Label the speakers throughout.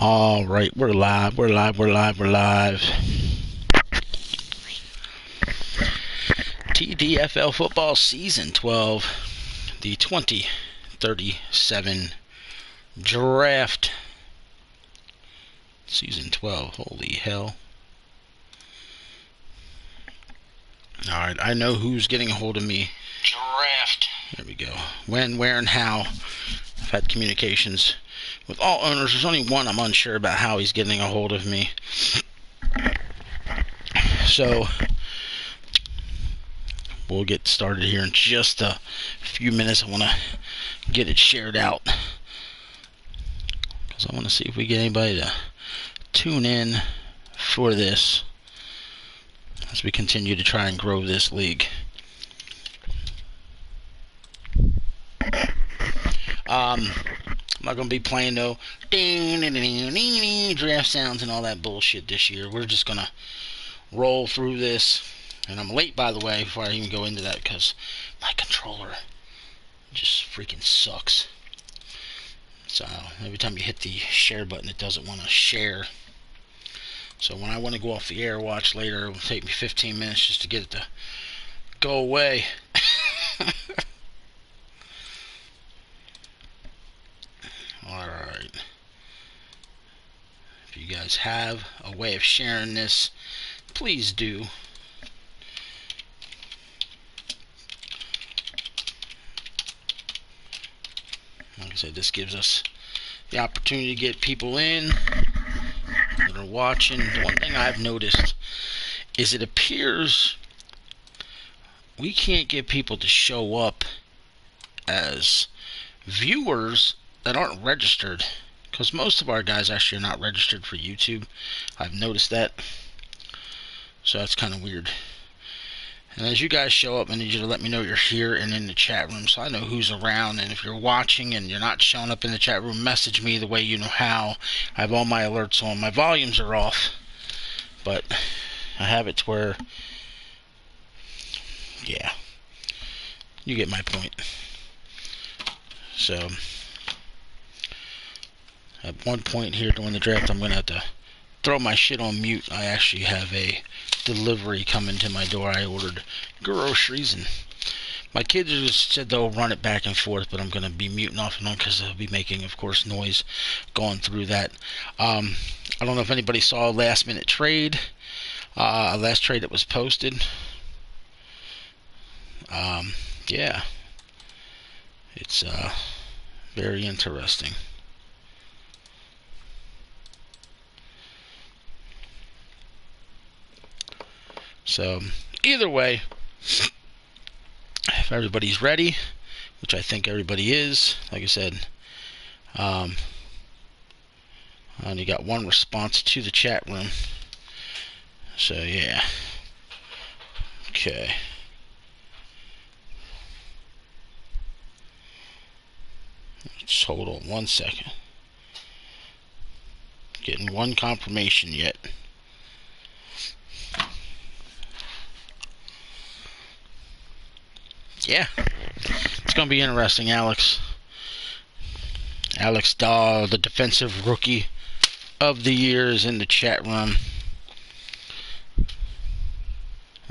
Speaker 1: All right, we're live. We're live. We're live. We're live. TDFL football season 12, the 2037 draft. Season 12. Holy hell. All right, I know who's getting a hold of me. Draft. There we go. When, where, and how. I've had communications with all owners. There's only one I'm unsure about how he's getting a hold of me. So we'll get started here in just a few minutes. I want to get it shared out because I want to see if we get anybody to tune in for this as we continue to try and grow this league. I'm not going to be playing no draft sounds and all that bullshit this year. We're just going to roll through this. And I'm late, by the way, before I even go into that, because my controller just freaking sucks. So every time you hit the share button, it doesn't want to share. So when I want to go off the air, watch later, it will take me 15 minutes just to get it to go away. Alright. If you guys have a way of sharing this, please do. Like I said, this gives us the opportunity to get people in that are watching. The one thing I've noticed is it appears we can't get people to show up as viewers that aren't registered, because most of our guys actually are not registered for YouTube. I've noticed that, so that's kind of weird. And as you guys show up, I need you to let me know you're here and in the chat room, so I know who's around. And if you're watching and you're not showing up in the chat room, message me the way you know how. I have all my alerts on. My volumes are off, but I have it to where, yeah, you get my point. So at one point here during the draft, I'm going to have to throw my shit on mute. I actually have a delivery coming to my door. I ordered groceries, and my kids just said they'll run it back and forth, but I'm going to be muting off and on because they'll be making, of course, noise going through that. I don't know if anybody saw a last-minute trade, a last trade that was posted. Yeah, it's very interesting. So, either way, if everybody's ready, which I think everybody is, like I said, I only got one response to the chat room. So, yeah. Okay. Just hold on one second. Getting one confirmation yet. Yeah, it's going to be interesting, Alex. Alex Dahl, the defensive rookie of the year, is in the chat room.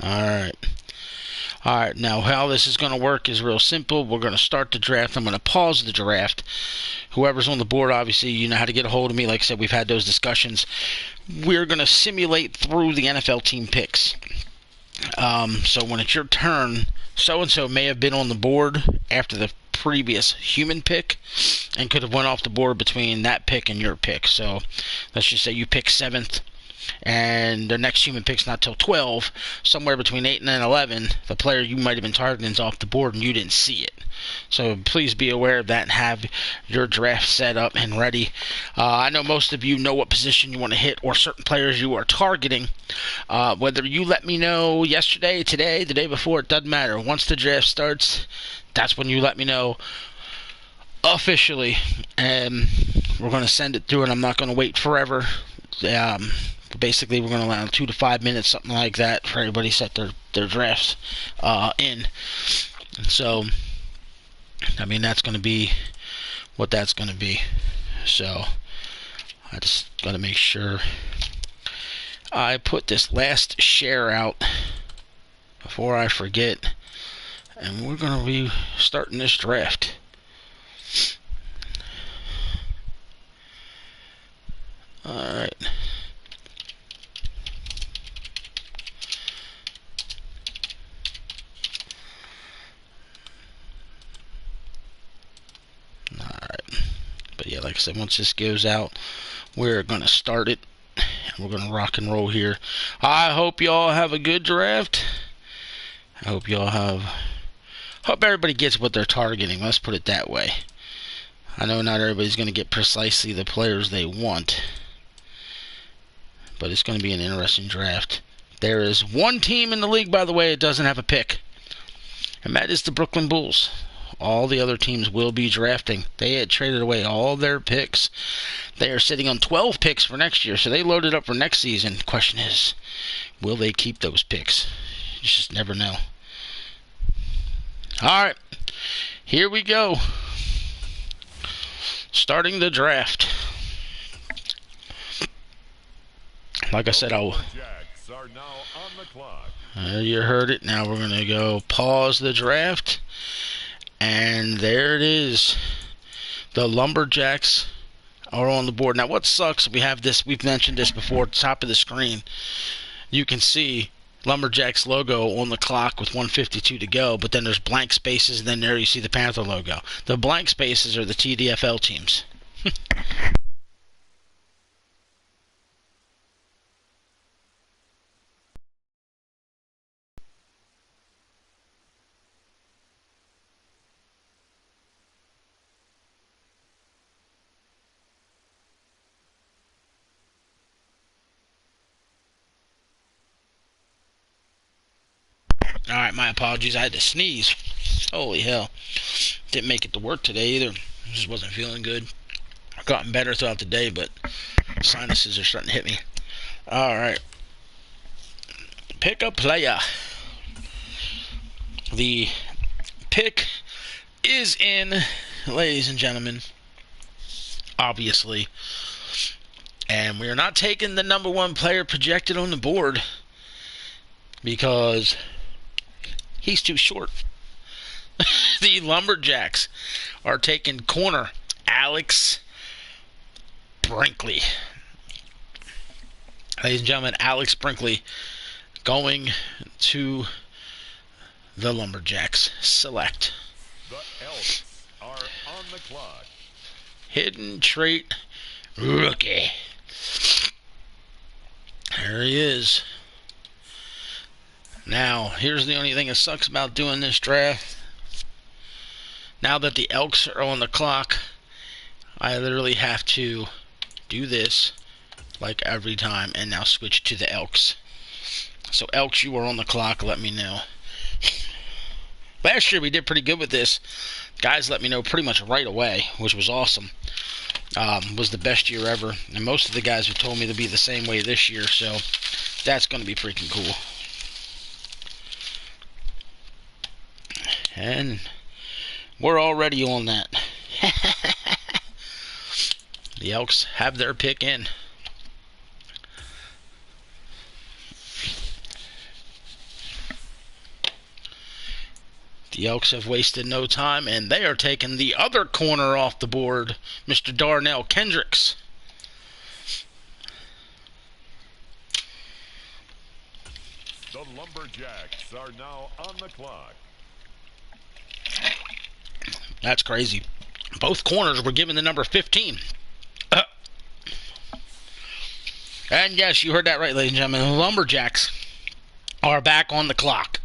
Speaker 1: Alright. Alright, now how this is going to work is real simple. We're going to start the draft. I'm going to pause the draft. Whoever's on the board, obviously, you know how to get a hold of me. Like I said, we've had those discussions. We're going to simulate through the NFL team picks. So when it's your turn, so-and-so may have been on the board after the previous human pick and could have went off the board between that pick and your pick. So let's just say you pick 7th and the next human pick's not till 12. Somewhere between 8 and 11, the player you might have been targeting is off the board and you didn't see it. So please be aware of that and have your draft set up and ready. I know most of you know what position you want to hit or certain players you are targeting. Whether you let me know yesterday, today, the day before, it doesn't matter. Once the draft starts, that's when you let me know officially. And we're going to send it through, and I'm not going to wait forever. Basically, we're going to allow 2 to 5 minutes, something like that, for everybody to set their drafts in. So, I mean, that's going to be what that's going to be. So, I just got to make sure I put this last share out before I forget. And we're going to be starting this draft. Alright. But yeah, like I said, once this goes out, we're going to start it. We're going to rock and roll here. I hope y'all have a good draft. I hope y'all hope everybody gets what they're targeting. Let's put it that way. I know not everybody's going to get precisely the players they want, but it's going to be an interesting draft. There is one team in the league, by the way, that doesn't have a pick, and that is the Brooklyn Bulls. All the other teams will be drafting. They had traded away all their picks. They are sitting on 12 picks for next year, so they loaded up for next season. The question is, will they keep those picks? You just never know. Alright, here we go. Starting the draft. Like I said, you heard it. Now we're going to go pause the draft. And there it is. The Lumberjacks are on the board. Now what sucks, we've mentioned this before, at the top of the screen. You can see Lumberjacks logo on the clock with 1:52 to go, but then there's blank spaces, and then there you see the Panther logo. The blank spaces are the TDFL teams. Alright, my apologies. I had to sneeze. Holy hell. Didn't make it to work today either. Just wasn't feeling good. I've gotten better throughout the day, but sinuses are starting to hit me. Alright. Pick a player. The pick is in, ladies and gentlemen, obviously. And we are not taking the number one player projected on the board because he's too short. The Lumberjacks are taking corner Alex Brinkley. Ladies and gentlemen, Alex Brinkley going to the Lumberjacks. Select.
Speaker 2: The Elks are on the clock.
Speaker 1: Hidden trait rookie. There he is. Now, here's the only thing that sucks about doing this draft. Now that the Elks are on the clock, I literally have to do this like every time and now switch to the Elks. So Elks, you are on the clock, let me know. Last year we did pretty good with this. Guys let me know pretty much right away, which was awesome. Was the best year ever. And most of the guys have told me to be the same way this year, so that's going to be freaking cool. And we're already on that. The Elks have their pick in. The Elks have wasted no time, and they are taking the other corner off the board, Mr. Darnell Kendricks.
Speaker 2: The Lumberjacks are now on the clock.
Speaker 1: That's crazy. Both corners were given the number 15. And yes, you heard that right, ladies and gentlemen. The Lumberjacks are back on the clock.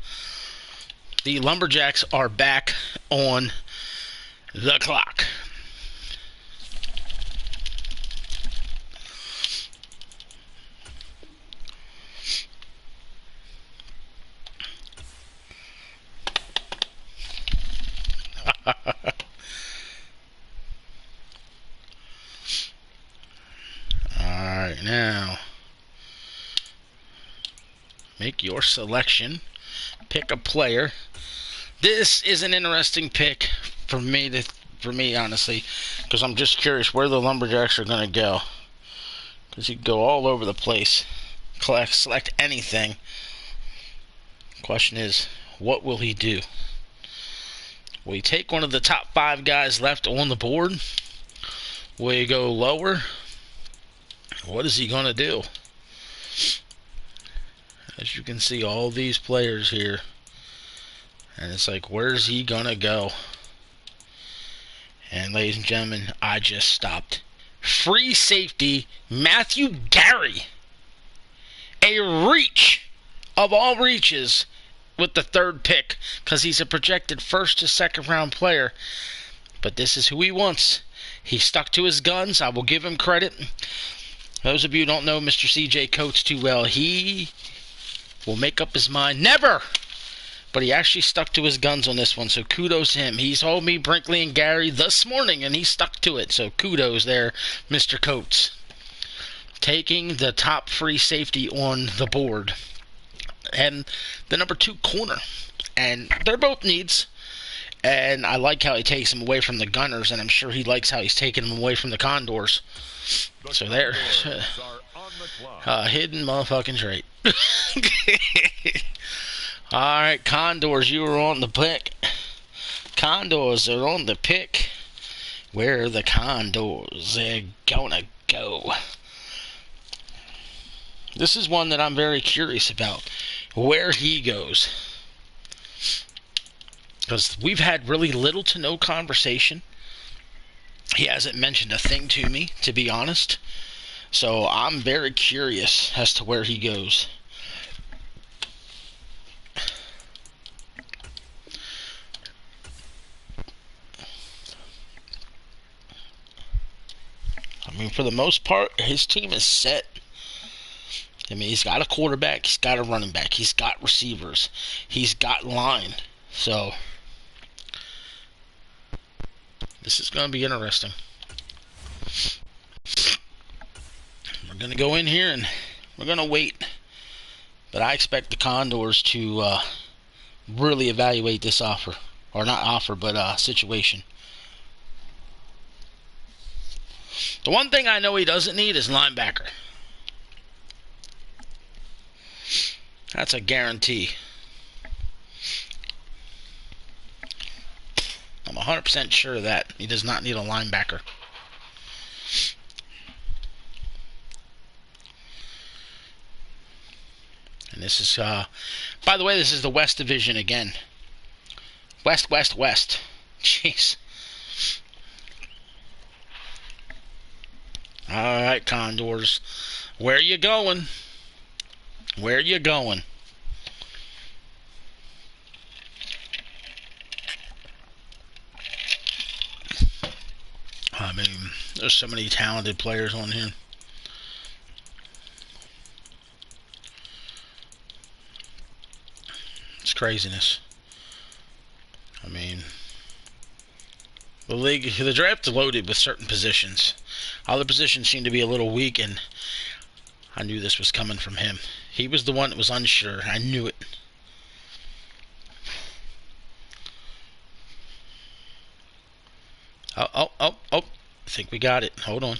Speaker 1: The Lumberjacks are back on the clock. Alright, now make your selection. Pick a player. This is an interesting pick for me, honestly, because I'm just curious where the Lumberjacks are going to go. Because he can go all over the place. Select anything. Question is, what will he do? Will he take one of the top 5 guys left on the board? Will he go lower? What is he going to do? As you can see, all these players here. And it's like, where's he going to go? And ladies and gentlemen, I just stopped. Free safety, Matthew Gary. A reach of all reaches with the 3rd pick, because he's a projected 1st to 2nd round player. But this is who he wants. He stuck to his guns. I will give him credit. Those of you who don't know Mr. CJ Coates too well, he will make up his mind. Never! But he actually stuck to his guns on this one, so kudos to him. He's told me Brinkley and Gary this morning, and he stuck to it. So kudos there, Mr. Coates. Taking the top free safety on the board. And the number 2 corner. And they're both needs. And I like how he takes him away from the Gunners, and I'm sure he likes how he's taking him away from the Condors. So there. Hidden motherfucking trait. Alright, Condors, you were on the pick. Condors are on the pick. Where are the Condors? They're gonna go. This is one that I'm very curious about. Where he goes. Because we've had really little to no conversation. He hasn't mentioned a thing to me, to be honest. So I'm very curious as to where he goes. I mean, for the most part, his team is set. I mean, he's got a quarterback, he's got a running back, he's got receivers, he's got line. So this is going to be interesting. We're going to go in here and we're going to wait. But I expect the Condors to really evaluate this offer. Or not offer, but situation. The one thing I know he doesn't need is linebacker. That's a guarantee. I'm 100% sure of that. He does not need a linebacker. And this is, by the way, this is the West Division again. West. Jeez. Alright, Condors. Where you going? Where you going? I mean, there's so many talented players on here. It's craziness. I mean, the draft is loaded with certain positions. Other positions seem to be a little weak, and I knew this was coming from him. He was the one that was unsure. I knew it. Oh. I think we got it. Hold on.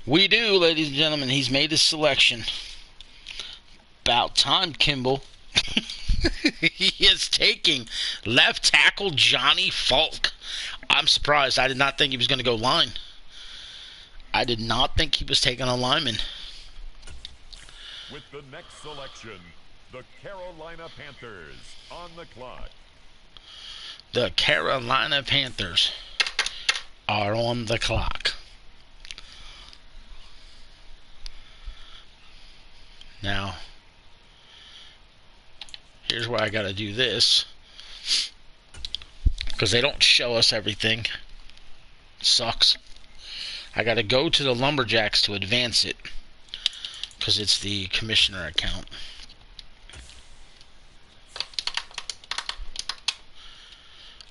Speaker 1: We do, ladies and gentlemen. He's made his selection. About time, Kimball. He is taking left tackle Johnny Falk. I'm surprised. I did not think he was going to go line. I did not think he was taking a lineman.
Speaker 2: With the next selection, the Carolina Panthers on the clock.
Speaker 1: The Carolina Panthers are on the clock. Now, here's where I got to do this. Because they don't show us everything. Sucks. I got to go to the Lumberjacks to advance it. Because it's the commissioner account.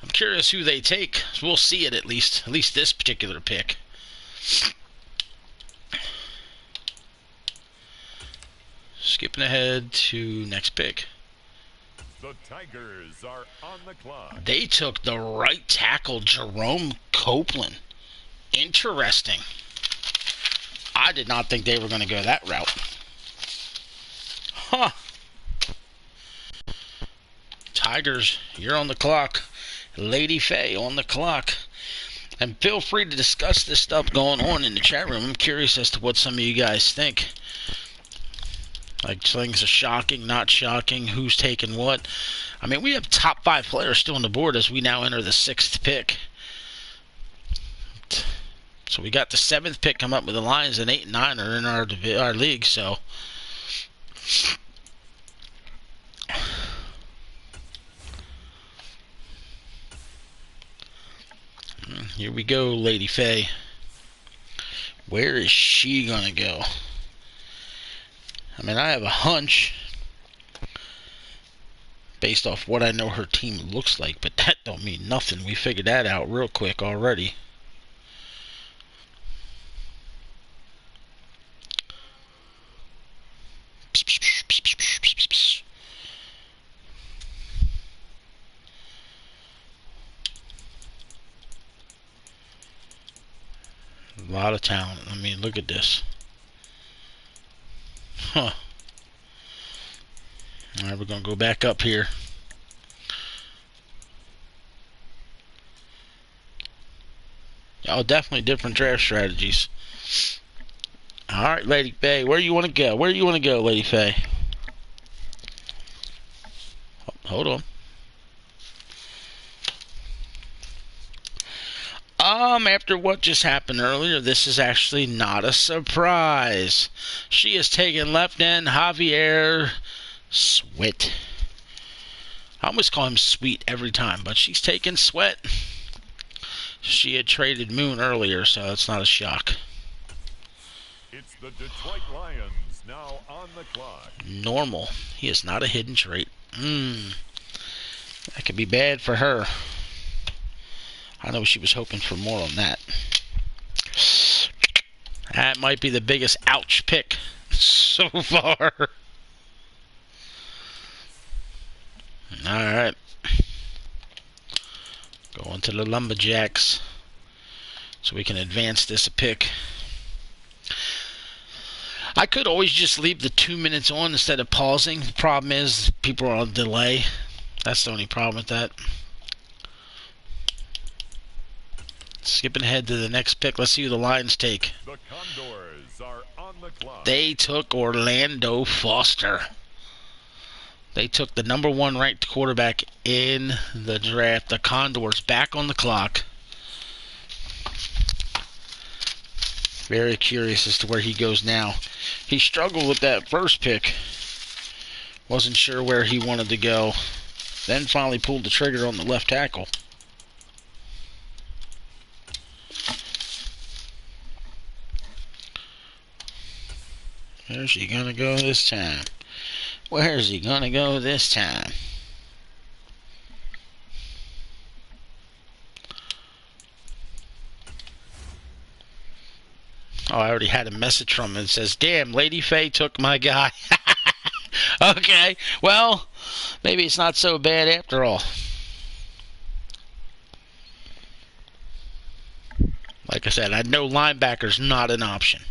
Speaker 1: I'm curious who they take. We'll see it at least this particular pick. Skipping ahead to next pick.
Speaker 2: The Tigers are on the clock.
Speaker 1: They took the right tackle, Jerome Copeland. Interesting. I did not think they were going to go that route. Huh. Tigers, you're on the clock. Lady Faye on the clock. And feel free to discuss this stuff going on in the chat room. I'm curious as to what some of you guys think. Like, things are shocking, not shocking, who's taking what. I mean, we have top 5 players still on the board as we now enter the 6th pick. So we got the 7th pick come up with the Lions, and 8 and 9 are in our league, so... Here we go, Lady Faye. Where is she going to go? I mean, I have a hunch based off what I know her team looks like, but that don't mean nothing. We figured that out real quick already. A lot of talent. I mean, look at this. Huh. Alright, we're going to go back up here. Oh, definitely different draft strategies. Alright, Lady Faye, where you want to go? Where do you want to go, Lady Faye? Hold on. After what just happened earlier, this is actually not a surprise. She has taken left end Javier Sweat. I almost call him Sweet every time, but she's taken Sweat. She had traded Moon earlier, so it's not a shock.
Speaker 2: It's the Detroit Lions now on the clock.
Speaker 1: Normal. He is not a hidden trait. That could be bad for her. I know she was hoping for more on that. That might be the biggest ouch pick so far. Alright. Going to the Lumberjacks. So we can advance this a pick. I could always just leave the 2 minutes on instead of pausing. The problem is people are on delay. That's the only problem with that. Skipping ahead to the next pick. Let's see who the Lions take.
Speaker 2: The Condors are on the clock.
Speaker 1: They took Orlando Foster. They took the #1 ranked quarterback in the draft. The Condors back on the clock. Very curious as to where he goes now. He struggled with that first pick. Wasn't sure where he wanted to go. Then finally pulled the trigger on the left tackle. Where's he gonna go this time? Where's he gonna go this time? Oh, I already had a message from him that says, "Damn, Lady Faye took my guy." Okay, well, maybe it's not so bad after all. Like I said, I know linebacker's not an option.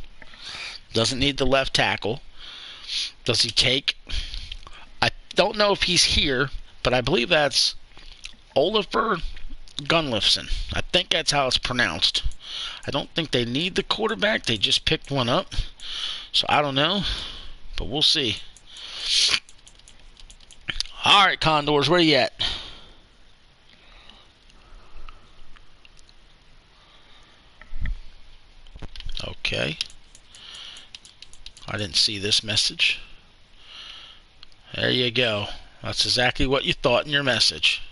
Speaker 1: Doesn't need the left tackle. Does he take? I don't know if he's here, but I believe that's Oliver Gunlifson. I think that's how it's pronounced. I don't think they need the quarterback. They just picked one up. So I don't know, but we'll see. All right, Condors, where you at? Okay. I didn't see this message. There you go. That's exactly what you thought in your message.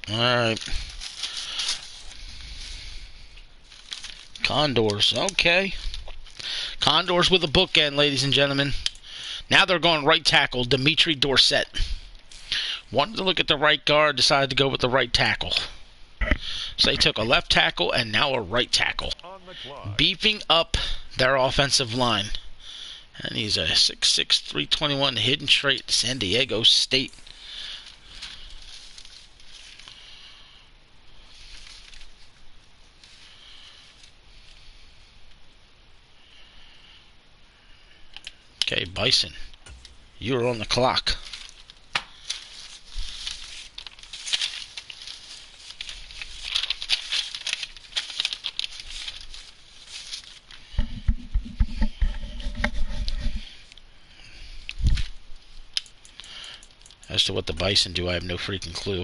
Speaker 1: Alright. Condors. Okay. Condors with a bookend, ladies and gentlemen. Now they're going right tackle, Dimitri Dorsett. Wanted to look at the right guard, decided to go with the right tackle. So they took a left tackle and now a right tackle,
Speaker 2: On the clock.
Speaker 1: beefing up their offensive line. And he's a 6'6", 321 hidden straight, San Diego State. Okay, Bison, you're on the clock. As to what the Bison do, I have no freaking clue.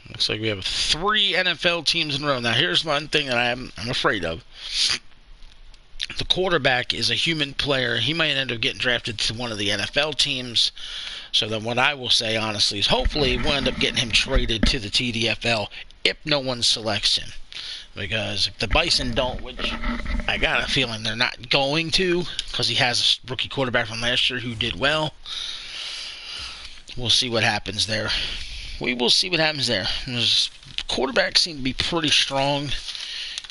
Speaker 1: Looks like we have 3 NFL teams in a row. Now, here's one thing that I'm afraid of. The quarterback is a human player. He might end up getting drafted to one of the NFL teams. So then what I will say, honestly, is hopefully we'll end up getting him traded to the TDFL if no one selects him. Because if the Bison don't, which I got a feeling they're not going to, because he has a rookie quarterback from last year who did well, we'll see what happens there. We will see what happens there. Quarterbacks seem to be pretty strong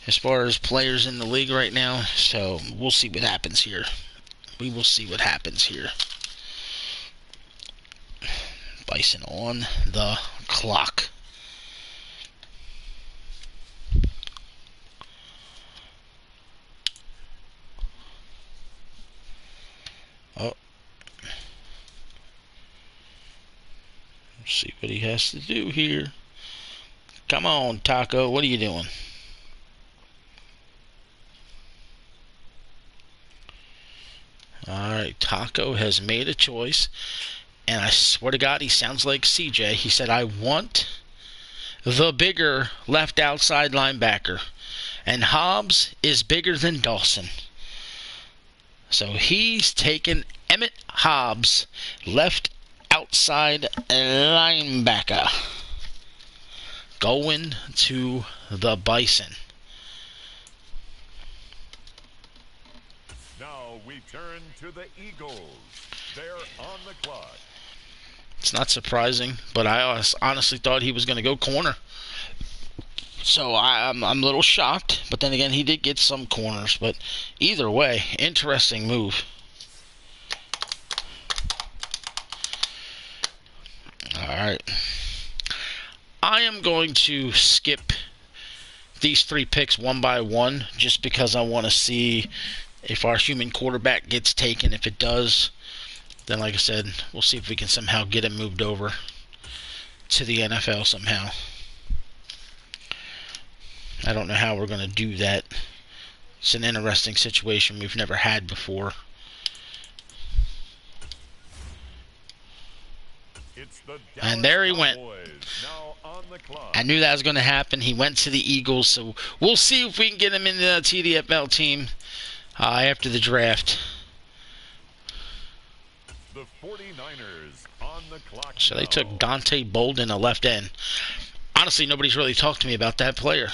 Speaker 1: as far as players in the league right now, so we'll see what happens here. We will see what happens here. Bison on the clock. Oh. Let's see what he has to do here. Come on, Taco. What are you doing? Alright, Taco has made a choice. And I swear to God, he sounds like CJ. He said, I want the bigger left outside linebacker. And Hobbs is bigger than Dawson. So he's taken Emmett Hobbs, left outside linebacker, going to the Bison.
Speaker 2: Now we turn to the Eagles. They're on the clock.
Speaker 1: It's not surprising, but I honestly thought he was going to go corner. So I'm a little shocked, but then again, he did get some corners. But either way, interesting move. Alright. I am going to skip these 3 picks one by one, just because I want to see if our human quarterback gets taken. If it does, then like I said, we'll see if we can somehow get him moved over to the NFL somehow. I don't know how we're going to do that. It's an interesting situation we've never had before.
Speaker 2: It's the
Speaker 1: And there he went.
Speaker 2: now on the clock.
Speaker 1: I knew that was going to happen. He went to the Eagles, so we'll see if we can get him in the TDFL team after the draft.
Speaker 2: The 49ers on the clock.
Speaker 1: So they
Speaker 2: now.
Speaker 1: took Dante Bolden, a left end. Honestly, nobody's really talked to me about that player.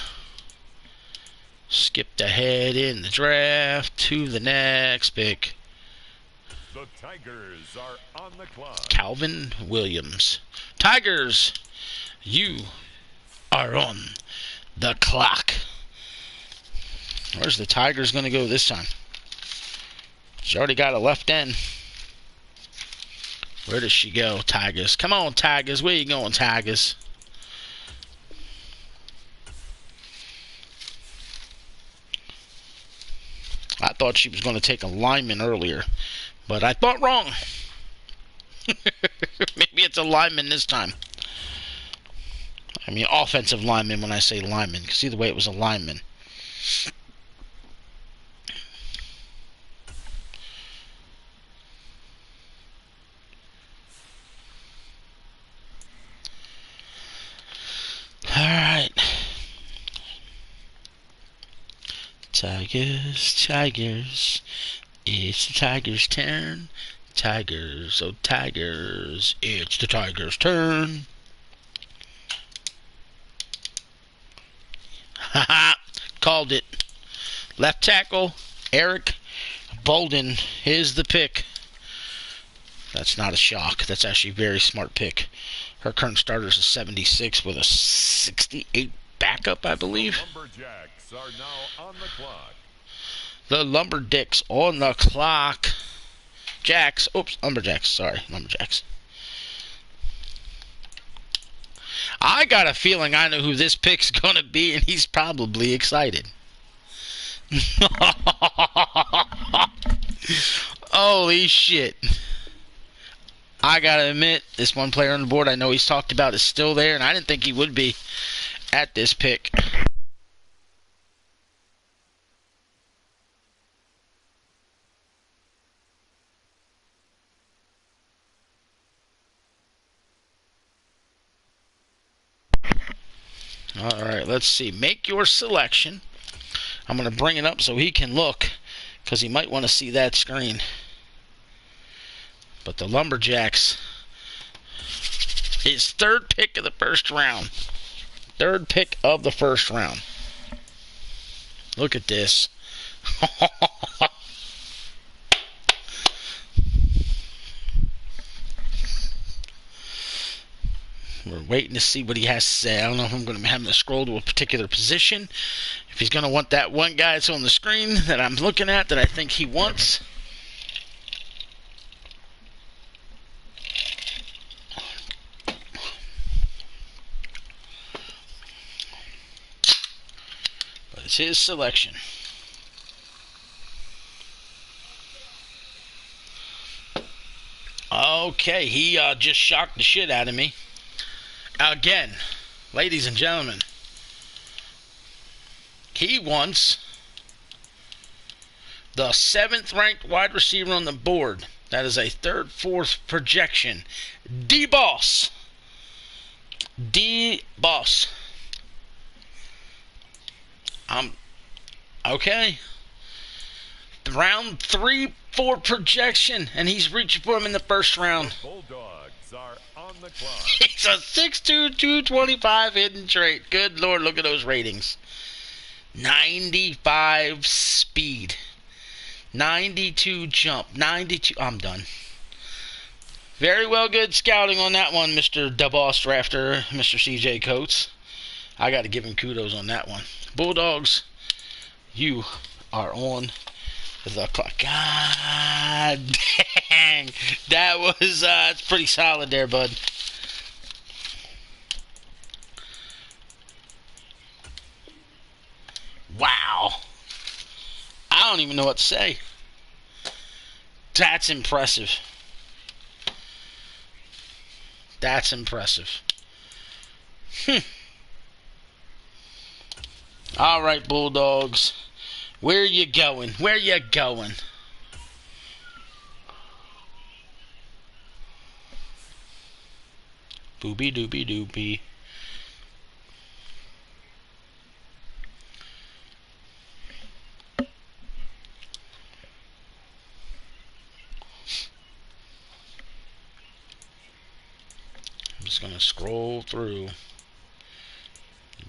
Speaker 1: Skipped ahead in the draft to the next pick.
Speaker 2: The Tigers are on the clock.
Speaker 1: Calvin Williams. Tigers, you are on the clock. Where's the Tigers going to go this time? She already got a left end. Where does she go, Tigers? Come on, Tigers. Where you going, Tigers? I thought she was going to take a lineman earlier, but I thought wrong. Maybe it's a lineman this time. I mean, offensive lineman when I say lineman, because either way it was a lineman. Alright. Tigers, Tigers. It's the Tigers' turn. Tigers, oh Tigers. It's the Tigers' turn. Haha. Called it. Left tackle, Eric Bolden is the pick That's not a shock. That's actually a very smart pick. Her current starter is a 76 with a 68 backup, I believe.
Speaker 2: Lumberjacks are now on the clock.
Speaker 1: The Lumberdicks on the clock. Jacks. Oops, Lumberjacks. Sorry, Lumberjacks. I got a feeling I know who this pick's going to be, and he's probably excited. Holy shit. I gotta admit, this one player on the board I know he's talked about is still there, and I didn't think he would be at this pick. Alright, let's see. Make your selection. I'm going to bring it up so he can look, because he might want to see that screen. But the Lumberjacks, his third pick of the first round. Third pick of the first round. Look at this. We're waiting to see what he has to say. I don't know if I'm going to have him to scroll to a particular position. If he's going to want that one guy that's on the screen that I'm looking at that I think he wants. But it's his selection. Okay, he just shocked the shit out of me. Again, ladies and gentlemen, he wants the 7th ranked wide receiver on the board. That is a 3rd, 4th projection. D-Boss. D-Boss. Okay. Round 3, 4 projection, and he's reaching for him in the first round.
Speaker 2: Bulldogs are on the clock.
Speaker 1: He's a 6'2", 225 hidden trait. Good Lord, look at those ratings. 95 speed. 92 jump. 92. I'm done. Very well good scouting on that one, Mr. DeBoss Drafter, Mr. CJ Coates. I got to give him kudos on that one. Bulldogs, you are on the clock. God dang. That was it's pretty solid there, bud. Wow. I don't even know what to say. That's impressive. That's impressive. All right, Bulldogs. Where you going? Where you going? Booby dooby doobie. I'm just going to scroll through.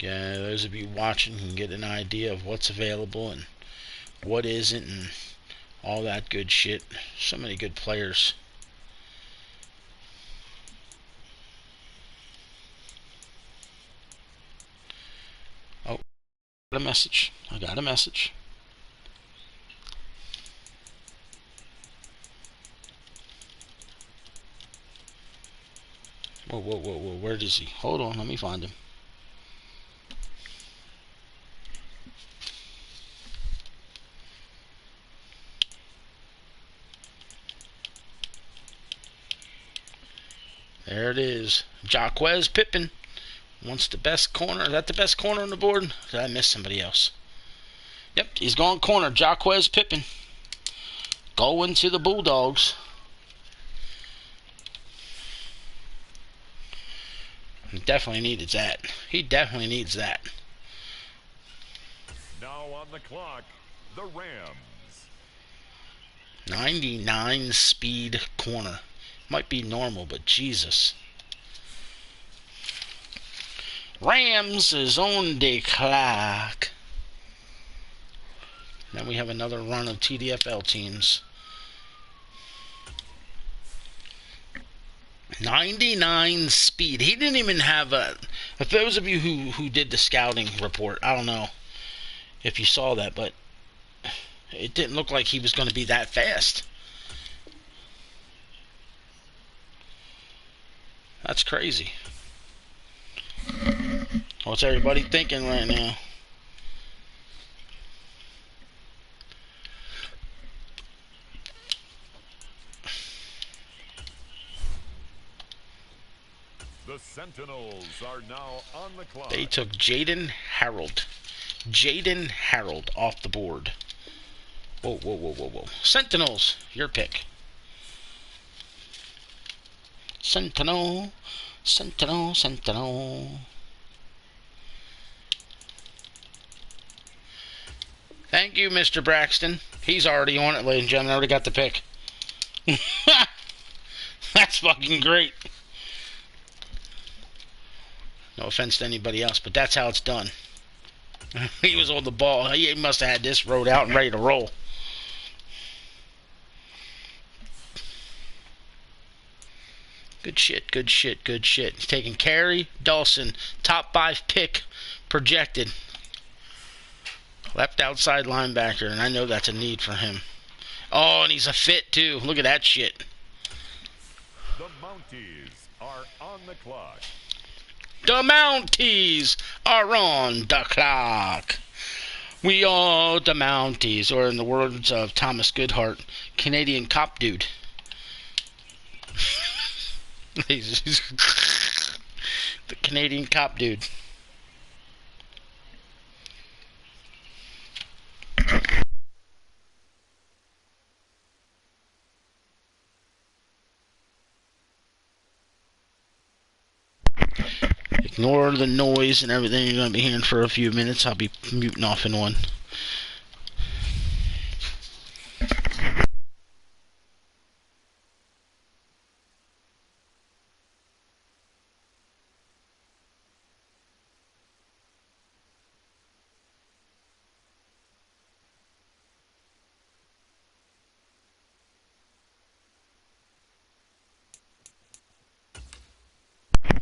Speaker 1: Yeah, those of you watching can get an idea of what's available and what isn't and all that good shit. So many good players. Oh, got a message. I got a message. Whoa, whoa, whoa, whoa. Where is he? Hold on, let me find him. There it is. Jaquez Pippin wants the best corner. Is that the best corner on the board? Did I miss somebody else? Yep, he's going corner. Jaquez Pippin. Going to the Bulldogs. He definitely needed that. He definitely needs that.
Speaker 2: Now on the clock, the Rams.
Speaker 1: 99 speed corner. Might be normal, but Jesus. Rams is on the clock. Then we have another run of TDFL teams. 99 speed. He didn't even have a... If those of you who did the scouting report, I don't know if you saw that, but it didn't look like he was going to be that fast. That's crazy. What's everybody thinking right now?
Speaker 2: The Sentinels are now on the clock.
Speaker 1: They took Jaden Harold. Jaden Harold off the board. Whoa, whoa, whoa, whoa, whoa. Sentinels, your pick. Sentinel, Sentinel, Sentinel. Thank you, Mr. Braxton. He's already on it, ladies and gentlemen. I already got the pick. That's fucking great. No offense to anybody else, but that's how it's done. He was on the ball. He must have had this wrote out and ready to roll. Good shit, good shit, good shit. He's taking Carey Dawson, top 5 pick projected. Left outside linebacker, and I know that's a need for him. Oh, and he's a fit, too. Look at that shit.
Speaker 2: The Mounties are on the clock.
Speaker 1: The Mounties are on the clock. We are the Mounties, or in the words of Thomas Goodhart, Canadian cop dude. He's the Canadian cop dude. Ignore the noise and everything you're going to be hearing for a few minutes. I'll be muting off in one.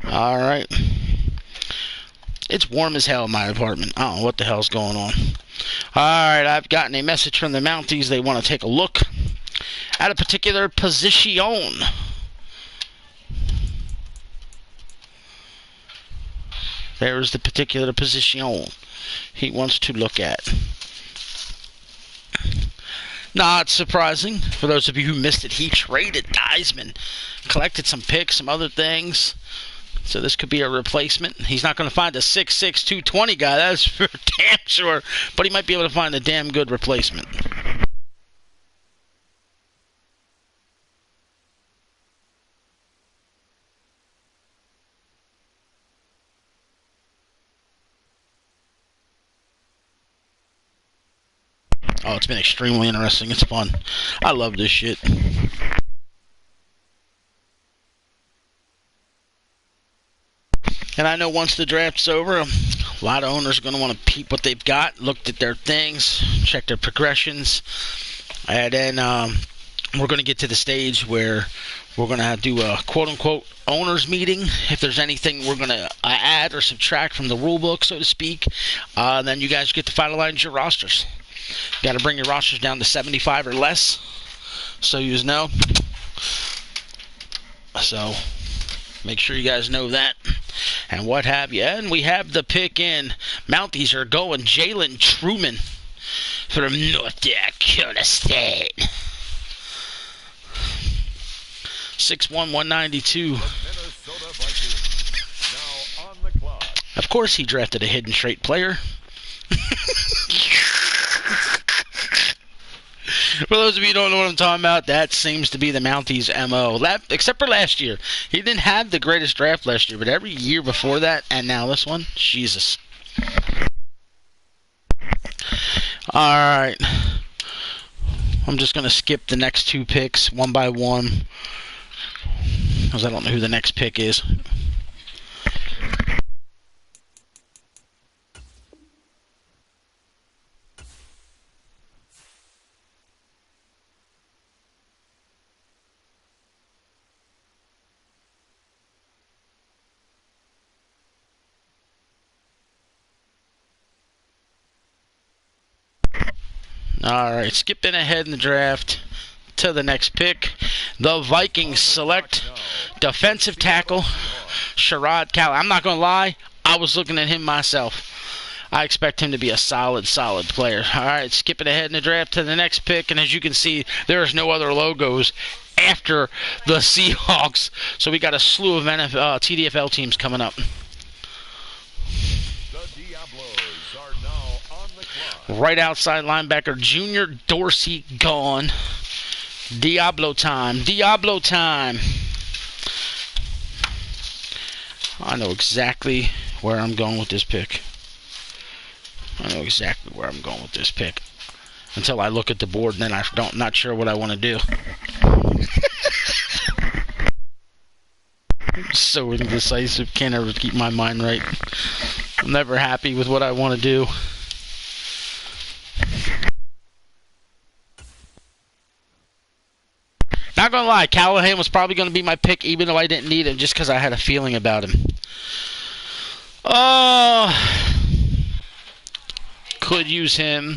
Speaker 1: Alright. It's warm as hell in my apartment. I don't know what the hell's going on. Alright, I've gotten a message from the Mounties. They want to take a look at a particular position. There's the particular position he wants to look at. Not surprising. For those of you who missed it, he traded Theismann. Collected some picks, some other things. So this could be a replacement. He's not going to find a 6'6", 220 guy, that's for damn sure. But he might be able to find a damn good replacement. Oh, it's been extremely interesting. It's fun. I love this shit. And I know once the draft's over, a lot of owners are going to want to peep what they've got, looked at their things, check their progressions. And then we're going to get to the stage where we're going to do a quote-unquote owners meeting. If there's anything we're going to add or subtract from the rule book, so to speak, then you guys get to finalize your rosters. You got to bring your rosters down to 75 or less, so you know. So make sure you guys know that and what have you. And we have the pick in. Mounties are going Jalen Truman from North Dakota State. 6'1", 192. Of course he drafted a hidden trait player. For those of you who don't know what I'm talking about, that seems to be the Mounties' MO. Except for last year. He didn't have the greatest draft last year, but every year before that, and now this one, Jesus. Alright. I'm just going to skip the next two picks one by one, because I don't know who the next pick is. All right, skipping ahead in the draft to the next pick. The Vikings select defensive tackle Sherrod Calloway. I'm not going to lie, I was looking at him myself. I expect him to be a solid player. All right, skipping ahead in the draft to the next pick, and as you can see, there is no other logos after the Seahawks, so we got a slew of TDFL teams coming up.
Speaker 2: The Diablos are now on the clock.
Speaker 1: Right outside linebacker, Junior Dorsey gone. Diablo time. Diablo time. I know exactly where I'm going with this pick. Until I look at the board, and then I'm not sure what I want to do. I'm so indecisive. Can't ever keep my mind right. I'm never happy with what I want to do. Not gonna lie, Callahan was probably gonna be my pick, even though I didn't need him, just because I had a feeling about him. Could use him.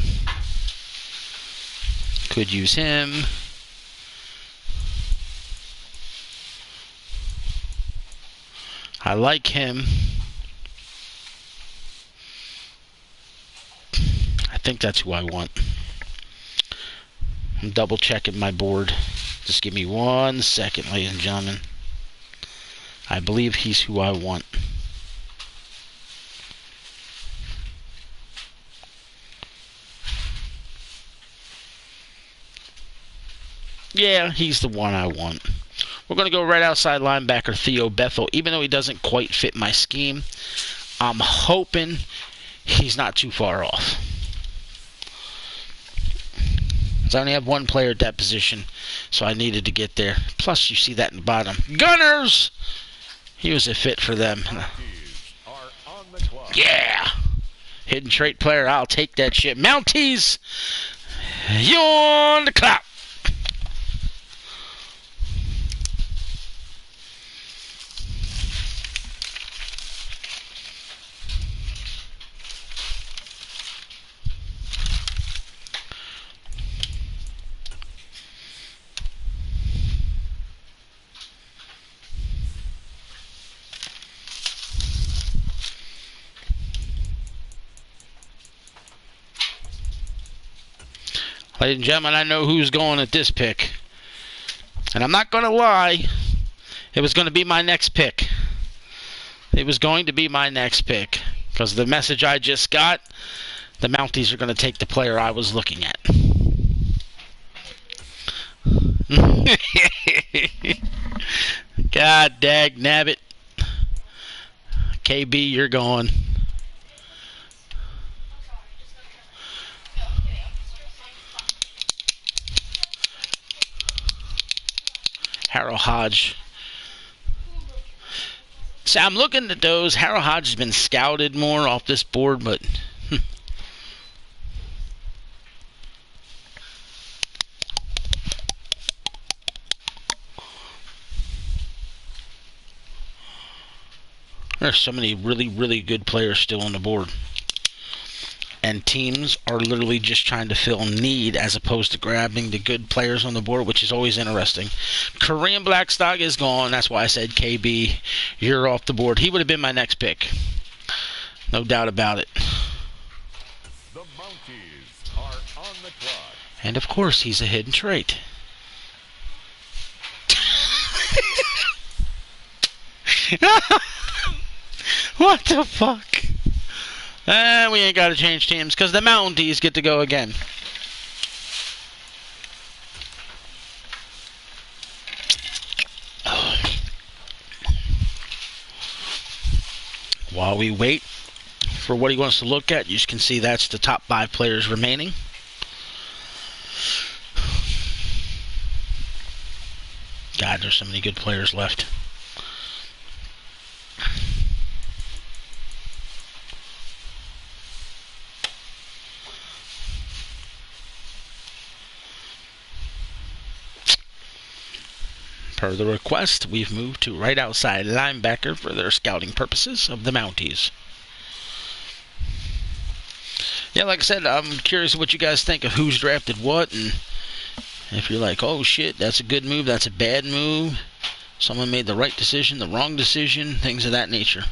Speaker 1: I like him. I think that's who I want. I'm double checking my board. Just give me 1 second, ladies and gentlemen. I believe he's who I want. Yeah, he's the one I want. We're going to go right outside linebacker Theo Bethel. Even though he doesn't quite fit my scheme, I'm hoping he's not too far off. I only have one player at that position, so I needed to get there. Plus, you see that in the bottom. Gunners! He was a fit for them. Yeah! Hidden trait player, I'll take that shit. Mounties! You're on the clock! Ladies and gentlemen, I know who's going at this pick. And I'm not going to lie, it was going to be my next pick. Because the message I just got, the Mounties are going to take the player I was looking at. God dag nabbit. KB, you're going. Harold Hodge. So I'm looking at those. Harold Hodge has been scouted more off this board, but there's so many really good players still on the board. And teams are literally just trying to fill need as opposed to grabbing the good players on the board, which is always interesting. Korean Blackstock is gone. That's why I said, KB, you're off the board. He would have been my next pick. No doubt about it.
Speaker 2: The Mounties are on the clock.
Speaker 1: And of course, he's a hidden trait. What the fuck? We ain't got to change teams because the Mounties get to go again. While we wait for what he wants to look at, you can see that's the top 5 players remaining. God, there's so many good players left. Per the request, we've moved to right outside linebacker for their scouting purposes of the Mounties. Yeah, like I said, I'm curious what you guys think of who's drafted what, and if you're like, oh shit, that's a good move, that's a bad move, someone made the right decision, the wrong decision, things of that nature.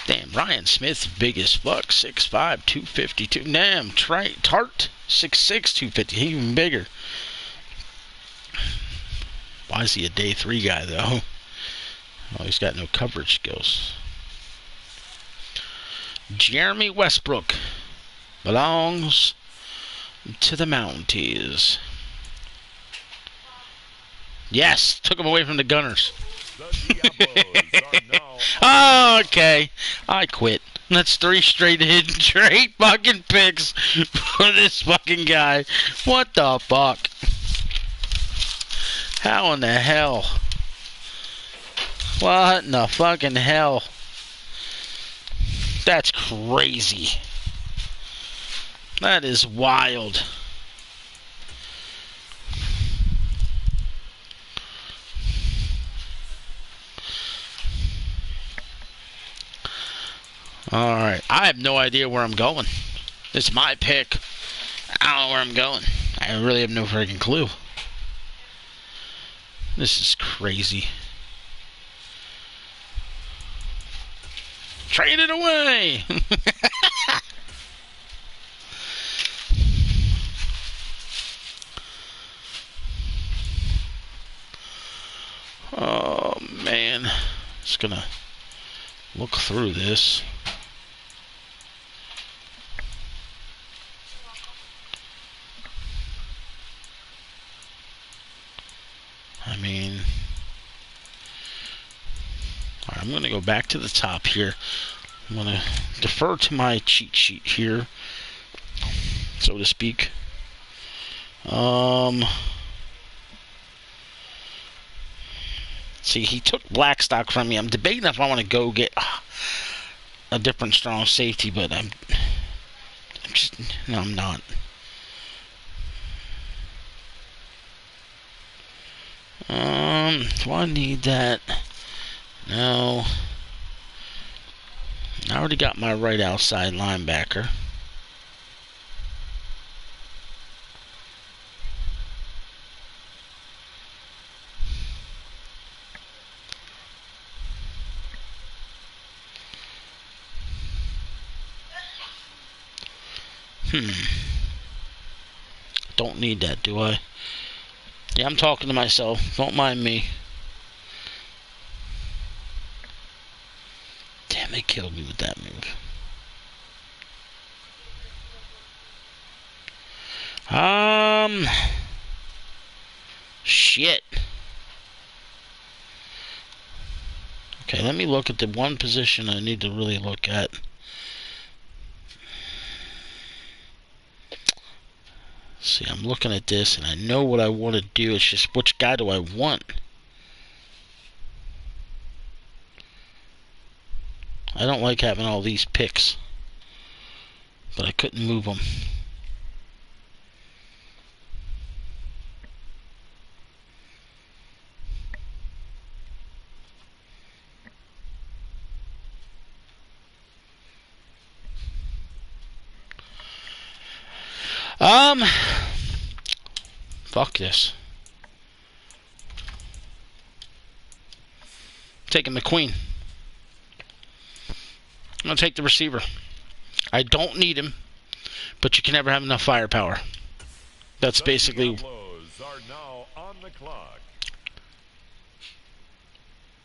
Speaker 1: Damn, Ryan Smith, biggest fuck, 6'5", 252. Damn, Tart, 6'6", 250, even bigger. Why is he a day 3 guy, though? Oh, he's got no coverage skills. Jeremy Westbrook belongs to the Mounties. Yes, took him away from the Gunners.
Speaker 2: The Diablos are now
Speaker 1: Oh, okay. I quit. That's 3 straight fucking picks for this fucking guy. What the fuck? How in the hell? What in the fucking hell? That's crazy. That is wild. Alright, I have no idea where I'm going. It's my pick. I don't know where I'm going. I really have no freaking clue. This is crazy. Trade it away! Oh, man. Just gonna look through this. I mean, all right, I'm going to go back to the top here. I'm going to defer to my cheat sheet here, so to speak. See, he took Blackstock from me. I'm debating if I want to go get a different strong safety, but I'm just, no, I'm not. Do I need that? No. I already got my right outside linebacker. Don't need that, do I? Yeah, I'm talking to myself. Don't mind me. Damn, they killed me with that move. Shit. Okay, let me look at the one position I need to really look at. See, I'm looking at this, and I know what I want to do. It's just, which guy do I want? I don't like having all these picks, but I couldn't move them. Fuck this. Taking the queen. I'm going to take the receiver. I don't need him, but you can never have enough firepower. That's basically...
Speaker 2: Diablos are now on the clock.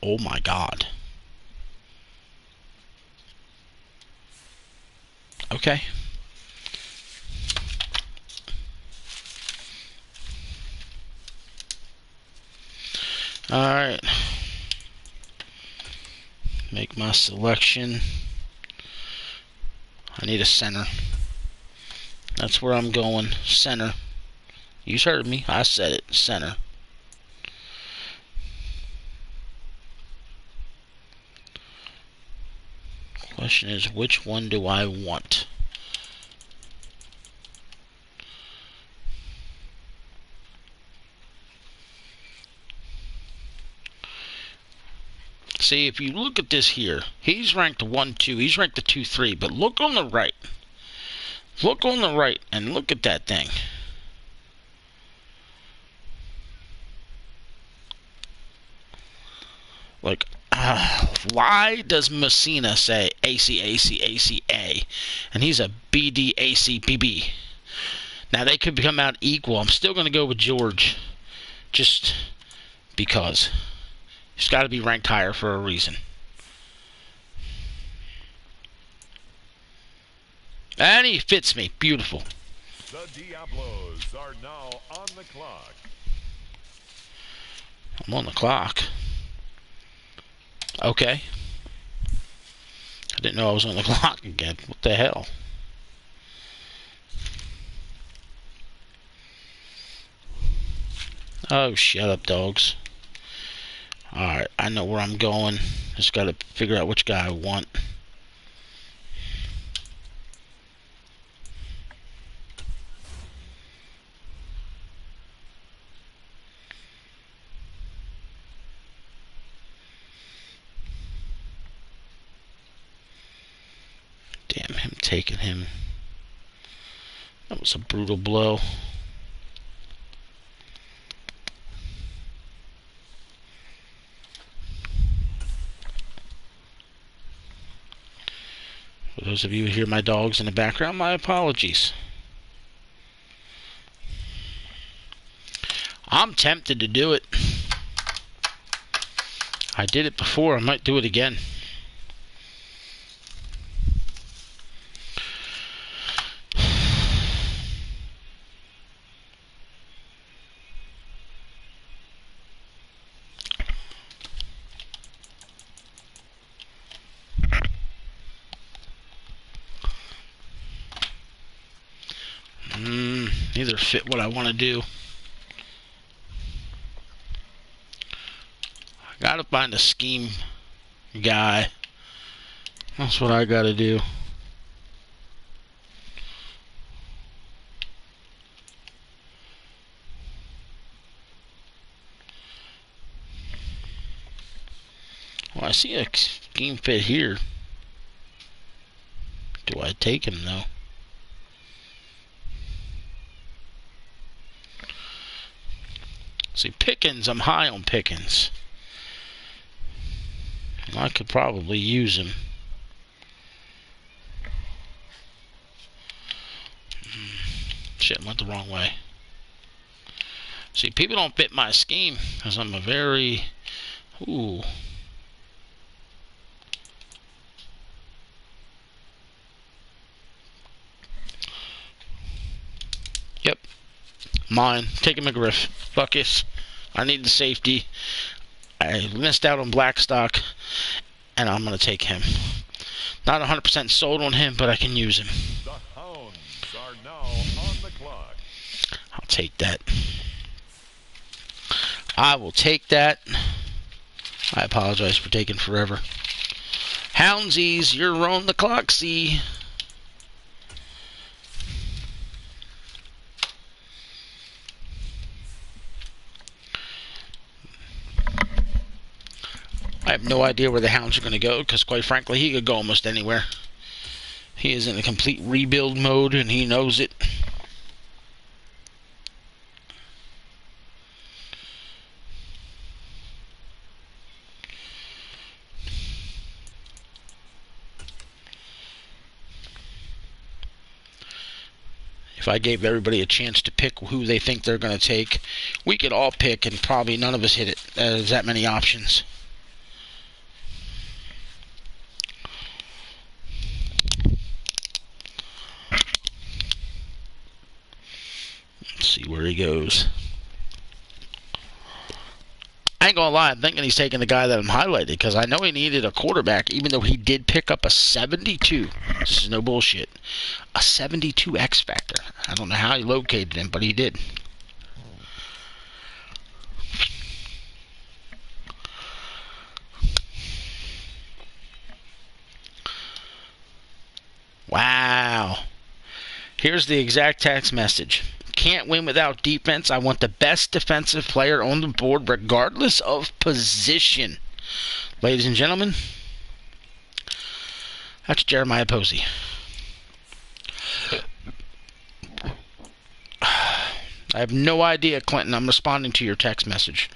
Speaker 1: Oh my god. Okay. Alright. Make my selection. I need a center. That's where I'm going. Center. You heard me. I said it. Center. Question is, which one do I want? See, if you look at this here, he's ranked 1-2. He's ranked the 2-3. But look on the right. Look on the right and look at that thing. Like, why does Messina say AC, AC, AC, A? And he's a BD, AC, BB. Now, they could come out equal. I'm still going to go with George. Just because. He's got to be ranked higher for a reason. And he fits me. Beautiful.
Speaker 2: The Diablos are now on the clock.
Speaker 1: I'm on the clock. Okay. I didn't know I was on the clock again. What the hell? Oh, shut up, dogs. Alright, I know where I'm going. Just got to figure out which guy I want. Damn, him taking him. That was a brutal blow. For those of you who hear my dogs in the background, my apologies. I'm tempted to do it. I did it before. I might do it again. Neither fit what I want to do. I gotta find a scheme guy. That's what I gotta do. Well, I see a scheme fit here. Do I take him though? See, Pickens, I'm high on Pickens. I could probably use him. Shit, went the wrong way. See, people don't fit my scheme because I'm a very... Ooh. Yep. Mine. Taking McGriff. Buckus. I need the safety. I missed out on Blackstock, and I'm going to take him. Not 100% sold on him, but I can use him.
Speaker 2: The Hounds are now on the clock.
Speaker 1: I'll take that. I will take that. I apologize for taking forever. Houndsies, you're on the clock, see. I have no idea where the Hounds are going to go, because quite frankly, he could go almost anywhere. He is in a complete rebuild mode, and he knows it. If I gave everybody a chance to pick who they think they're going to take, we could all pick, and probably none of us hit it. There's that many options. Let's see where he goes. I ain't gonna lie, I'm thinking he's taking the guy that I'm highlighted, because I know he needed a quarterback, even though he did pick up a 72. This is no bullshit. A 72 X Factor. I don't know how he located him, but he did. Wow. Here's the exact text message. Can't win without defense. I want the best defensive player on the board regardless of position. Ladies and gentlemen, that's Jeremiah Posey. I have no idea, Clinton. I'm responding to your text message.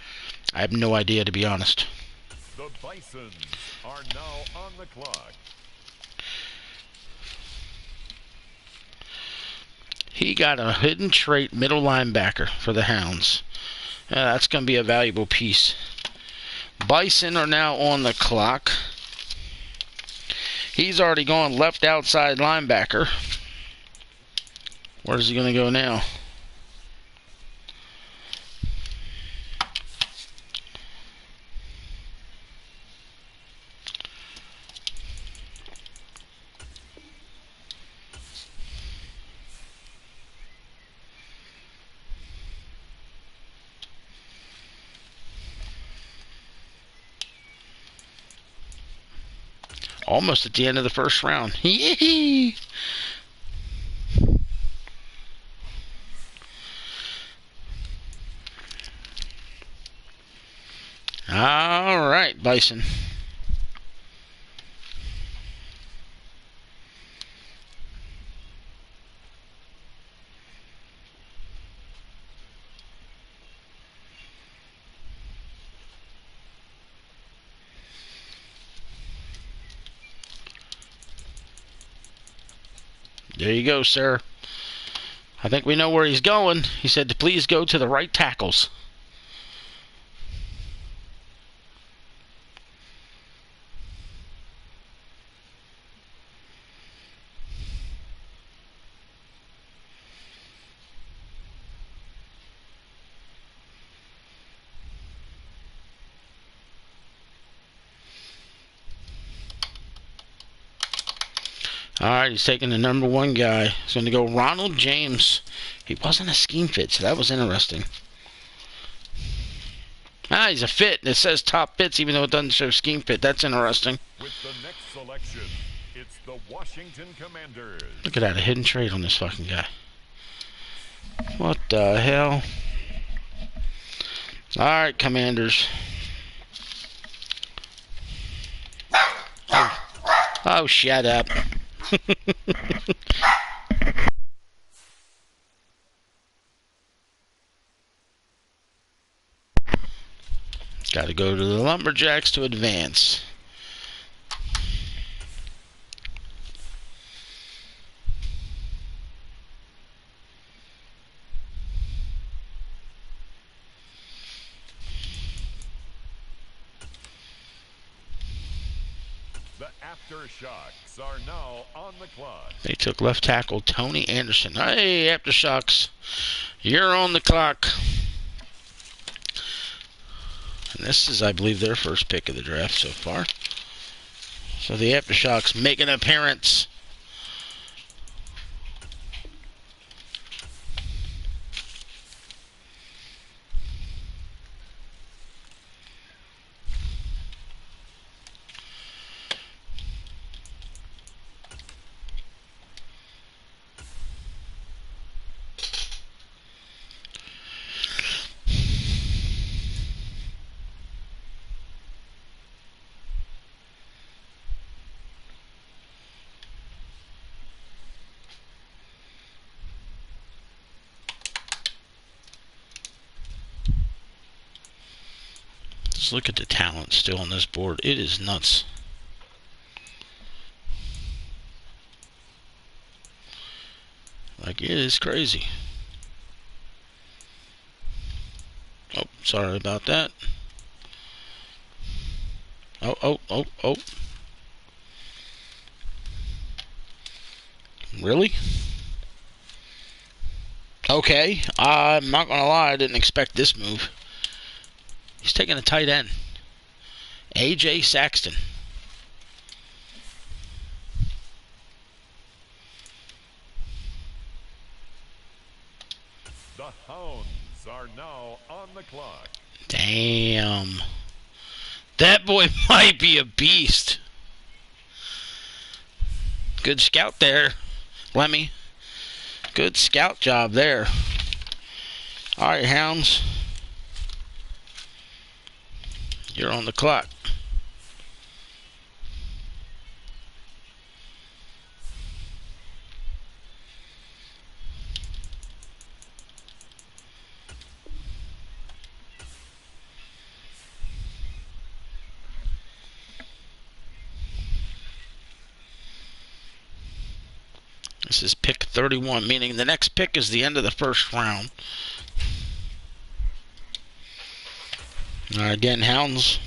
Speaker 1: I have no idea, to be honest.
Speaker 2: The Bisons are now on the clock.
Speaker 1: He got a hidden trait middle linebacker for the Hounds. That's going to be a valuable piece. Bison are now on the clock. He's already gone left outside linebacker. Where's he going to go now? Almost at the end of the first round. Yee-hee! All right, Bison. There you go, sir. I think we know where he's going. He said to please go to the right tackles. All right, he's taking the number one guy. He's going to go Ronald James. He wasn't a scheme fit, so that was interesting. He's a fit. It says top fits, even though it doesn't show scheme fit. That's interesting.
Speaker 2: With the next selection, it's the Washington Commanders.
Speaker 1: Look at that, a hidden trait on this fucking guy. What the hell? All right, Commanders. Oh, shut up. Got to go to the Lumberjacks to advance.
Speaker 2: The Aftershocks are now on the clock.
Speaker 1: They took left tackle Tony Anderson. Hey, Aftershocks, you're on the clock. And this is, I believe, their first pick of the draft so far. So the Aftershocks make an appearance. Just look at the talent still on this board. It is nuts. Like, it is crazy. Oh, sorry about that. Oh. Really? Okay. I'm not going to lie. I didn't expect this move. He's taking a tight end. A.J. Saxton.
Speaker 2: The Hounds are now on the clock.
Speaker 1: Damn. That boy might be a beast. Good scout there, Lemmy. Good scout job there. All right, Hounds. You're on the clock. This is pick 31, meaning the next pick is the end of the first round. All right, again, Hounds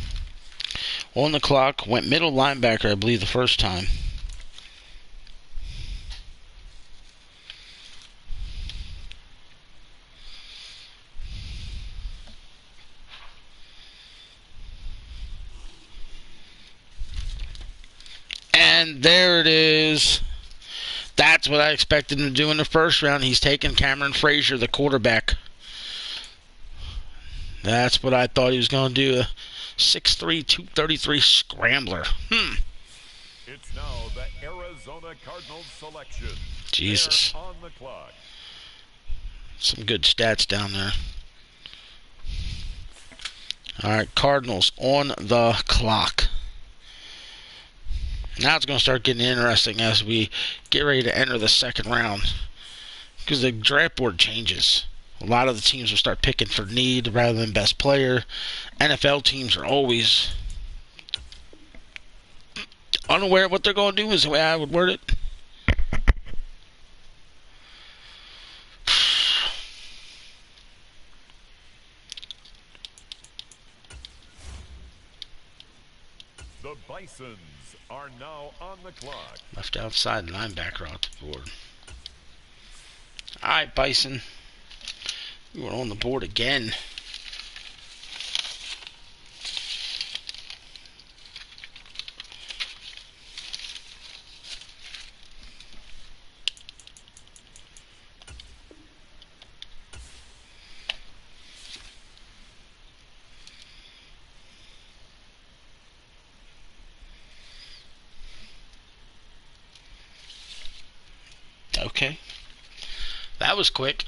Speaker 1: on the clock. Went middle linebacker, I believe, the first time. And there it is. That's what I expected him to do in the first round. He's taking Cameron Frazier, the quarterback. That's what I thought he was going to do. A 6'3", 233 scrambler.
Speaker 2: It's now the Arizona Cardinals selection.
Speaker 1: Jesus.
Speaker 2: They're on the clock.
Speaker 1: Some good stats down there. All right, Cardinals on the clock. Now it's going to start getting interesting as we get ready to enter the second round, because the draft board changes. A lot of the teams will start picking for need rather than best player. NFL teams are always unaware of what they're going to do, is the way I would word it.
Speaker 2: The Bisons are now on the clock.
Speaker 1: Left outside linebacker off the board. All right, Bison. You are on the board again. Okay. That was quick.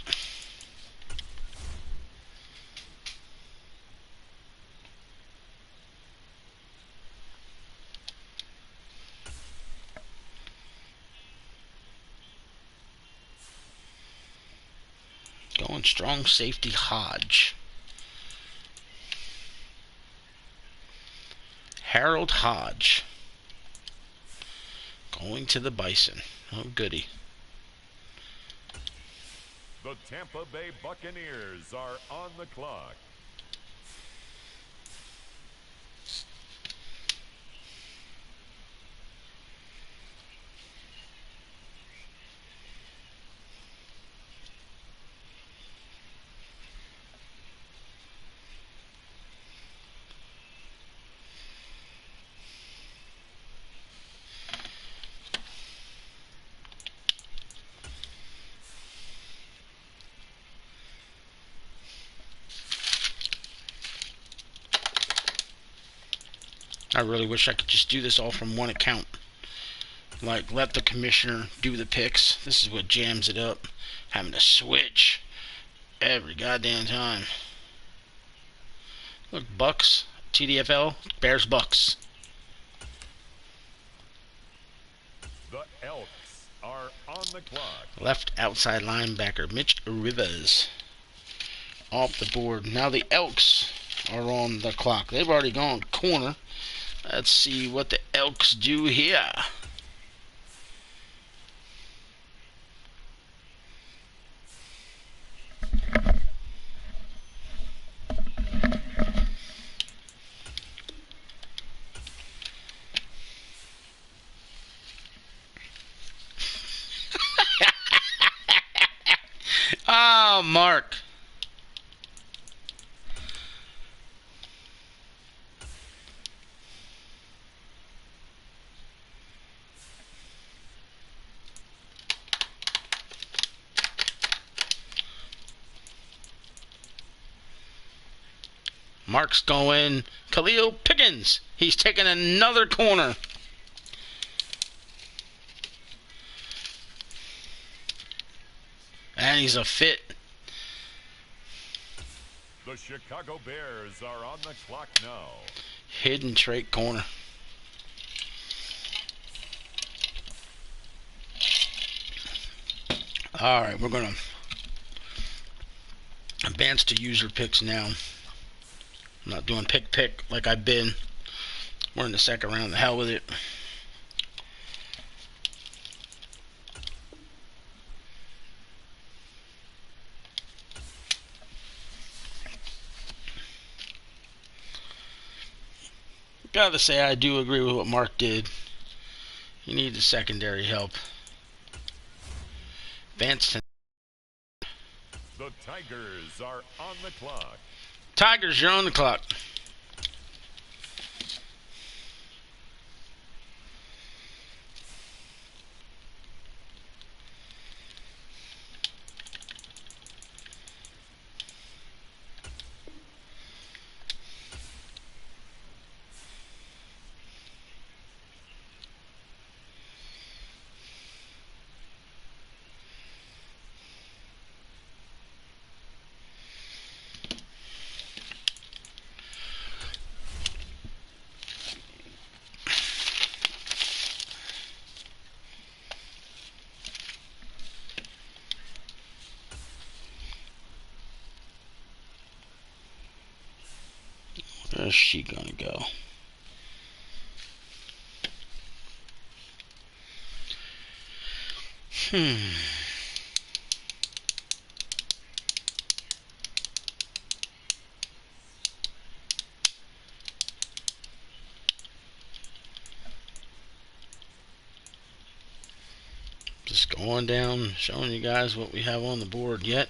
Speaker 1: Going strong safety Hodge. Harold Hodge. Going to the Bison. Oh, goody.
Speaker 2: The Tampa Bay Buccaneers are on the clock.
Speaker 1: I really wish I could just do this all from one account. Like, let the commissioner do the picks. This is what jams it up. Having to switch every goddamn time. Look, Bucks, TDFL, Bears, Bucks.
Speaker 2: The Elks are on the clock.
Speaker 1: Left outside linebacker, Mitch Rivers. Off the board. Now the Elks are on the clock. They've already gone corner. Let's see what the Elks do here. Oh, Mark. Mark's going Khalil Pickens. He's taking another corner. And he's a fit.
Speaker 2: The Chicago Bears are on the clock now.
Speaker 1: Hidden trait corner. Alright, we're going to advance to user picks now. I'm not doing pick like I've been. We're in the second round. The hell with it. Gotta say, I do agree with what Mark did. You need the secondary help. Vance.
Speaker 2: The Tigers are on the clock.
Speaker 1: Tigers, you're on the clock. Where's she gonna go? Just going down, showing you guys what we have on the board yet.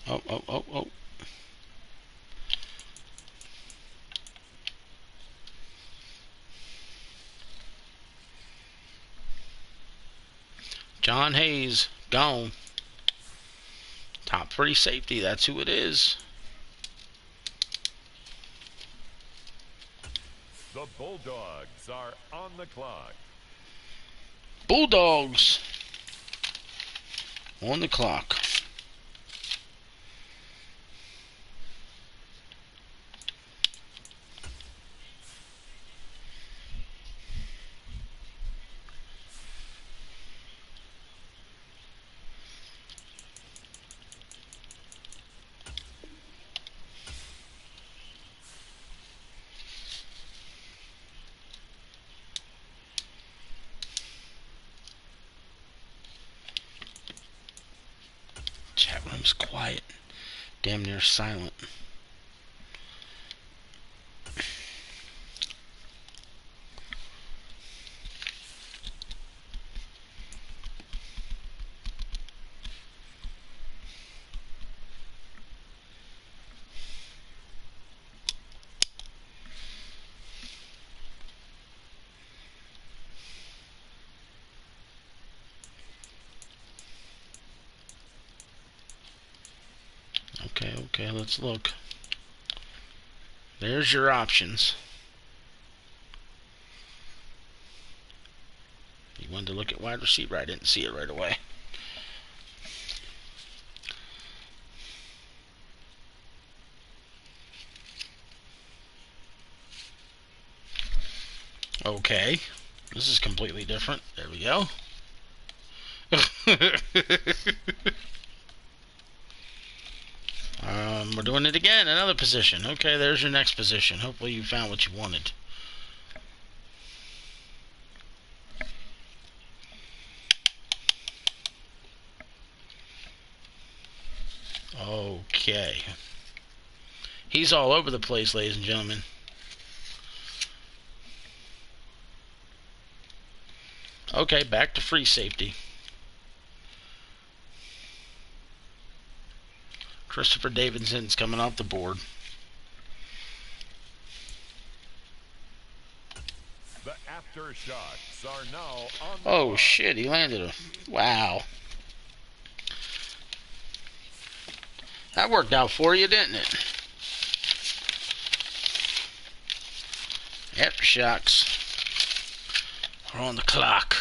Speaker 1: Oh, oh, oh, oh. John Hayes, gone. Top 3 safety, that's who it is.
Speaker 2: The Bulldogs are on the clock.
Speaker 1: Bulldogs on the clock. Chat room's quiet. Damn near silent. Okay, let's look. There's your options. You wanted to look at wide receiver? I didn't see it right away. Okay. This is completely different. There we go. We're doing it again. Another position. Okay, there's your next position. Hopefully you found what you wanted. Okay. He's all over the place, ladies and gentlemen. Okay, back to free safety. Christopher Davidson's coming off the board.
Speaker 2: The Aftershocks are now on the
Speaker 1: Oh
Speaker 2: clock.
Speaker 1: shit, he landed a... Wow. That worked out for you, didn't it? Aftershocks are on the clock.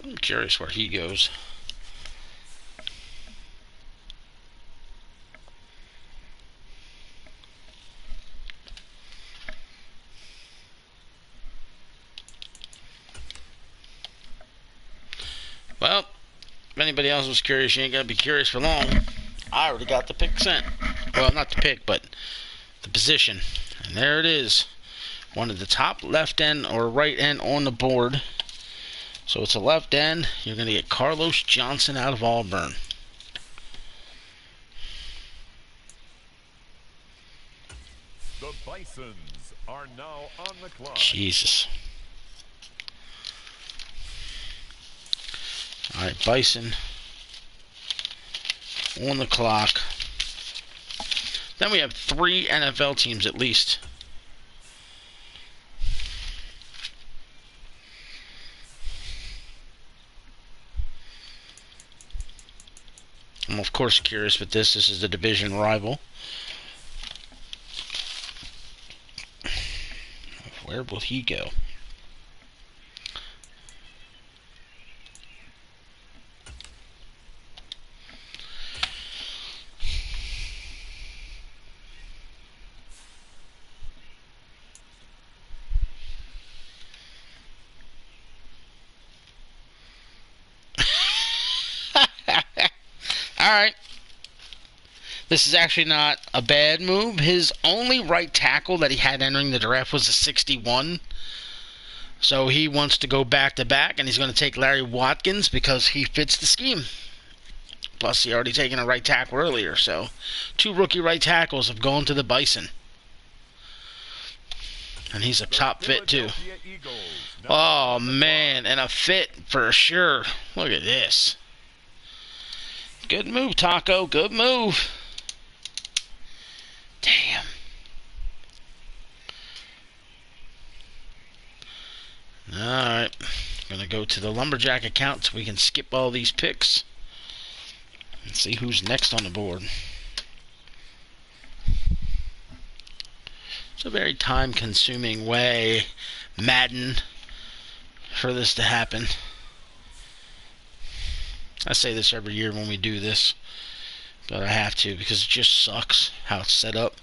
Speaker 1: I'm curious where he goes. anybody else was curious, you ain't gonna be curious for long. I already got the pick sent. Well, not the pick, but the position. And there it is. One of the top left end or right end on the board. So it's a left end. You're going to get Carlos Johnson out of Auburn.
Speaker 2: The Bisons are now on the clock.
Speaker 1: Jesus. All right, Bison on the clock. Then we have 3 NFL teams at least. I'm of course curious with this. This is the division rival. Where will he go? Alright. This is actually not a bad move. His only right tackle that he had entering the draft was a 61. So he wants to go back-to-back, and he's going to take Larry Watkins because he fits the scheme. Plus, he already taken a right tackle earlier. So 2 rookie right tackles have gone to the Bison. And he's a top fit, too. Oh, man. And a fit for sure. Look at this. Good move, Taco. Good move. Damn. Alright. Going to go to the Lumberjack account so we can skip all these picks. And see who's next on the board. It's a very time-consuming way, Madden, for this to happen. I say this every year when we do this, but I have to because it just sucks how it's set up.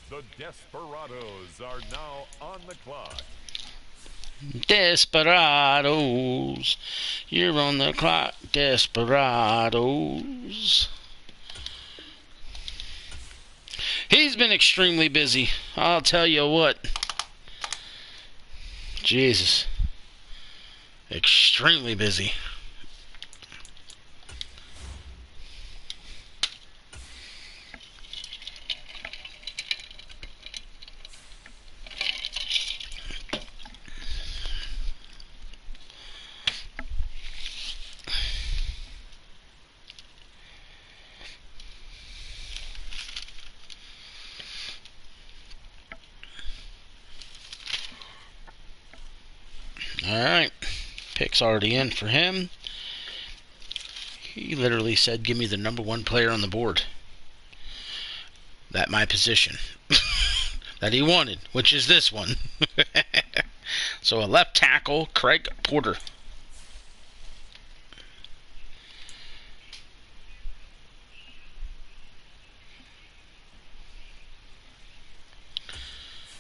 Speaker 2: The Desperados are now on the clock.
Speaker 1: Desperados, you're on the clock, Desperados. He's been extremely busy, I'll tell you what. Jesus. Extremely busy. Alright. Pick's already in for him. He literally said, give me the number 1 player on the board. That my position. That he wanted, which is this one. So a left tackle, Craig Porter.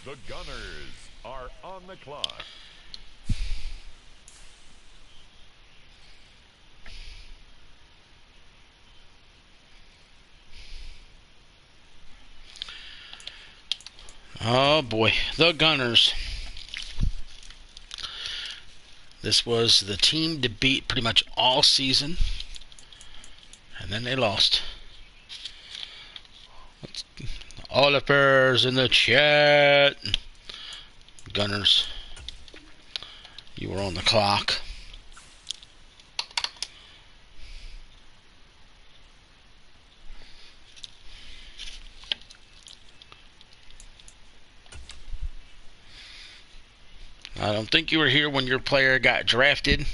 Speaker 2: The Gunners are on the clock.
Speaker 1: Oh boy, the Gunners. This was the team to beat pretty much all season, and then they lost. Oliver's in the chat. Gunners, you were on the clock. I don't think you were here when your player got drafted.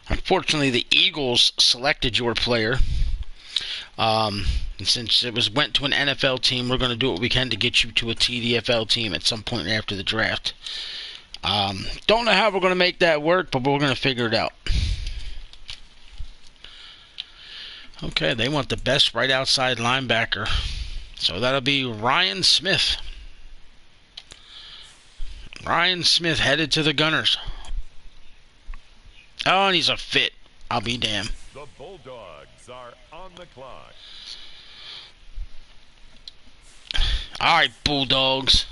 Speaker 1: Unfortunately, the Eagles selected your player. And since it went to an NFL team, we're going to do what we can to get you to a TDFL team at some point after the draft. Don't know how we're going to make that work, but we're going to figure it out. Okay, they want the best right outside linebacker. So that'll be Ryan Smith. Ryan Smith headed to the Gunners. Oh, and he's a fit. I'll be damned.
Speaker 2: The Bulldogs are on the clock.
Speaker 1: All right, Bulldogs.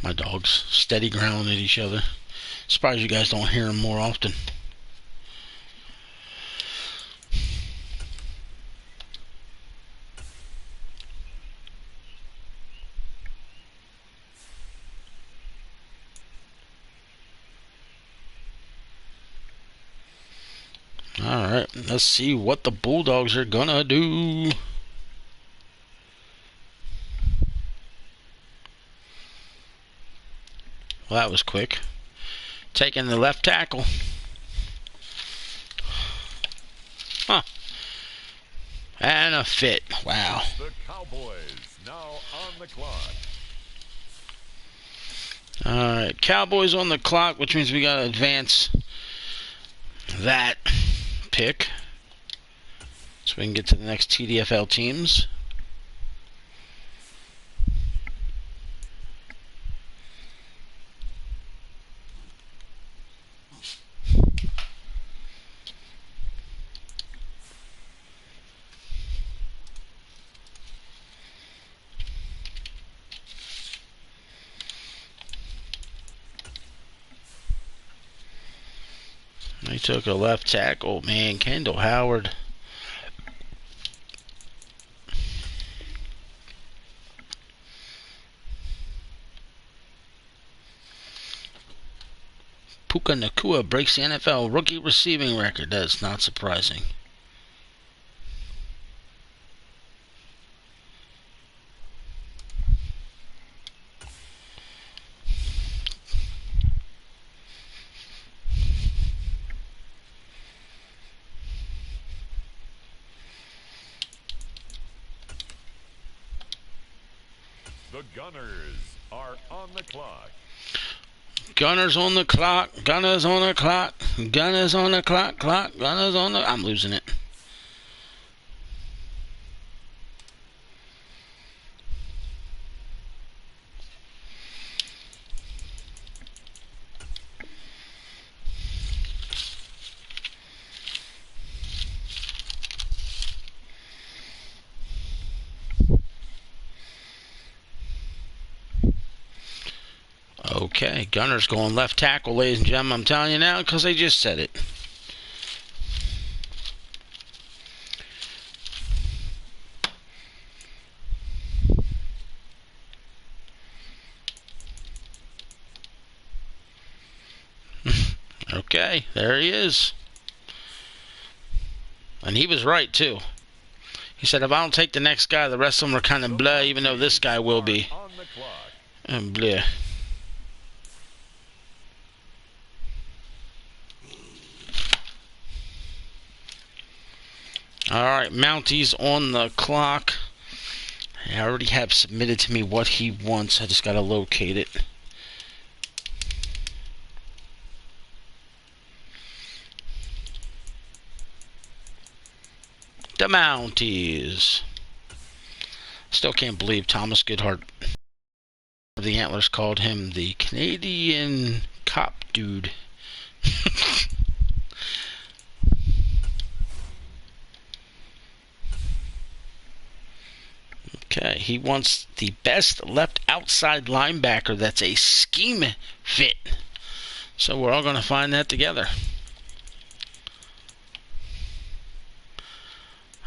Speaker 1: My dogs steady growling at each other. Surprised you guys don't hear them more often. Alright, let's see what the Bulldogs are gonna do. Well, that was quick. Taking the left tackle. Huh. And a fit. Wow.
Speaker 2: The Cowboys now on the clock.
Speaker 1: Alright, Cowboys on the clock, which means we gotta advance that pick so we can get to the next TDFL teams. They took a left tackle, man. Kendall Howard. Puka Nacua breaks the NFL rookie receiving record. That's not surprising.
Speaker 2: The Gunners are on the clock.
Speaker 1: Gunners on the clock. Gunners on the clock. Gunners on the clock. Gunners on the... I'm losing it. Okay, Gunners going left tackle, ladies and gentlemen. I'm telling you now because they just said it. Okay, there he is. And he was right, too. He said, if I don't take the next guy, the rest of them are kind of blah, even though this guy will be. And blah. Alright, Mounties on the clock. I already have submitted to me what he wants. I just got to locate it. The Mounties. Still can't believe Thomas Goodhart of the Antlers called him the Canadian cop dude. Okay, he wants the best left outside linebacker that's a scheme fit. So we're all going to find that together.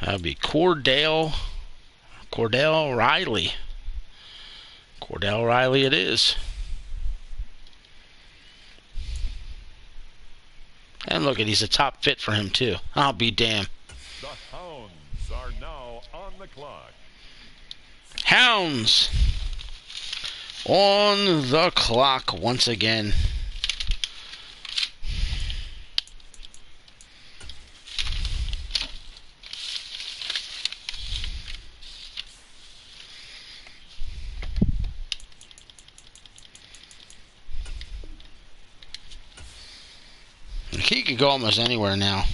Speaker 1: That would be Cordell Riley. Cordell Riley it is. And look, he's a top fit for him too. I'll be damned.
Speaker 2: The Hounds are now on the clock.
Speaker 1: Hounds on the clock once again. He could go almost anywhere now.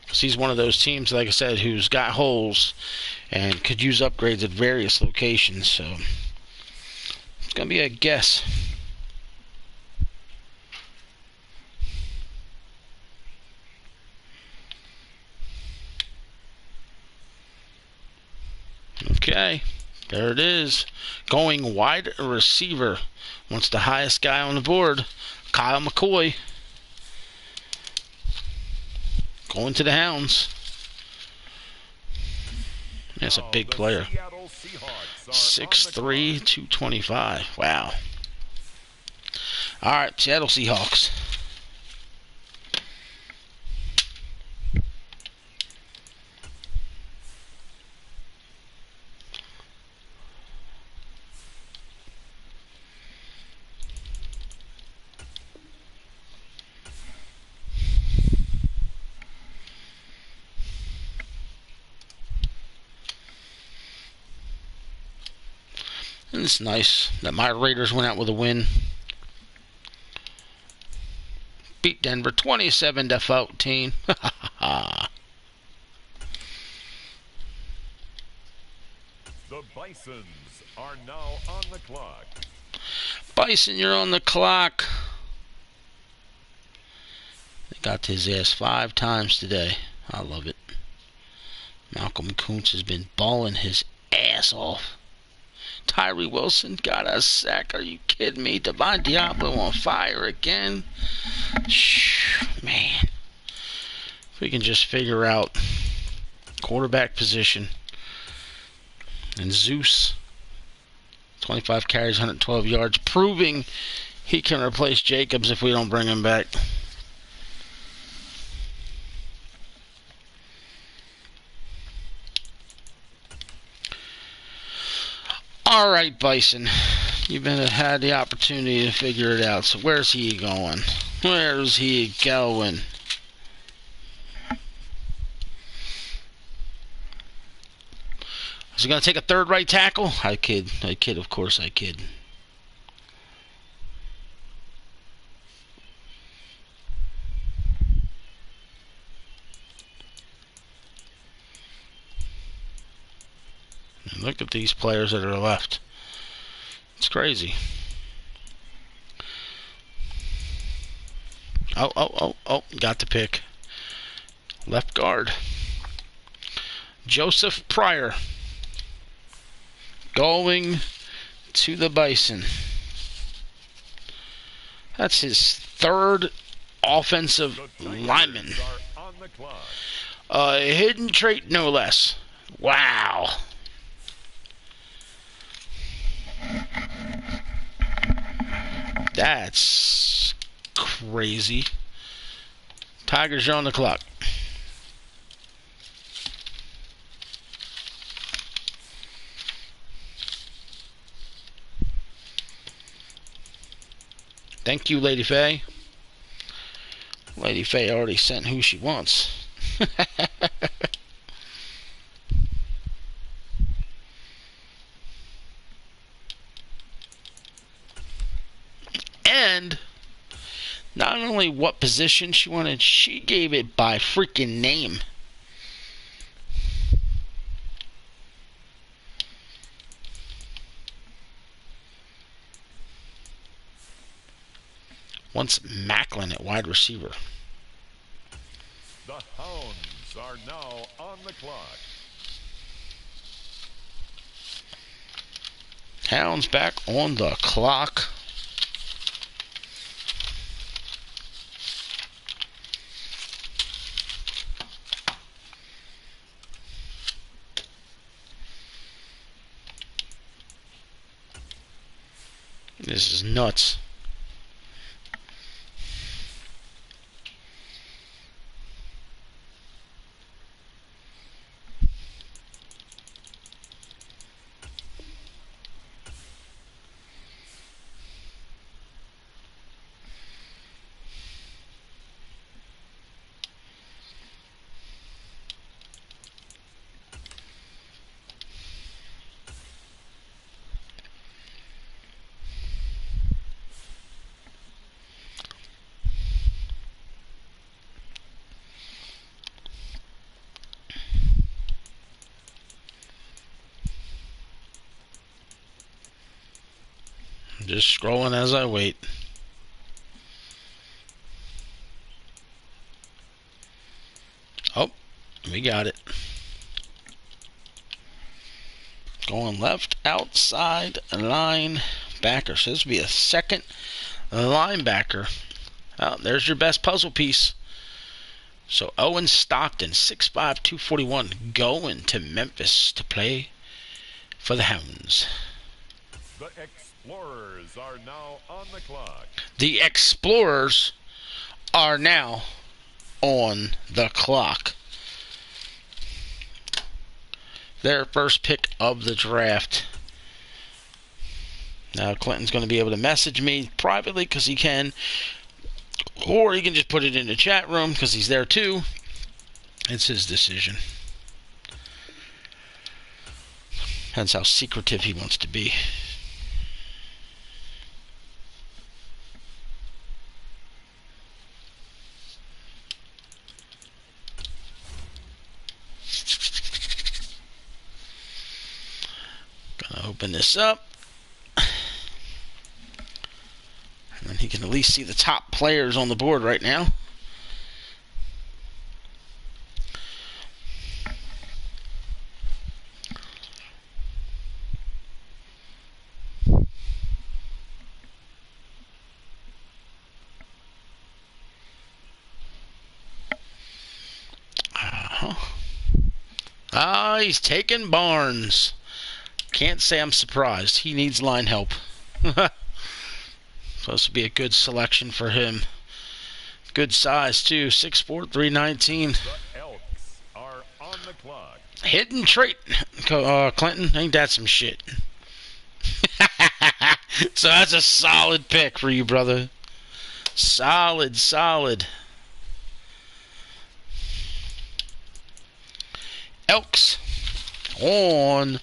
Speaker 1: Because he's one of those teams, like I said, who's got holes and could use upgrades at various locations. So it's going to be a guess. Okay, there it is. Going wide receiver. Wants the highest guy on the board. Kyle McCoy. Going to the Hounds. That's a big player. 6'3", 225. Wow. All right, Seattle Seahawks. And it's nice that my Raiders went out with a win. Beat Denver 27-14.
Speaker 2: The Bisons are now on the clock.
Speaker 1: Bison, you're on the clock. They got his ass 5 times today. I love it. Malcolm Kuntz has been balling his ass off. Tyree Wilson got a sack. Are you kidding me? Divine Diablo on fire again. Man. If we can just figure out quarterback position. And Zeus, 25 carries, 112 yards, proving he can replace Jacobs if we don't bring him back. All right, Bison. You've had the opportunity to figure it out. So where's he going? Where's he going? Is he going to take a third right tackle? I kid. Of course I kid. And look at these players that are left. It's crazy. Oh. Got the pick. Left guard. Joseph Pryor. Going to the Bison. That's his third offensive lineman. A hidden trait, no less. Wow. That's crazy. Tigers are on the clock. Thank you, Lady Faye. Lady Faye already sent who she wants. And not only what position she wanted, she gave it by freaking name. Wants Macklin at wide receiver.
Speaker 2: The Hounds are now on the clock.
Speaker 1: Hounds back on the clock. This is nuts. Just scrolling as I wait. Oh, we got it. Going left outside linebacker. So this would be a second linebacker. Oh, there's your best puzzle piece. So Owen Stockton, 6'5", 241, going to Memphis to play for the Hounds.
Speaker 2: The Explorers are now on the clock.
Speaker 1: The Explorers are now on the clock. Their first pick of the draft. Now Clinton's going to be able to message me privately because he can, or he can just put it in the chat room because he's there too. It's his decision. That's how secretive he wants to be. Gonna open this up. And he can at least see the top players on the board right now. He's taking Barnes. Can't say I'm surprised. He needs line help. Supposed to be a good selection for him. Good size, too. 6'4", 319.
Speaker 2: The Elks are on the clock.
Speaker 1: Hidden trait, Clinton. Ain't that some shit? So that's a solid pick for you, brother. Solid, solid. Elks on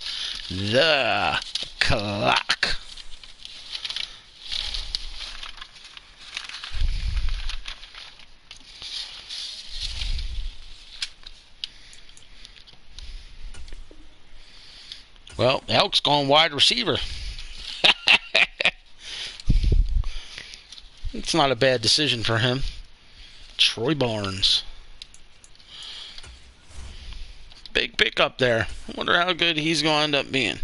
Speaker 1: the clock. Well, Elk's going wide receiver. It's not a bad decision for him. Troy Barnes. Big pickup there. I wonder how good he's going to end up being.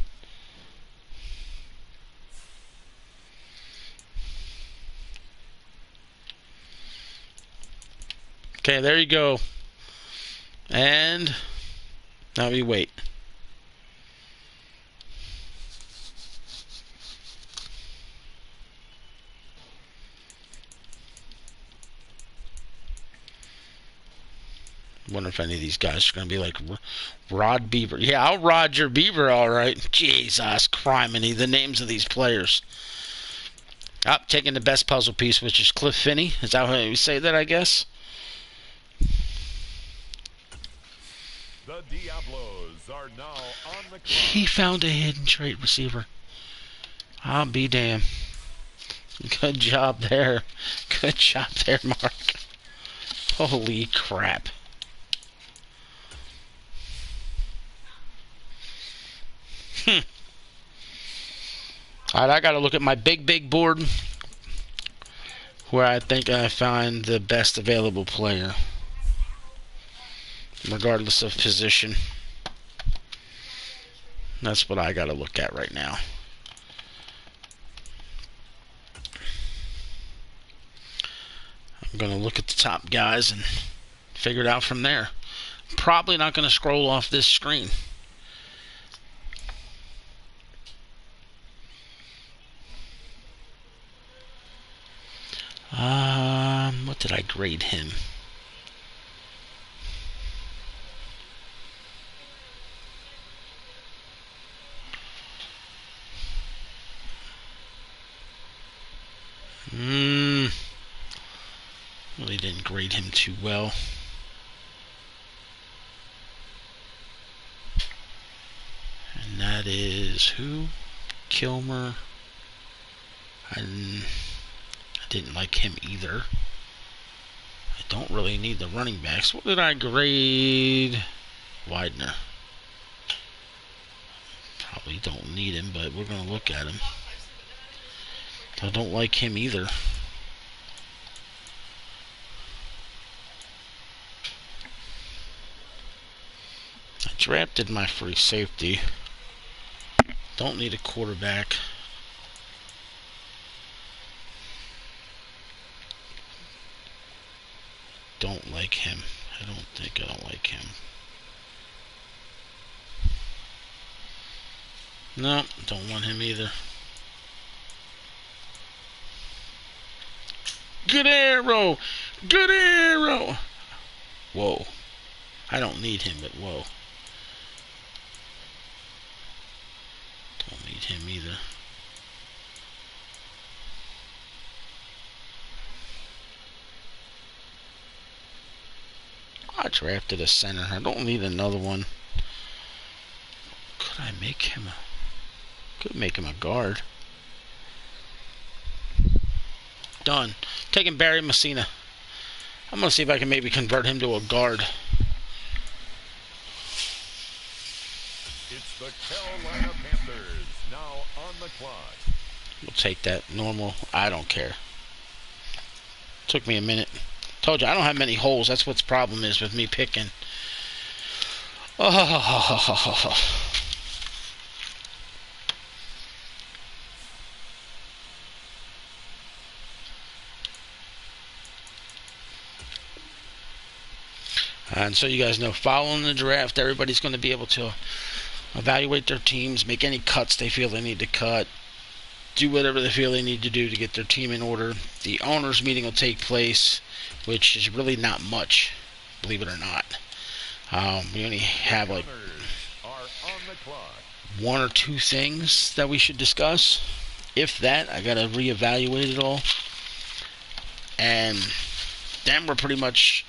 Speaker 1: Okay, there you go. And now we wait. Wonder if any of these guys are going to be like Rod Beaver. Yeah, I'll rod your Beaver, all right. Jesus, criminy, the names of these players. Taking the best puzzle piece, which is Cliff Finney. Is that how you say that, I guess?
Speaker 2: The Diablos are now on the clock.
Speaker 1: He found a hidden trait receiver. I'll be damned. Good job there. Good job there, Mark. Holy crap. Alright, I gotta look at my big board where I think I find the best available player, regardless of position. That's what I gotta look at right now. I'm gonna look at the top guys and figure it out from there. Probably not gonna scroll off this screen. What did I grade him? Really didn't grade him too well. And that is who? Kilmer. I didn't like him either. I don't really need the running backs. What did I grade Widener? Probably don't need him, but we're going to look at him. I don't like him either. I drafted my free safety. Don't need a quarterback. Don't like him. I don't like him. No, don't want him either. Good arrow! Good arrow! Whoa. I don't need him, but whoa. Don't need him either. I drafted a center. I don't need another one. Could I make him a... Could make him a guard. Done. Taking Barry Messina. I'm going to see if I can maybe convert him to a guard.
Speaker 2: It's the Carolina Panthers now on the clock.
Speaker 1: We'll take that. Normal. I don't care. Took me a minute. Told you, I don't have many holes. That's what the problem is with me picking. Oh. And so you guys know, following the draft, everybody's going to be able to evaluate their teams, make any cuts they feel they need to cut, do whatever they feel they need to do to get their team in order. The owners' meeting will take place, which is really not much, believe it or not. We only have like one or two things that we should discuss. If that, I got to reevaluate it all. And then we're pretty much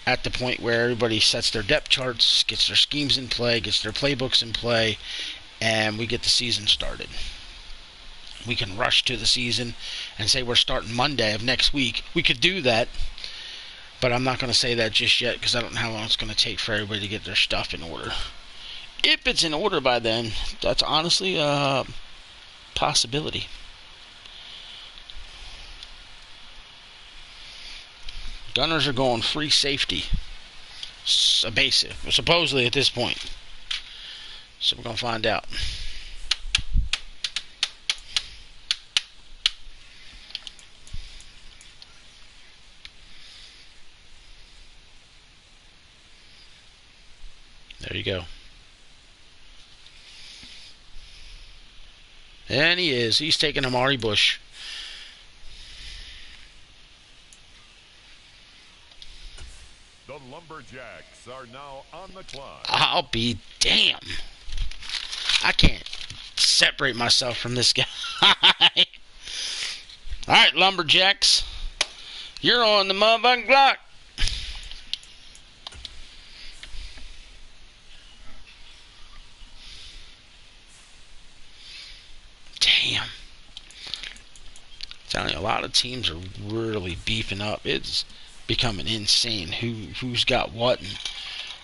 Speaker 1: at the point where everybody sets their depth charts, gets their schemes in play, gets their playbooks in play, and we get the season started. We can rush to the season and say we're starting Monday of next week. We could do that, but I'm not going to say that just yet because I don't know how long it's going to take for everybody to get their stuff in order. If it's in order by then, that's honestly a possibility. Gunners are going free safety. A basic, supposedly at this point. So we're going to find out. There you go. And he is. He's taking Amari Bush.
Speaker 2: The Lumberjacks are now on the clock.
Speaker 1: I'll be damn. I can't separate myself from this guy. Alright, Lumberjacks. You're on the motherfucking clock. Damn. Telling you, a lot of teams are really beefing up. It's becoming insane who's got what and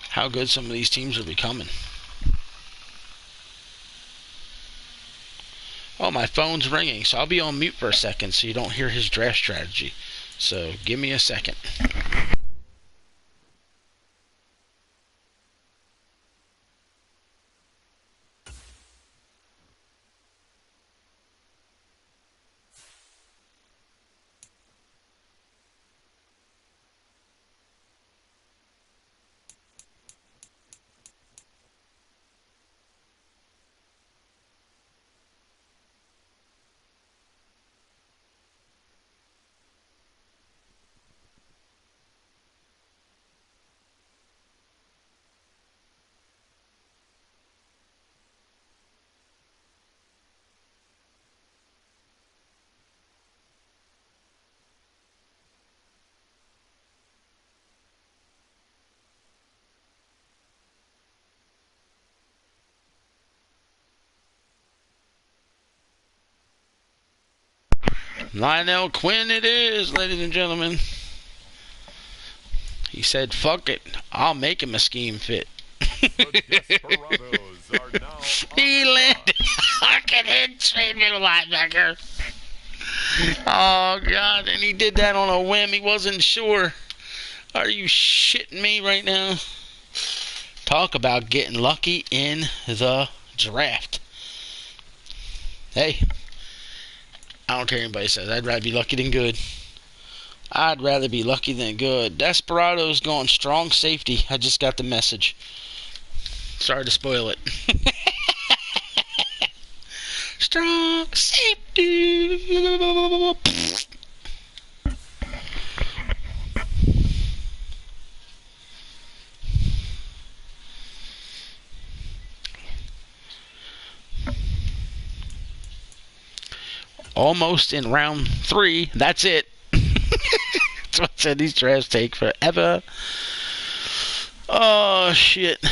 Speaker 1: how good some of these teams are becoming. Oh, my phone's ringing, so I'll be on mute for a second so you don't hear his draft strategy. So give me a second. Lionel Quinn it is, ladies and gentlemen. He said, fuck it, I'll make him a scheme fit. He landed fucking in straight middle linebacker. Oh, God. And he did that on a whim. He wasn't sure. Are you shitting me right now? Talk about getting lucky in the draft. Hey, I don't care what anybody says. I'd rather be lucky than good. I'd rather be lucky than good. Desperado's going strong safety. I just got the message. Sorry to spoil it. Strong safety. Almost in round 3. That's it. That's what I said. These drafts take forever. Oh, shit.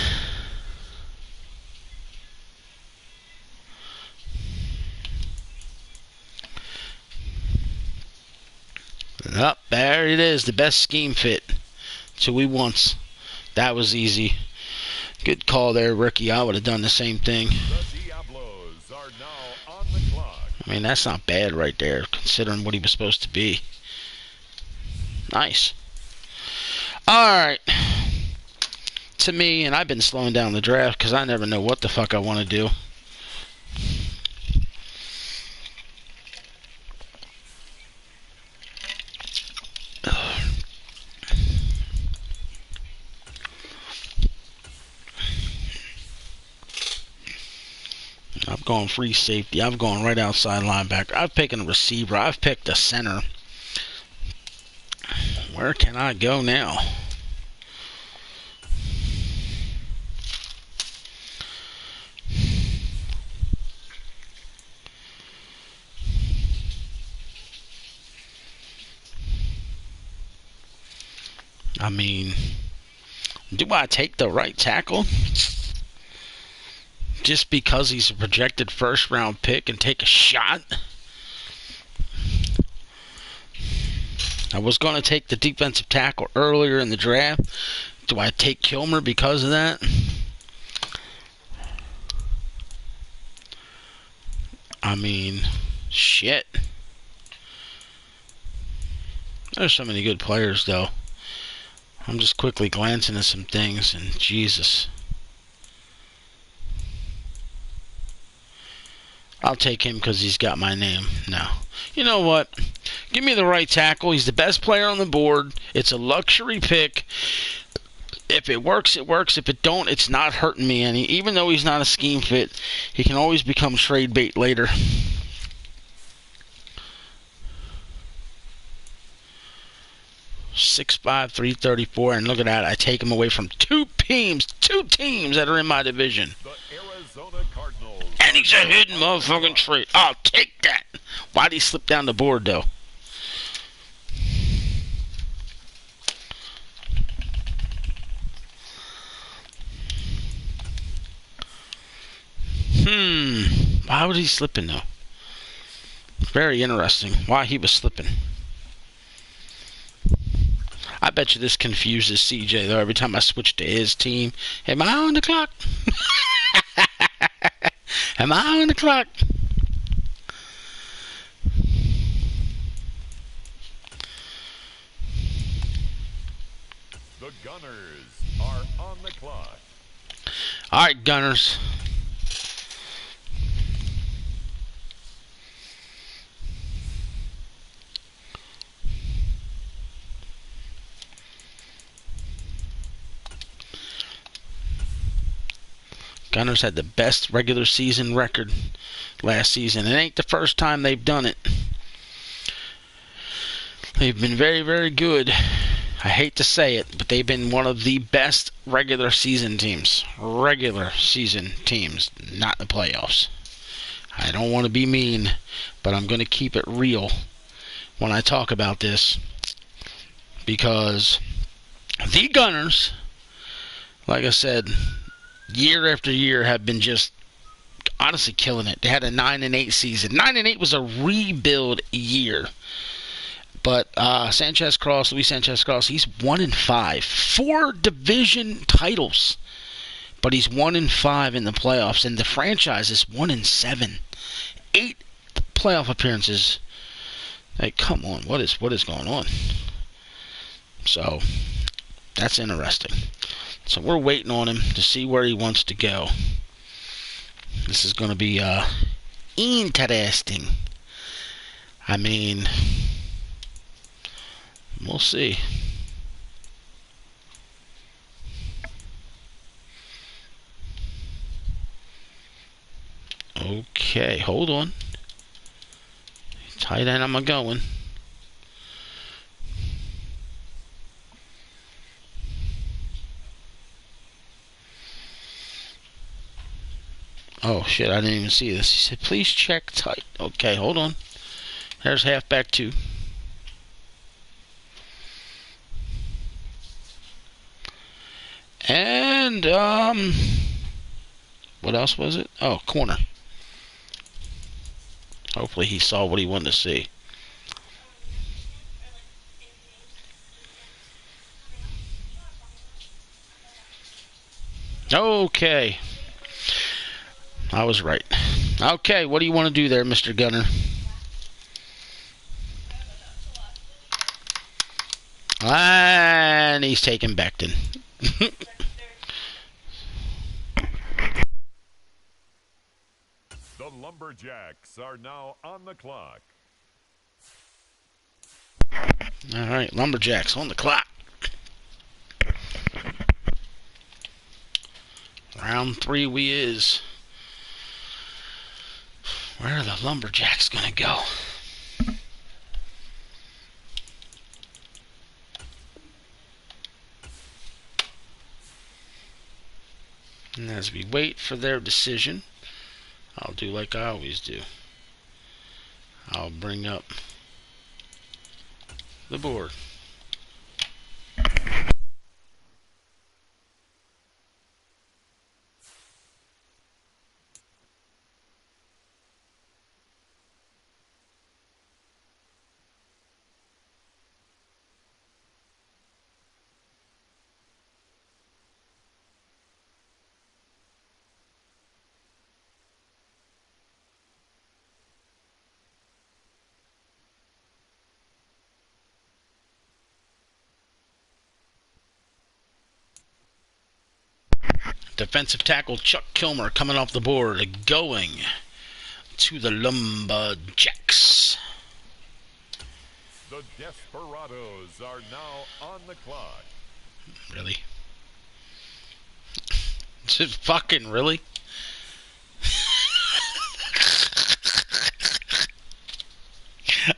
Speaker 1: Up there it is. The best scheme fit. So we wants. That was easy. Good call there, Ricky. I would have done the same thing.
Speaker 2: The Diablos are now on the clock.
Speaker 1: I mean, that's not bad right there, considering what he was supposed to be. Nice. Alright. To me, and I've been slowing down the draft because I never know what the fuck I want to do. I've gone free safety. I've gone right outside linebacker. I've picked a receiver. I've picked a center. Where can I go now? I mean, do I take the right tackle? Just because he's a projected first-round pick and take a shot? I was going to take the defensive tackle earlier in the draft. Do I take Kilmer because of that? I mean, shit. There's so many good players, though. I'm just quickly glancing at some things, and Jesus. I'll take him because he's got my name. No. You know what? Give me the right tackle. He's the best player on the board. It's a luxury pick. If it works, it works. If it don't, it's not hurting me any. Even though he's not a scheme fit, he can always become trade bait later. .6'5", 334, and look at that. I take him away from two teams that are in my division.
Speaker 2: The Arizona Cardinals.
Speaker 1: And he's a hidden motherfucking trade. I'll take that. Why'd he slip down the board, though? Why was he slipping, though? Very interesting. Why he was slipping. I bet you this confuses CJ, though, every time I switch to his team. Am I on the clock? Am I on the clock?
Speaker 2: The Gunners are on the clock.
Speaker 1: All right, Gunners. Gunners had the best regular season record last season. It ain't the first time they've done it. They've been very, very good. I hate to say it, but they've been one of the best regular season teams. Regular season teams, not the playoffs. I don't want to be mean, but I'm going to keep it real when I talk about this. Because the Gunners, like I said, year after year have been just honestly killing it. They had a 9-8 season. 9-8 was a rebuild year. But Luis Sanchez Cross, he's 1-5. 4 division titles. But he's 1-5 in the playoffs. And the franchise is 1-7. 8 playoff appearances. Hey, come on. What is going on? So, that's interesting. So, we're waiting on him to see where he wants to go. This is going to be interesting. I mean, we'll see. Okay, hold on. Tight end, I'm going. Oh, shit, I didn't even see this. He said, please check tight. Okay, hold on. There's halfback 2. And, what else was it? Oh, corner. Hopefully he saw what he wanted to see. Okay. I was right. Okay, what do you want to do there, Mr. Gunner? And he's taking Becton.
Speaker 2: The Lumberjacks are now on the clock.
Speaker 1: All right, Lumberjacks on the clock. Round 3 we is. Where are the Lumberjacks going to go? And as we wait for their decision, I'll do like I always do. I'll bring up the board. Defensive tackle Chuck Kilmer coming off the board, going to the Lumberjacks.
Speaker 2: The Desperados are now on the clock.
Speaker 1: Really? Just fucking really?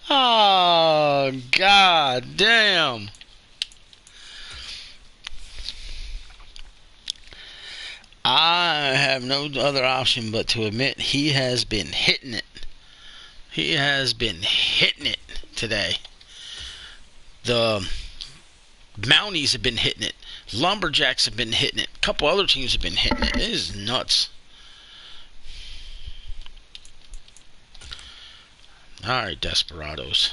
Speaker 1: Oh, god damn. I have no other option but to admit he has been hitting it. He has been hitting it today. The Mounties have been hitting it. Lumberjacks have been hitting it. A couple other teams have been hitting it. It is nuts. Alright, Desperados.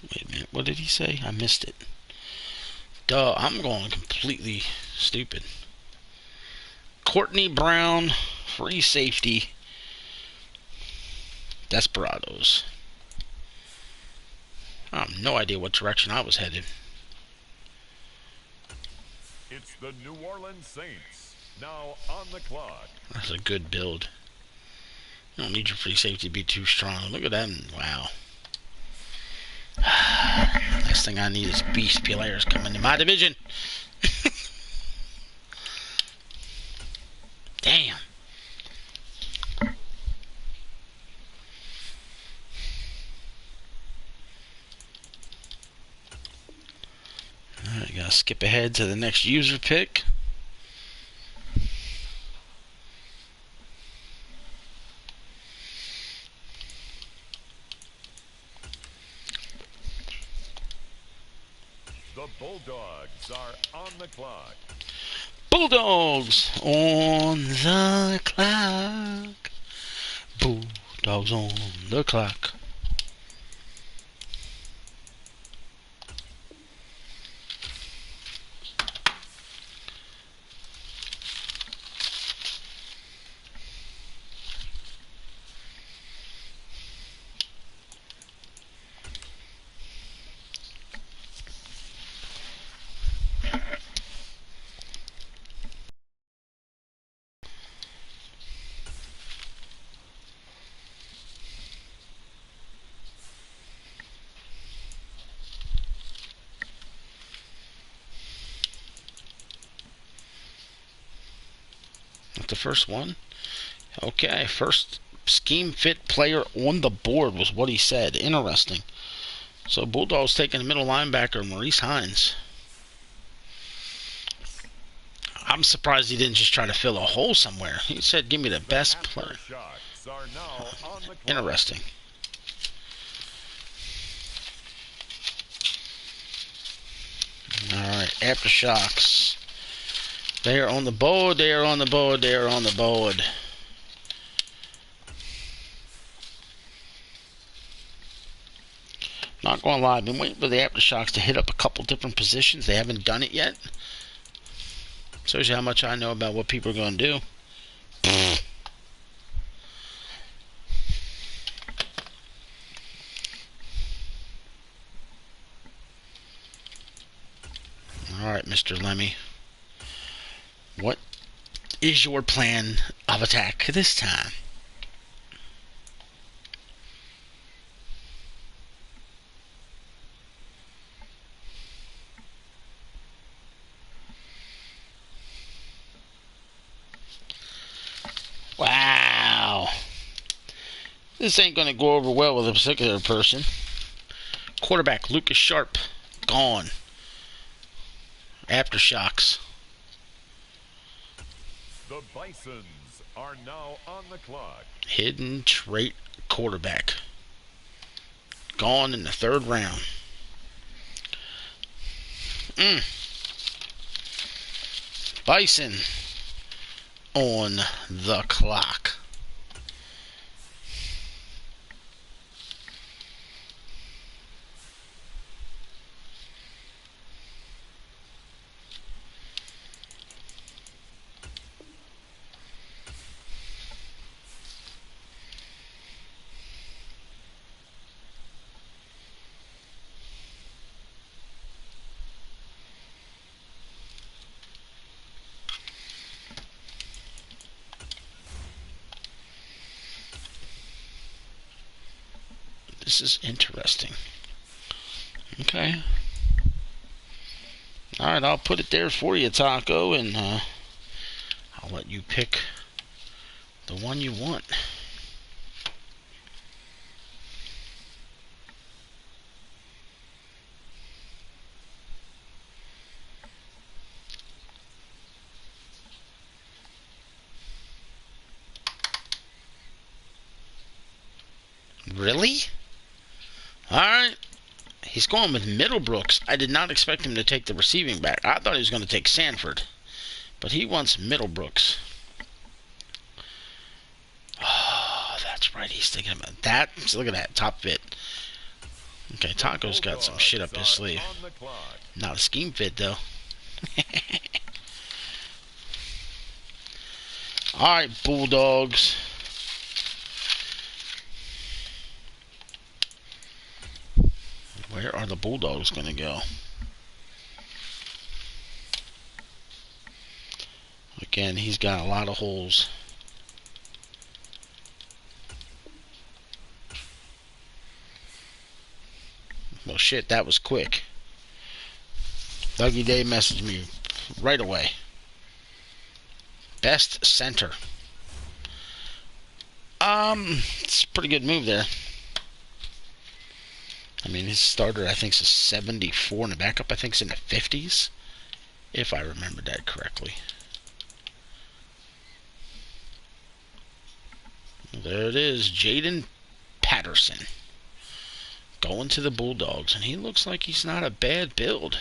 Speaker 1: Wait a minute, what did he say? I missed it. Duh, I'm going completely stupid. Courtney Brown, free safety. Desperados. I have no idea what direction I was headed.
Speaker 2: It's the New Orleans Saints now on the clock.
Speaker 1: That's a good build. You don't need your free safety to be too strong. Look at them. Wow. Next thing I need is beast players coming to my division. Damn. Alright, gotta skip ahead to the next user pick.
Speaker 2: The Bulldogs are on the clock.
Speaker 1: Bulldogs on the clock. Bulldogs Bulldogs on the clock. That's the first one. Okay, first scheme fit player on the board was what he said. Interesting. So Bulldogs taking the middle linebacker, Maurice Hines. I'm surprised he didn't just try to fill a hole somewhere. He said, give me the best player. Interesting. Alright, Aftershocks. They are on the board, they are on the board, they are on the board. Not going to lie, I've been waiting for the Aftershocks to hit up a couple different positions. They haven't done it yet. Shows you how much I know about what people are going to do. Alright, Mr. Lemmy. What is your plan of attack this time? Wow. This ain't going to go over well with a particular person. Quarterback Lucas Sharp, gone. Aftershocks.
Speaker 2: The Bisons are now on the clock.
Speaker 1: Hidden trait quarterback. Gone in the third round. Bison on the clock. This is interesting. Okay. Alright, I'll put it there for you, Taco, and I'll let you pick the one you want. Really? Alright. He's going with Middlebrooks. I did not expect him to take the receiving back. I thought he was going to take Sanford. But he wants Middlebrooks. Oh, that's right. He's thinking about that. So look at that. Top fit. Okay, Taco's got some shit up his sleeve. Not a scheme fit, though. Alright, Bulldogs. Where are the Bulldogs going to go? Again, he's got a lot of holes. Well, shit, that was quick. Dougie Day messaged me right away. Best center. It's a pretty good move there. I mean, his starter, I think, is a 74, and the backup, I think, is in the 50s, if I remember that correctly. There it is, Jaden Patterson going to the Bulldogs, and he looks like he's not a bad build,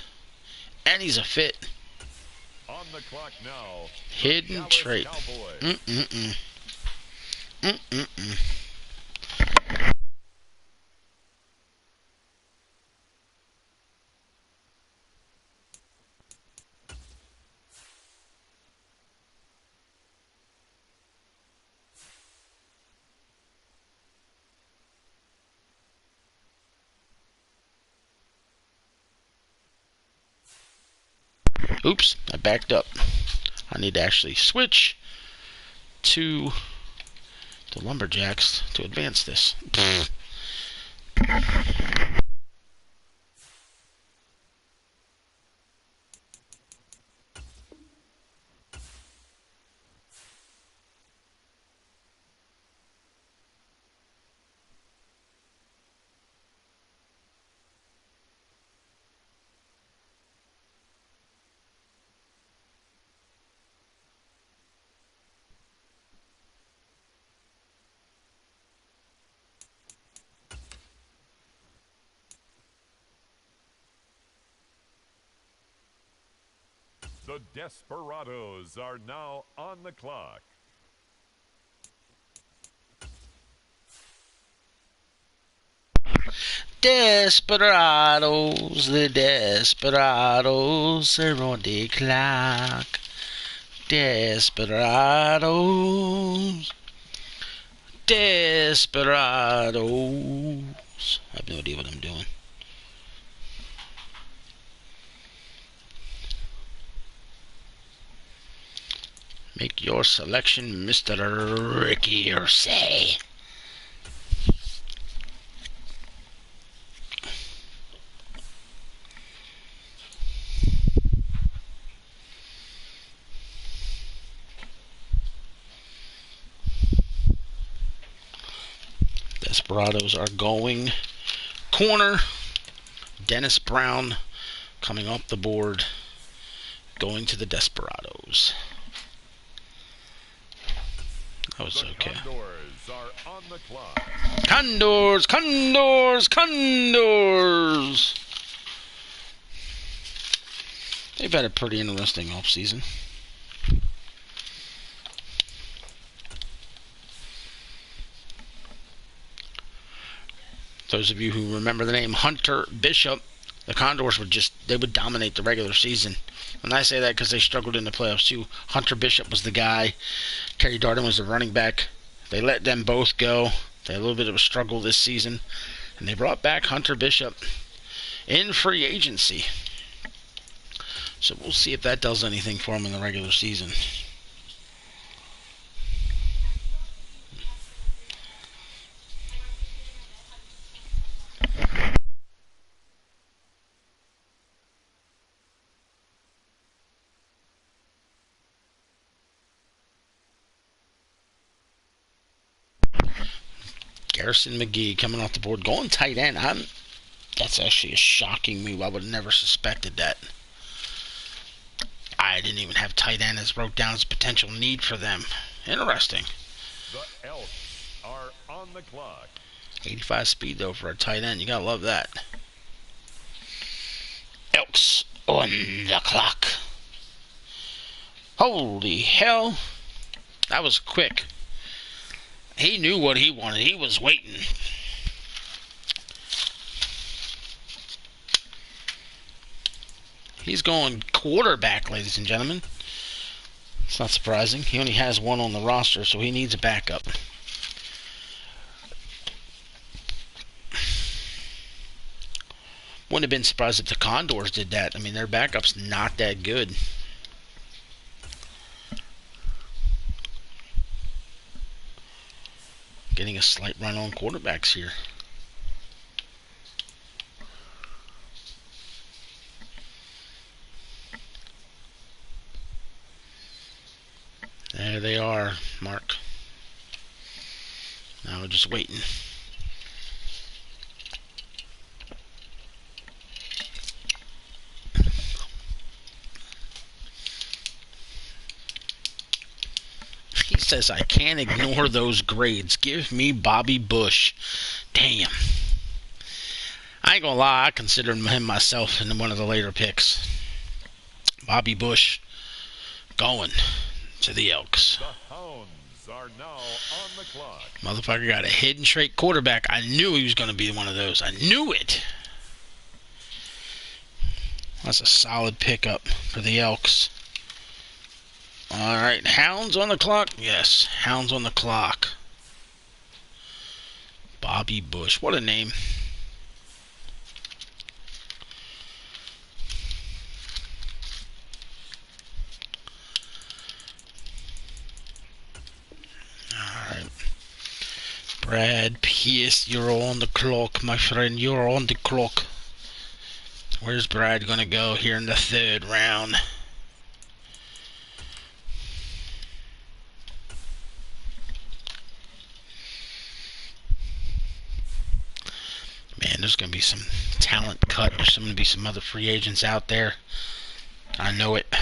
Speaker 1: and he's a fit.
Speaker 2: On the clock now.
Speaker 1: Hidden trait. Oops, I backed up. I need to actually switch to the Lumberjacks to advance this.
Speaker 2: The Desperados are now on the clock.
Speaker 1: Desperados, the Desperados are on the clock. Desperados, Desperados. I have no idea what I'm doing. Make your selection, Mr. Ricky Ursay. Desperados are going corner. Dennis Brown coming off the board, going to the Desperados. That was okay.
Speaker 2: Condors are on the clock.
Speaker 1: Condors, Condors, Condors. They've had a pretty interesting offseason. Those of you who remember the name Hunter Bishop, the Condors would dominate the regular season. And I say that because they struggled in the playoffs too. Hunter Bishop was the guy. Terry Darden was the running back. They let them both go. They had a little bit of a struggle this season. And they brought back Hunter Bishop in free agency. So we'll see if that does anything for him in the regular season. Garrison McGee coming off the board, going tight end. That's actually a shocking move. I would have never suspected that. I didn't even have tight end as wrote down as potential need for them. Interesting.
Speaker 2: The Elks are on the clock.
Speaker 1: 85 speed though for a tight end. You gotta love that. Elks on the clock. Holy hell. That was quick. He knew what he wanted. He was waiting. He's going quarterback, ladies and gentlemen. It's not surprising. He only has one on the roster, so he needs a backup. Wouldn't have been surprised if the Condors did that. I mean, their backup's not that good. Getting a slight run on quarterbacks here. There they are, Mark. Now we're just waiting. He says, I can't ignore those grades. Give me Bobby Bush. Damn. I ain't gonna lie, I consider him myself in one of the later picks. Bobby Bush going to the Elks.
Speaker 2: The Hounds are now on the clock.
Speaker 1: Motherfucker got a hidden trait quarterback. I knew he was going to be one of those. I knew it. That's a solid pickup for the Elks. All right, Hounds on the clock? Yes, Hounds on the clock. Bobby Bush. What a name. Brad Pierce, you're on the clock, my friend. You're on the clock. Where's Brad gonna go here in the third round? Man, there's gonna be some talent cut. There's gonna be some other free agents out there. I know it.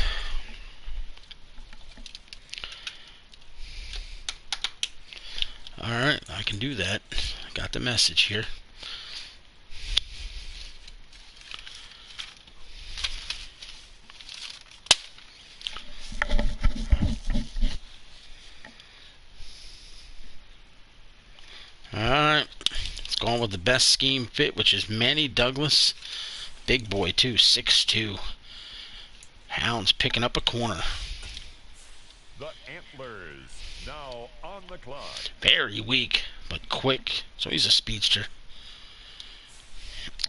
Speaker 1: Alright, I can do that. I got the message here. Alright, it's going with the best scheme fit, which is Manny Douglas. Big boy, too, 6'2". Hounds picking up a corner.
Speaker 2: The Antlers now on the clock.
Speaker 1: Very weak, but quick. So he's a speedster.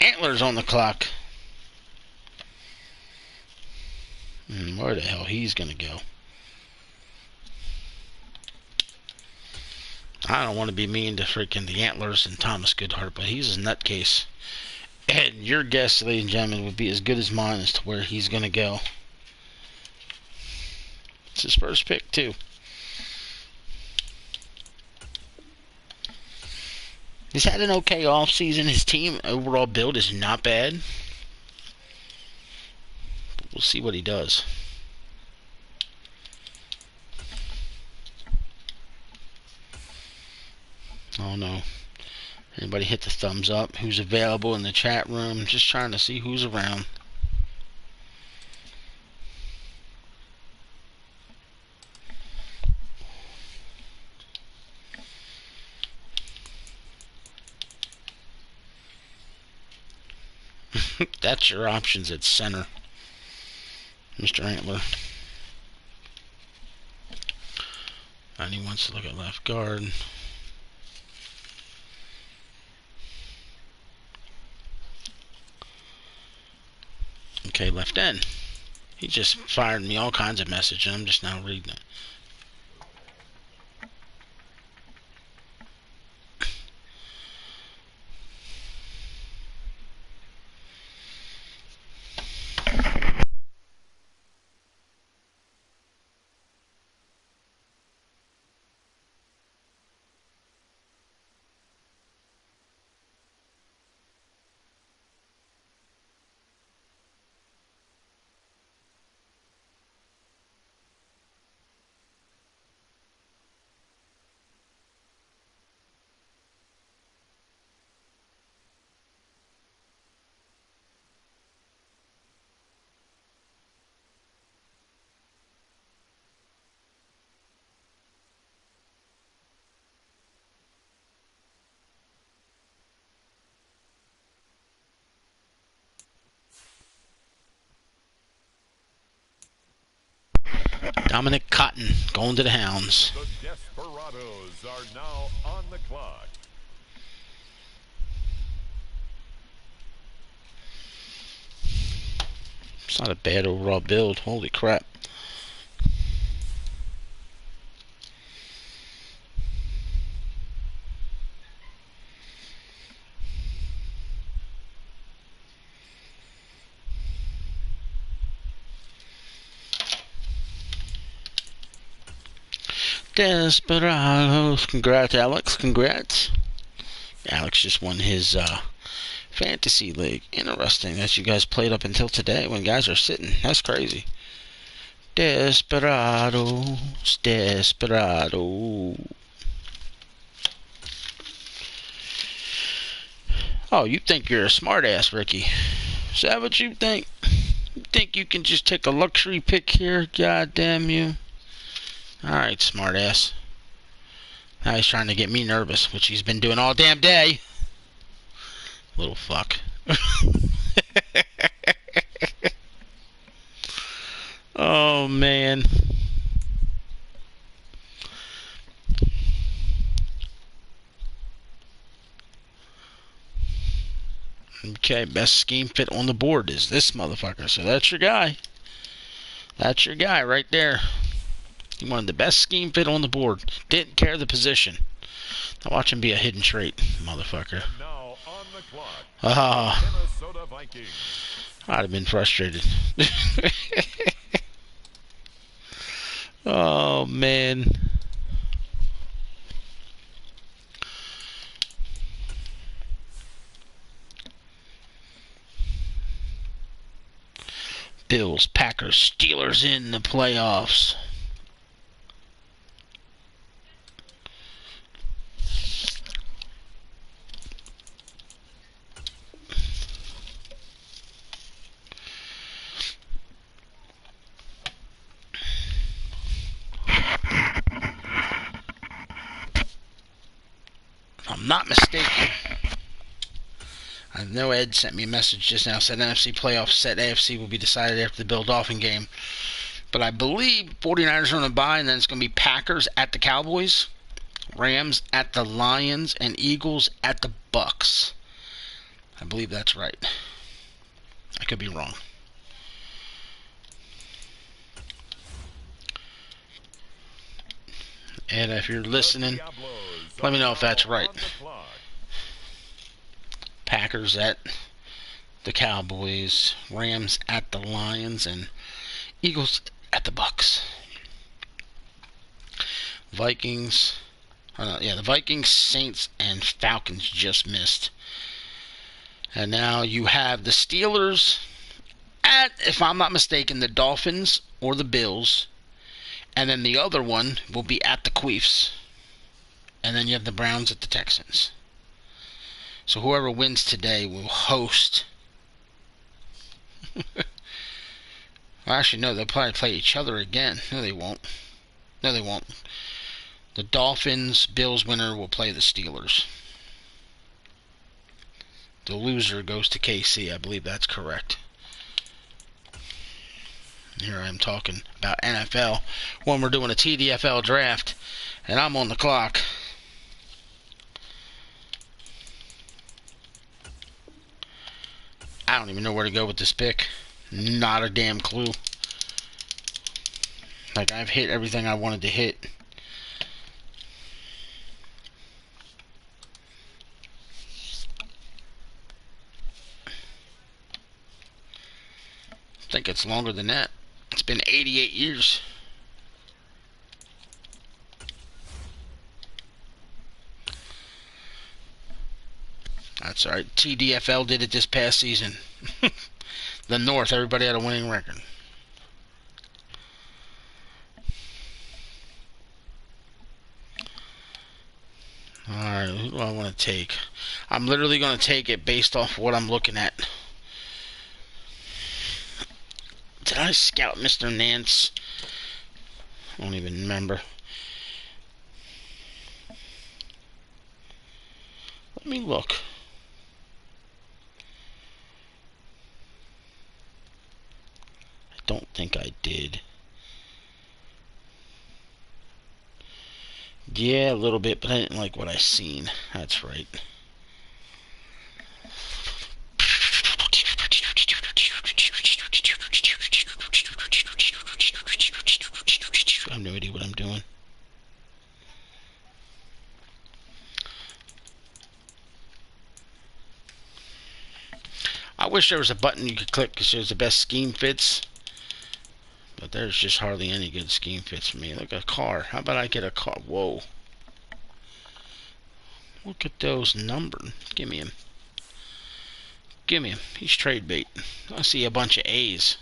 Speaker 1: Antlers on the clock. Where the hell he's gonna go? I don't want to be mean to freaking the Antlers and Thomas Goodhart, but he's a nutcase. And your guess, ladies and gentlemen, would be as good as mine as to where he's gonna go. It's his first pick, too. He's had an okay offseason. His team overall build is not bad. But we'll see what he does. Oh no. Anybody hit the thumbs up? Who's available in the chat room? Just trying to see who's around. That's your options at center, Mr. Antler. And he wants to look at left guard. Okay, left end. He just fired me all kinds of messages, and I'm just now reading it. Dominic Cotton going to the Hounds.
Speaker 2: The Desperados are now on the clock.
Speaker 1: It's not a bad overall build. Holy crap. Desperados. Congrats, Alex. Congrats. Alex just won his fantasy league. Interesting that you guys played up until today when guys are sitting. That's crazy. Desperados. Desperado. Oh, you think you're a smartass, Ricky. Is that what you think? You think you can just take a luxury pick here? God damn you. Alright, smartass. Now he's trying to get me nervous, which he's been doing all damn day. Little fuck. Oh, man. Okay, best scheme fit on the board is this motherfucker. So that's your guy. That's your guy right there. He wanted the best scheme fit on the board. Didn't care the position. I watch him be a hidden trait, motherfucker.
Speaker 2: And now on the clock,
Speaker 1: Ah,
Speaker 2: Minnesota Vikings.
Speaker 1: I'd have been frustrated. Oh, man. Bills, Packers, Steelers in the playoffs. If I'm not mistaken, I know Ed sent me a message just now, said NFC playoffs set AFC will be decided after the Bill-Dolphin game. But I believe 49ers are on a bye, and then it's going to be Packers at the Cowboys, Rams at the Lions, and Eagles at the Bucks. I believe that's right. I could be wrong. And if you're listening, let me know if that's right. Packers at the Cowboys, Rams at the Lions, and Eagles at the Bucks. Vikings, the Vikings, Saints, and Falcons just missed. And now you have the Steelers at, if I'm not mistaken, the Dolphins or the Bills. And then the other one will be at the Queefs. And then you have the Browns at the Texans. So whoever wins today will host. Well, actually, no, they'll probably play each other again. No, they won't. No, they won't. The Dolphins, Bills winner will play the Steelers. The loser goes to KC. I believe that's correct. Here I am talking about NFL when we're doing a TDFL draft, and I'm on the clock. I don't even know where to go with this pick. Not a damn clue. Like, I've hit everything I wanted to hit. I think it's longer than that. It's been 88 years. That's alright. TDFL did it this past season. The North, everybody had a winning record. Alright, who do I want to take? I'm literally going to take it based off what I'm looking at. Did I scout Mr. Nance? I don't even remember. Let me look. I don't think I did. Yeah, a little bit, but I didn't like what I seen. That's right. I have no idea what I'm doing. I wish there was a button you could click that shows the best scheme fits. But there's just hardly any good scheme fits for me. Look, a car. How about I get a car? Whoa. Look at those numbers. Give me him. Give me him. He's trade bait. I see a bunch of A's.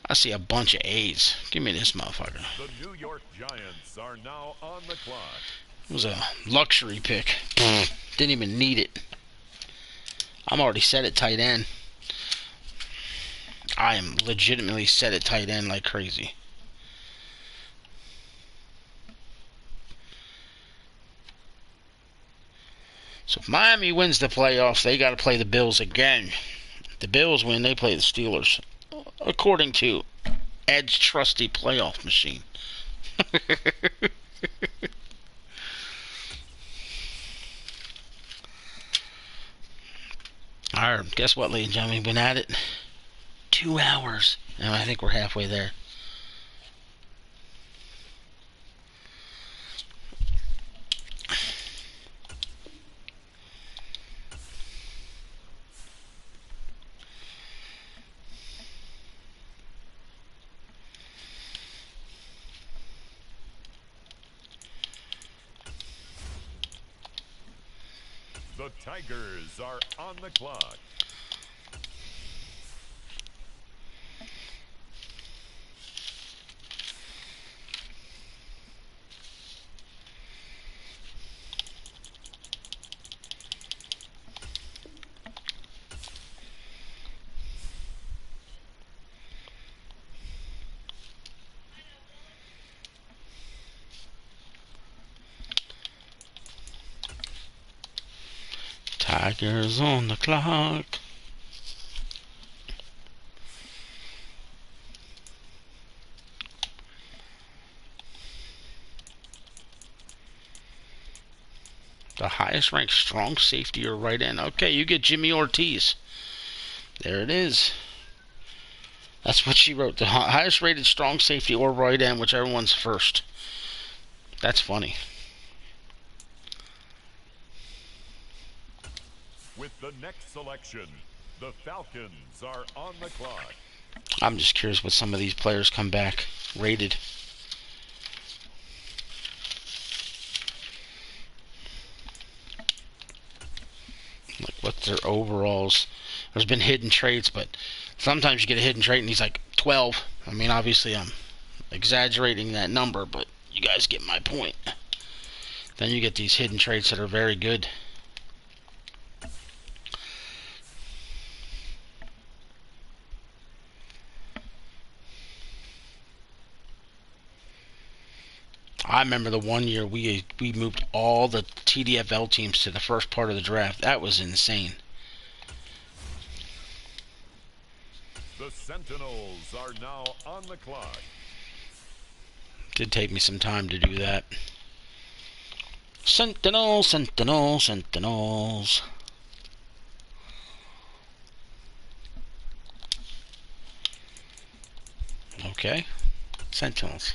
Speaker 1: I see a bunch of A's. Give me this motherfucker.
Speaker 2: The New York Giants are now on the clock.
Speaker 1: It was a luxury pick. Didn't even need it. I'm already set at tight end. I am legitimately set at tight end like crazy. So if Miami wins the playoffs, they got to play the Bills again. If the Bills win, they play the Steelers. According to Ed's trusty playoff machine. Alright, guess what, ladies and gentlemen? We've been at it 2 hours. And I think we're halfway there.
Speaker 2: The Tigers are on the clock.
Speaker 1: Tigers on the clock. The highest ranked strong safety or right end. Okay, you get Jimmy Ortiz. There it is. That's what she wrote. The highest rated strong safety or right end, whichever one's first. That's funny.
Speaker 2: With the next selection, the Falcons are on the clock.
Speaker 1: I'm just curious what some of these players come back rated. Like, what's their overalls? There's been hidden traits, but sometimes you get a hidden trait and he's like 12. I mean, obviously I'm exaggerating that number, but you guys get my point. Then you get these hidden traits that are very good. I remember the one year we moved all the TDFL teams to the first part of the draft. That was insane.
Speaker 2: The Sentinels are now on the clock.
Speaker 1: Did take me some time to do that. Sentinels, Sentinels, Sentinels. Okay, Sentinels.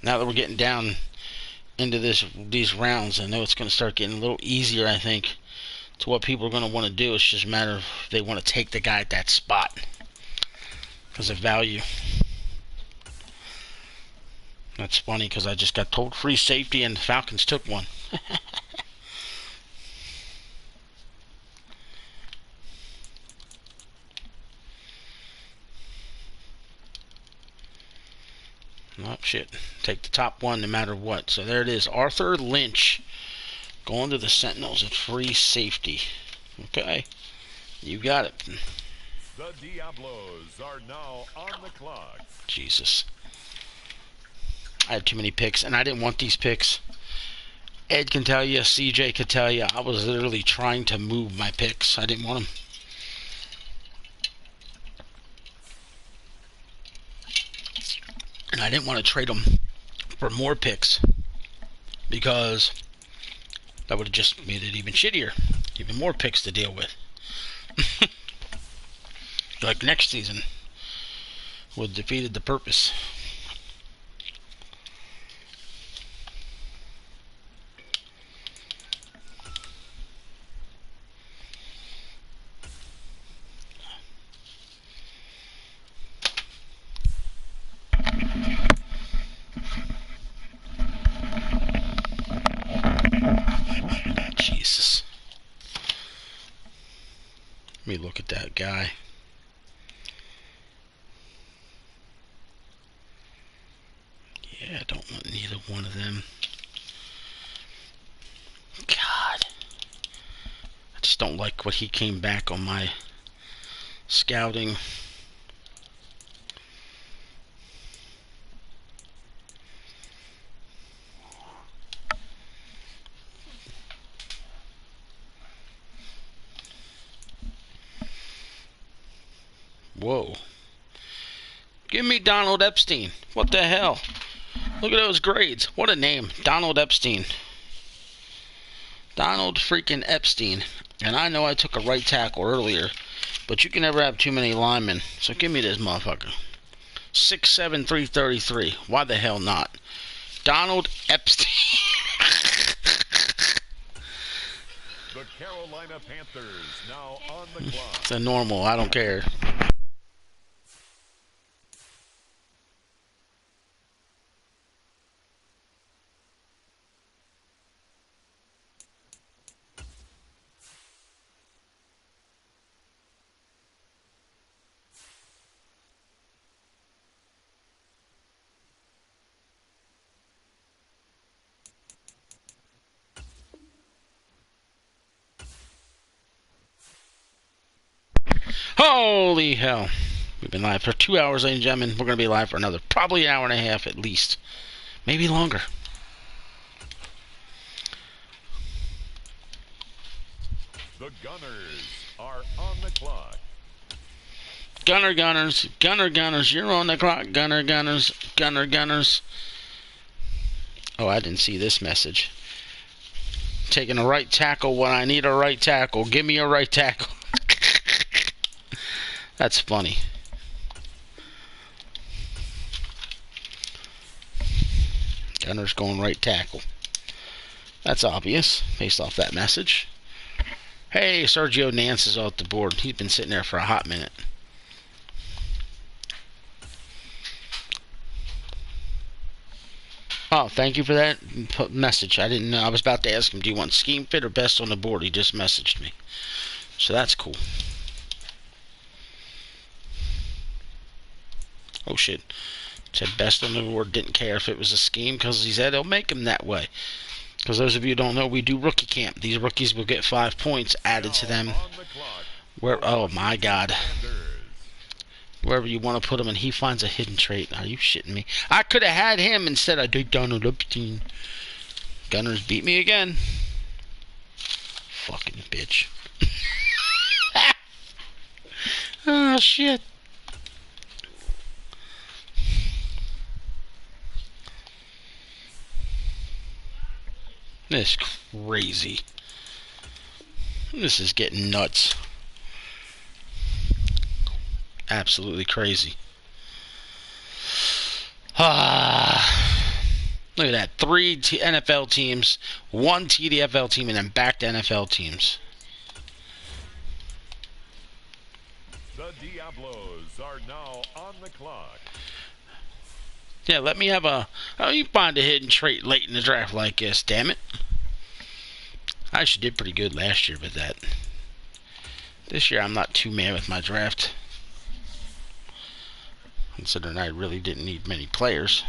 Speaker 1: Now that we're getting down into these rounds, I know it's going to start getting a little easier, I think, to what people are going to want to do. It's just a matter of if they want to take the guy at that spot because of value. That's funny because I just got told free safety and the Falcons took one. Oh, shit. Take the top one no matter what. So there it is. Arthur Lynch going to the Sentinels at free safety. Okay. You got it.
Speaker 2: The Diablos are now on the clock.
Speaker 1: Jesus. I had too many picks, and I didn't want these picks. Ed can tell you, CJ can tell you, I was literally trying to move my picks. I didn't want them. And I didn't want to trade them for more picks because that would have just made it even shittier. Even more picks to deal with. Like next season would have defeated the purpose. Jesus. Let me look at that guy. Yeah, I don't want neither one of them. God. I just don't like what he came back on my scouting. Whoa. Give me Donald Epstein. What the hell? Look at those grades. What a name. Donald Epstein. Donald freaking Epstein. And I know I took a right tackle earlier, but you can never have too many linemen. So give me this motherfucker. 6'7", 333. Why the hell not? Donald Epstein.
Speaker 2: The Carolina Panthers now on the clock.
Speaker 1: It's a normal. I don't care. Holy hell. We've been live for 2 hours, ladies and gentlemen. We're going to be live for another, probably an hour and a half at least. Maybe longer.
Speaker 2: The Gunners are on the clock.
Speaker 1: Gunners, you're on the clock. Gunners. Oh, I didn't see this message. Taking a right tackle when I need a right tackle. Give me a right tackle. That's funny. Gunners going right tackle. That's obvious, based off that message. Hey, Sergio Nance is off the board. He's been sitting there for a hot minute. Oh, thank you for that message. I didn't know. I was about to ask him, do you want scheme fit or best on the board? He just messaged me. So that's cool. Oh, shit. Said best on the board. Didn't care if it was a scheme because he said he'll make him that way. Because those of you who don't know, we do rookie camp. These rookies will get 5 points added to them. Oh, my God. Wherever you want to put him, and he finds a hidden trait. Are you shitting me? I could have had him instead. I did Donald Upton. Gunners beat me again. Fucking bitch. Oh, shit. This is crazy. This is getting nuts. Absolutely crazy. Look at that. 3 NFL teams, 1 TDFL team, and then back to NFL teams.
Speaker 2: The Diablos are now on the clock.
Speaker 1: Yeah, let me have a... How do you find a hidden trait late in the draft like this? Damn it. I actually did pretty good last year with that. This year I'm not too mad with my draft, considering I really didn't need many players.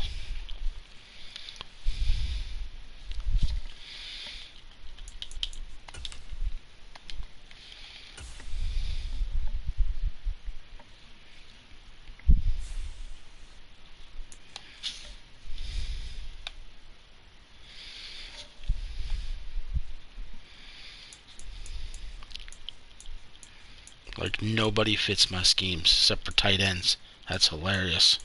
Speaker 1: Like, nobody fits my schemes except for tight ends. That's hilarious.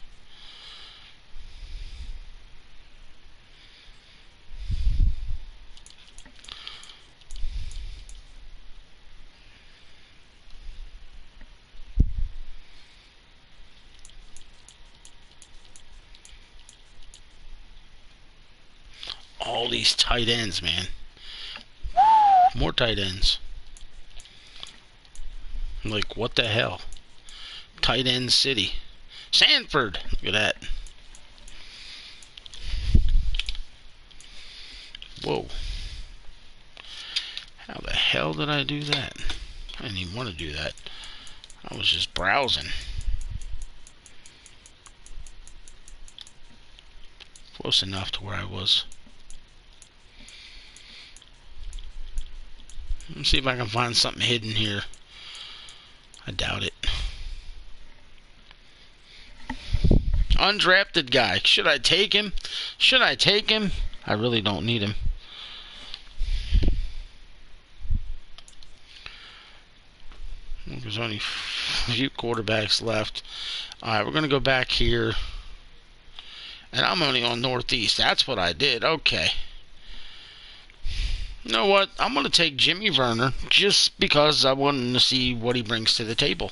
Speaker 1: All these tight ends, man. More tight ends. Like, what the hell? Tight end city. Sanford. Look at that. Whoa. How the hell did I do that? I didn't even want to do that. I was just browsing. Close enough to where I was. Let's see if I can find something hidden here. I doubt it. Undrafted guy. Should I take him? Should I take him? I really don't need him. There's only a few quarterbacks left. Alright, we're going to go back here. And I'm only on Northeast. That's what I did. Okay. You know what? I'm going to take Jimmy Werner just because I wanted to see what he brings to the table.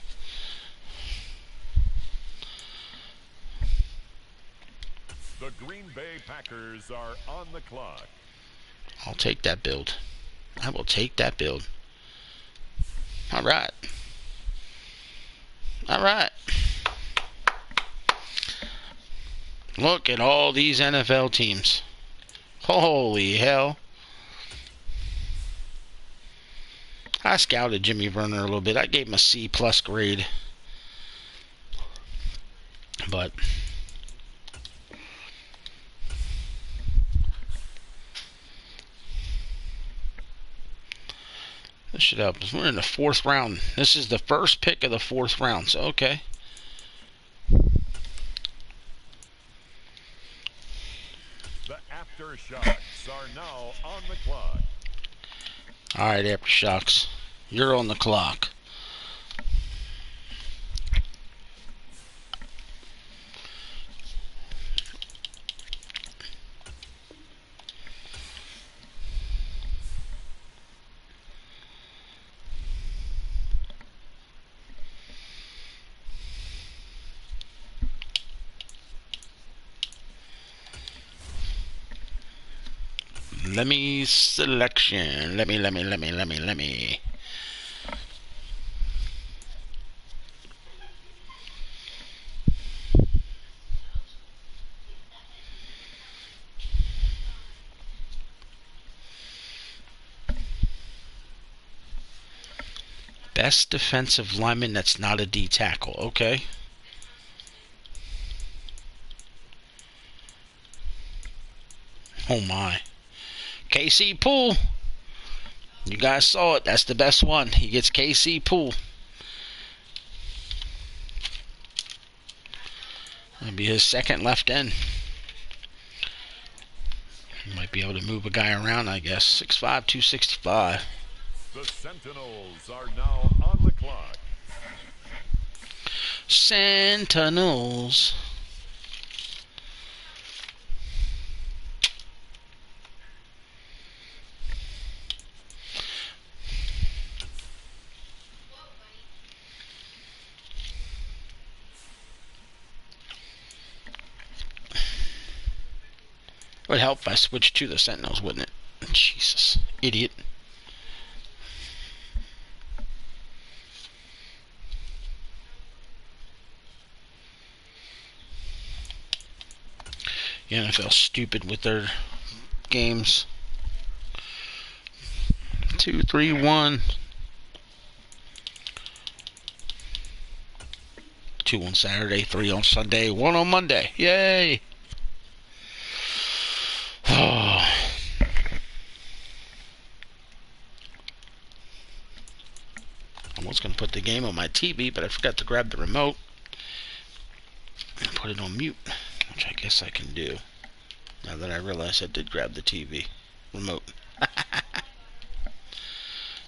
Speaker 2: The Green Bay Packers are on the clock.
Speaker 1: I'll take that build. I will take that build. Alright. Alright. Look at all these NFL teams. Holy hell. I scouted Jimmy Werner a little bit. I gave him a C+ grade. But This should help us. We're in the 4th round. This is the first pick of the 4th round, so okay.
Speaker 2: The Aftershocks are now on the clock.
Speaker 1: Alright, Aftershocks. You're on the clock. Let me selection. Let me. Best defensive lineman that's not a D tackle. Okay. Oh my. KC Poole. You guys saw it. That's the best one. He gets KC Poole. That'll be his second left end. He might be able to move a guy around, I guess. 6'5", 265.
Speaker 2: The Sentinels are now on the clock.
Speaker 1: Sentinels. It would help if I switched to the Sentinels, wouldn't it? Jesus. Idiot. The NFL stupid with their games. 2, 3, 1. 2 on Saturday, 3 on Sunday, 1 on Monday. Yay! I was going to put the game on my TV, but I forgot to grab the remote and put it on mute, which I guess I can do now that I realize I did grab the TV remote.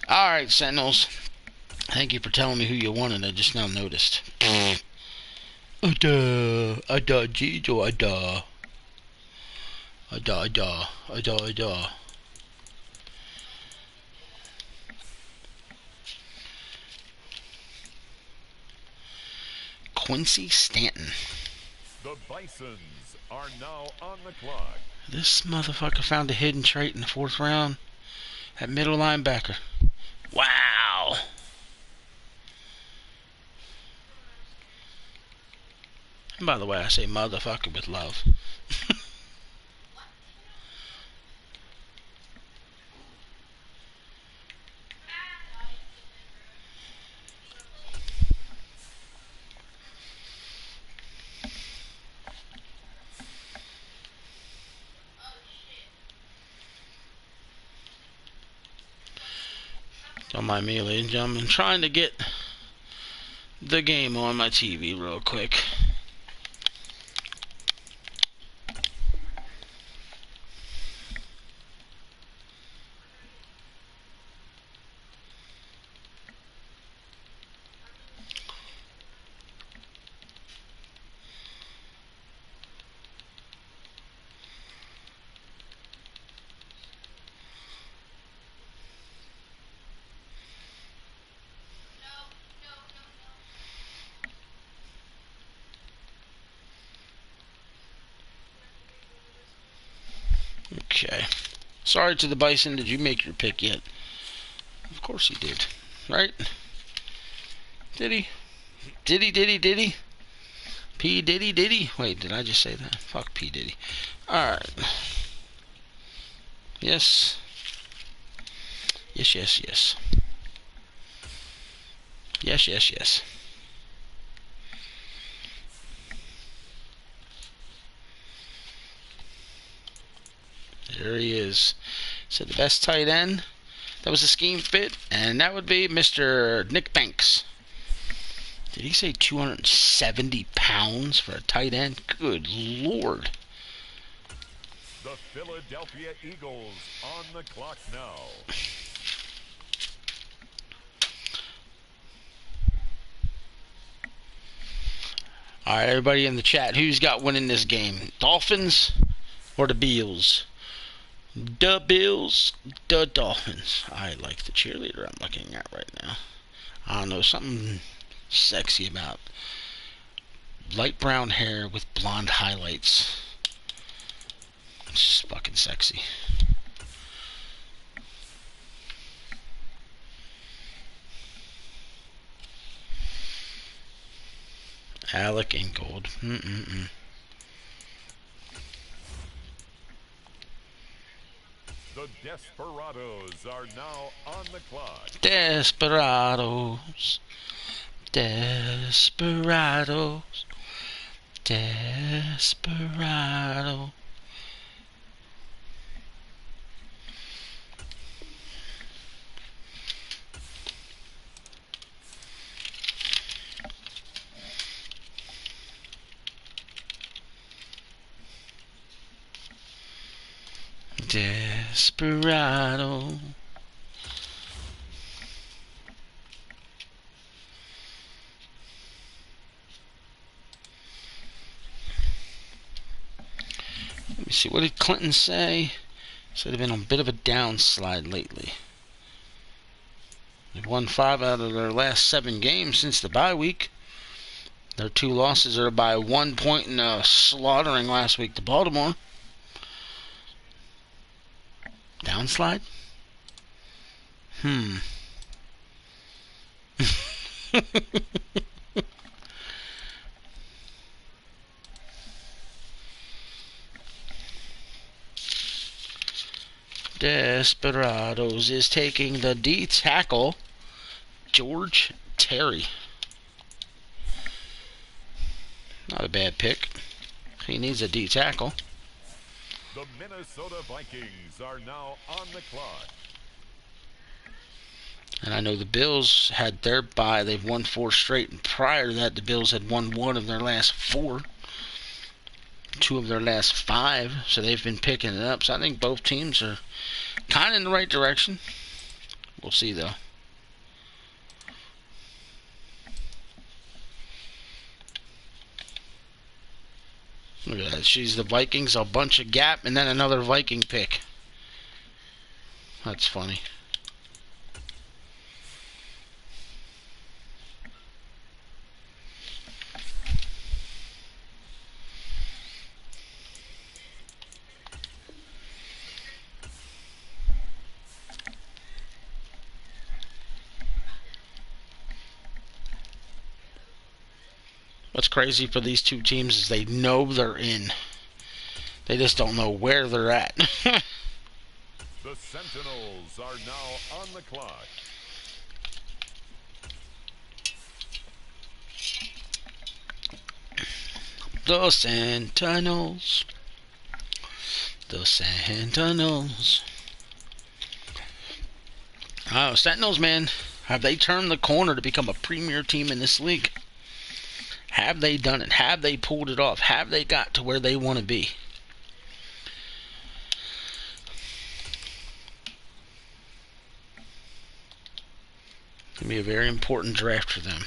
Speaker 1: Alright, Sentinels. Thank you for telling me who you wanted. I just now noticed. Ada, Jijo, Ada. Ada. Quincy Stanton.
Speaker 2: The Bisons are now on the clock.
Speaker 1: This motherfucker found a hidden trait in the 4th round at middle linebacker. Wow. And by the way, I say motherfucker with love. Don't mind me, ladies and gentlemen. I'm trying to get the game on my TV real quick. Okay. Sorry to the Bison. Did you make your pick yet? Of course he did. Right? Did he? Did he? P. Diddy? Wait, did I just say that? Fuck P. Diddy. Alright. Yes. Yes. Yes. There he is. So the best tight end that was a scheme fit, and that would be Mr. Nick Banks. Did he say 270 pounds for a tight end? Good Lord.
Speaker 2: The Philadelphia Eagles on the clock now.
Speaker 1: All right, everybody in the chat, who's got winning this game? Dolphins or the Bills? The Bills, the Dolphins. I like the cheerleader I'm looking at right now. I don't know, something sexy about light brown hair with blonde highlights. It's just fucking sexy. Alec Ingold.
Speaker 2: The Desperados are now on the clock.
Speaker 1: Desperados. Desperados. Desperado. Desperado. Let me see, what did Clinton say? Said they've been on a bit of a downslide lately. They've won 5 out of their last 7 games since the bye week. Their 2 losses are by 1 point in a slaughtering last week to Baltimore. Downslide? Desperados is taking the D tackle, George Terry. Not a bad pick. He needs a D tackle.
Speaker 2: The Minnesota Vikings are now on the clock.
Speaker 1: And I know the Bills had their bye. They've won 4 straight. And prior to that, the Bills had won 1 of their last 4. 2 of their last 5. So they've been picking it up. So I think both teams are kind of in the right direction. We'll see, though. Look at that. She's the Vikings, a bunch of gap, and then another Viking pick. That's funny. What's crazy for these 2 teams is they know they're in. They just don't know where they're at.
Speaker 2: The Sentinels are now on the clock.
Speaker 1: The Sentinels. The Sentinels. Oh, Sentinels, man. Have they turned the corner to become a premier team in this league? Have they done it? Have they pulled it off? Have they got to where they want to be? It's going to be a very important draft for them.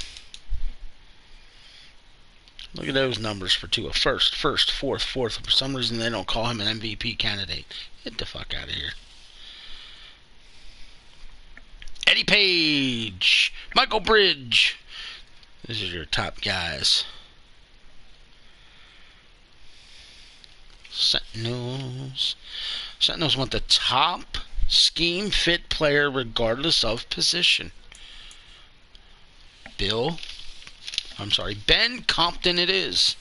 Speaker 1: Look at those numbers for Tua. First, fourth. For some reason, they don't call him an MVP candidate. Get the fuck out of here. Eddie Page. Michael Bridge. These are your top guys. Sentinels. Sentinels want the top scheme fit player regardless of position. Ben Compton it is.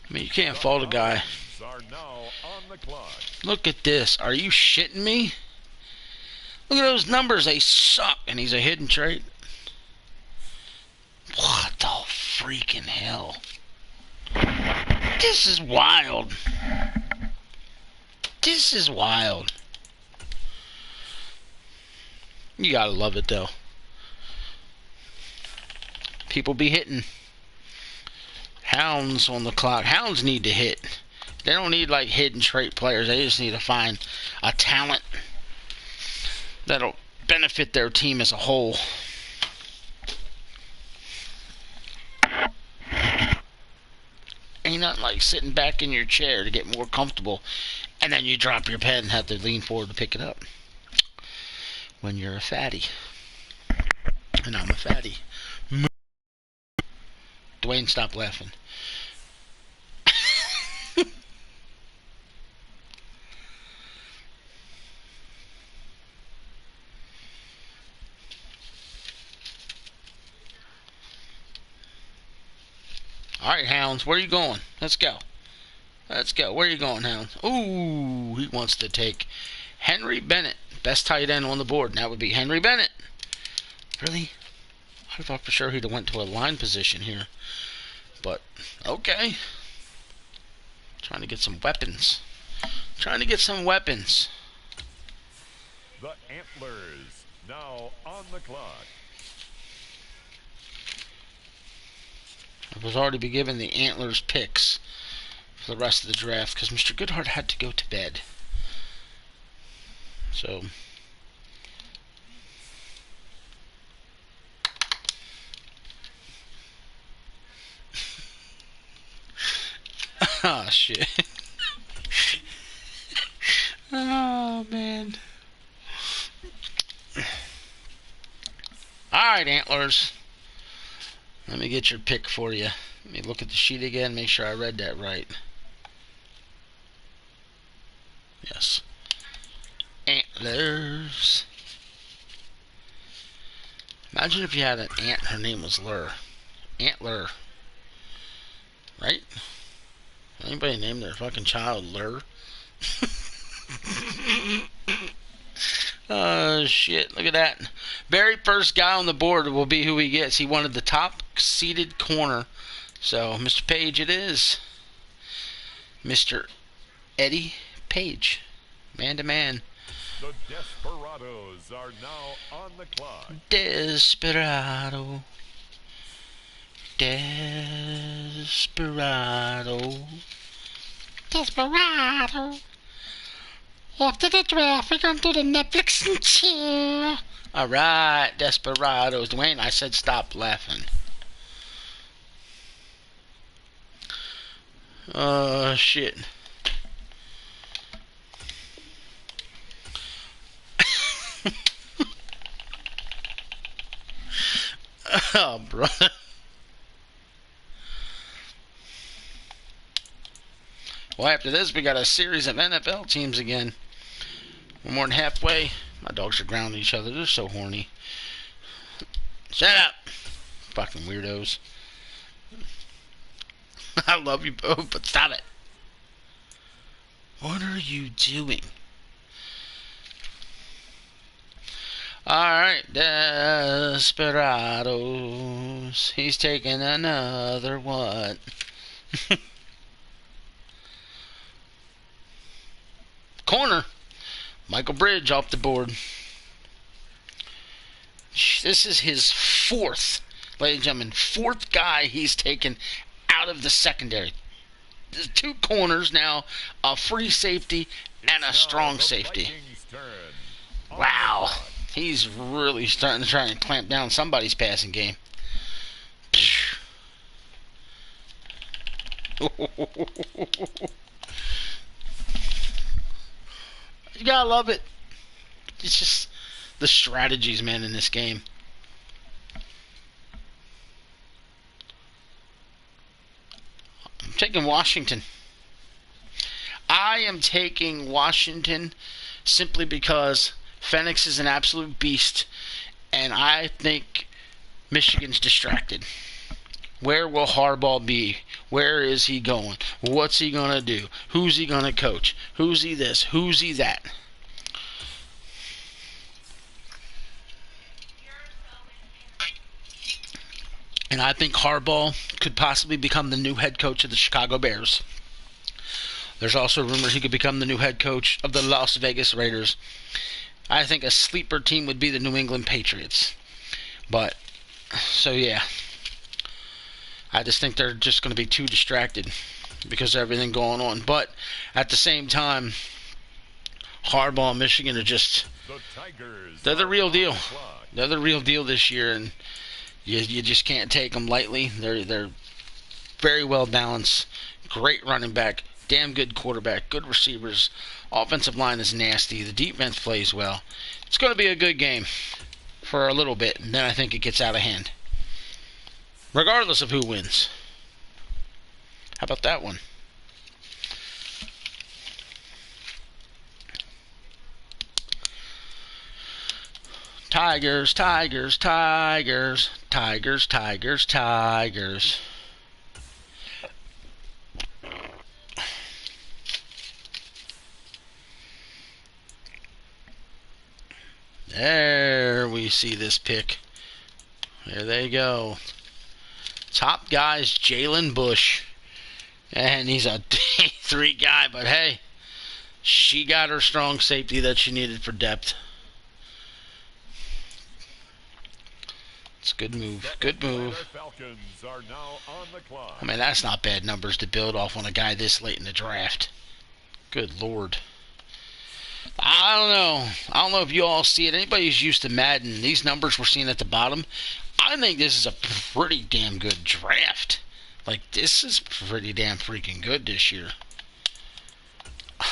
Speaker 1: I mean, you can't fault a guy. Look at this. Are you shitting me? Look at those numbers. They suck. And he's a hidden trait. What the freaking hell? This is wild. This is wild. You gotta love it, though. People be hitting. Hounds on the clock. Hounds need to hit. They don't need, like, hidden trait players. They just need to find a talent that'll benefit their team as a whole. Ain't nothing like sitting back in your chair to get more comfortable, and then you drop your pen and have to lean forward to pick it up. When you're a fatty. And I'm a fatty. Dwayne, stop laughing. Alright, Hounds, where are you going? Let's go. Let's go. Where are you going, Hounds? Ooh, he wants to take Henry Bennett. Best tight end on the board. And that would be Henry Bennett. Really? I thought for sure he'd have went to a line position here. But, okay. Trying to get some weapons. Trying to get some weapons.
Speaker 2: The Antlers now on the clock.
Speaker 1: I was already be given the Antlers picks for the rest of the draft because Mr. Goodhart had to go to bed. So, oh shit. Oh man. Alright, Antlers. Let me get your pick for you. Let me look at the sheet again, make sure I read that right. Yes. Antlers. Imagine if you had an aunt, her name was Lur. Antler. Right? Anybody name their fucking child Lur? Oh shit, look at that. Very first guy on the board will be who he gets. He wanted the top seated corner. So, Mr. Page it is. Mr. Eddie Page. Man to man.
Speaker 2: The Desperados are now on the clock.
Speaker 1: Desperado. Desperado. Desperado. After the draft, we're going to do the Netflix and chill. Alright, Desperados. Dwayne, I said stop laughing. Oh, shit. Oh, brother. Well, after this, we got a series of NFL teams again. We're more than halfway. My dogs are grounding each other. They're so horny. Shut up. Fucking weirdos. I love you both, but stop it. What are you doing? Alright, Desperados. He's taking another one. Corner. Michael Bridge off the board. This is his fourth, ladies and gentlemen, fourth guy he's taken out of the secondary. There's two corners now, a free safety and a strong safety. Wow. He's really starting to try and clamp down somebody's passing game. You gotta love it. It's just the strategies, man, in this game. I'm taking Washington. I am taking Washington simply because Phoenix is an absolute beast, and I think Michigan's distracted. Where will Harbaugh be? Where is he going? What's he going to do? Who's he going to coach? Who's he this? Who's he that? And I think Harbaugh could possibly become the new head coach of the Chicago Bears. There's also rumors he could become the new head coach of the Las Vegas Raiders. I think a sleeper team would be the New England Patriots. But, so yeah. I just think they're just going to be too distracted because of everything going on. But at the same time, Harbaugh and Michigan are just, they're the real deal. They're the real deal this year, and you just can't take them lightly. They're very well balanced, great running back, damn good quarterback, good receivers. Offensive line is nasty. The defense plays well. It's going to be a good game for a little bit, and then I think it gets out of hand, regardless of who wins. How about that one? Tigers, Tigers, Tigers, Tigers, Tigers, Tigers. There we see this pick. There they go. Top guy's Jalen Bush. And he's a day 3 guy, but hey, she got her strong safety that she needed for depth. It's a good move. Good move. I mean, that's not bad numbers to build off on a guy this late in the draft. Good Lord. I don't know. I don't know if you all see it. Anybody who's used to Madden, these numbers we're seeing at the bottom, I think this is a pretty damn good draft. Like, this is pretty damn freaking good this year.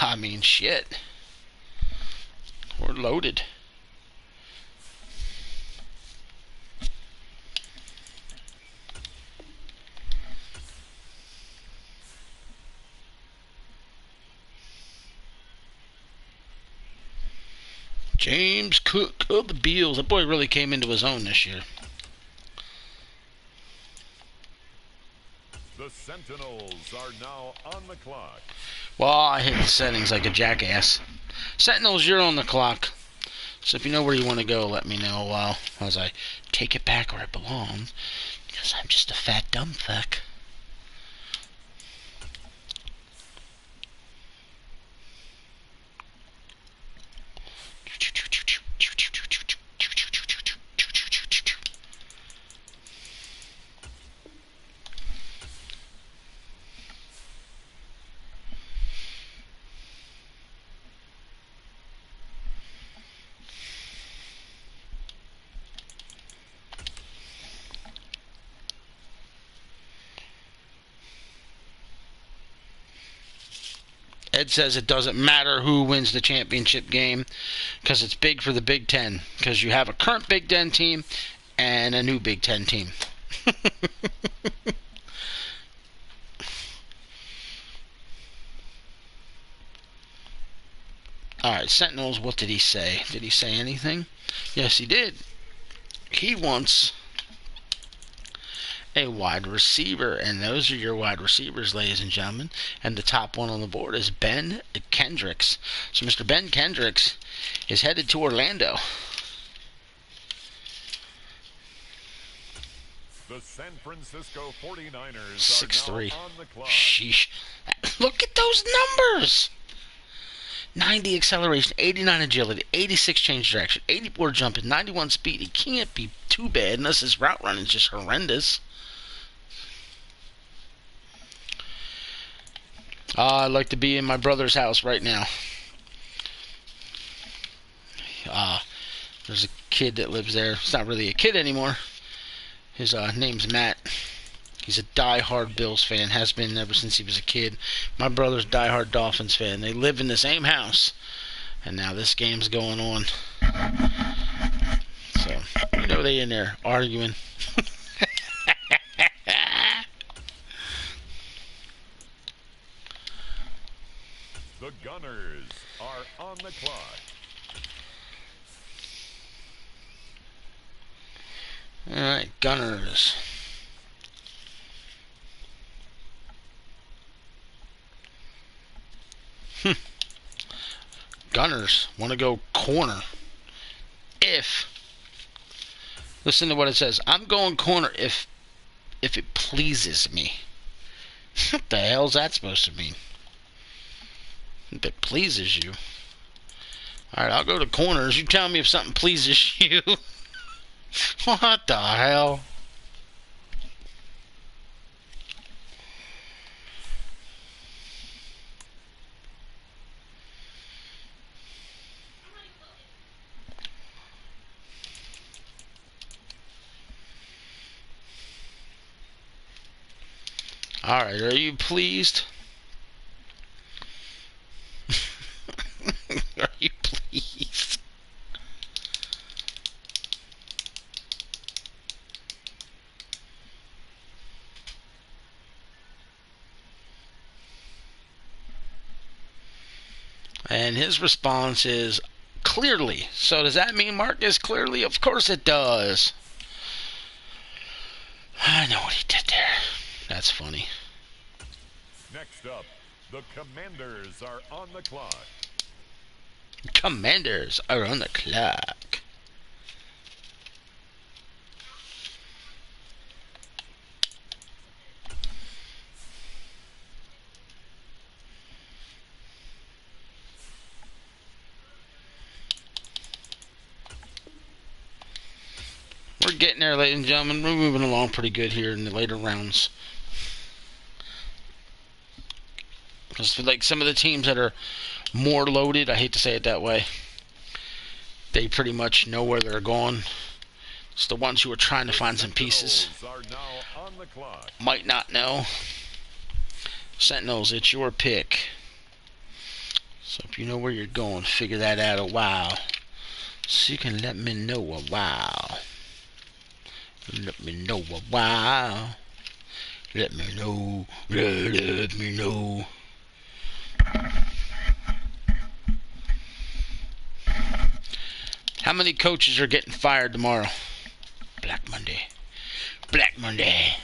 Speaker 1: I mean, shit. We're loaded. James Cook of the Beals. That boy really came into his own this year.
Speaker 2: The Sentinels are now on the clock.
Speaker 1: Well, I hit the settings like a jackass. Sentinels, you're on the clock. So if you know where you want to go, let me know while as I take it back where it belongs. Because I'm just a fat dumb fuck. Ed says it doesn't matter who wins the championship game because it's big for the Big Ten because you have a current Big Ten team and a new Big Ten team. Alright, Sentinels, what did he say? Did he say anything? Yes, he did. He wants a wide receiver, and those are your wide receivers, ladies and gentlemen. And the top one on the board is Ben Kendricks. So Mr. Ben Kendricks is headed to Orlando.
Speaker 2: The San Francisco 49ers
Speaker 1: 6'3".
Speaker 2: are now on the clock.
Speaker 1: Sheesh. Look at those numbers. 90 acceleration, 89 agility, 86 change direction, 84 jumping, 91 speed. He can't be too bad unless his route running is just horrendous. I'd like to be in my brother's house right now. There's a kid that lives there. It's not really a kid anymore. His name's Matt. He's a die-hard Bills fan. Has been ever since he was a kid. My brother's die-hard Dolphins fan. They live in the same house. And now this game's going on. So, you know they in there arguing.
Speaker 2: The Gunners are on the clock.
Speaker 1: Alright, Gunners. Gunners want to go corner. Listen to what it says. I'm going corner if it pleases me. What the hell's that supposed to mean? That pleases you. Alright, I'll go to corners. You tell me if something pleases you. What the hell? Alright, are you pleased? Are you pleased? And his response is clearly. So does that mean Marcus clearly? Of course it does. I know what he did there. That's funny.
Speaker 2: Next up, the Commanders are on the clock.
Speaker 1: Commanders are on the clock. We're getting there, ladies and gentlemen. We're moving along pretty good here in the later rounds. Because for like some of the teams that are more loaded, I hate to say it that way, they pretty much know where they're going. It's the ones who are trying to find some pieces might not know. Sentinels, it's your pick. So if you know where you're going, figure that out a while. So you can let me know a while. Let me know a while. Let me know. Let me know. How many coaches are getting fired tomorrow? Black Monday. Black Monday.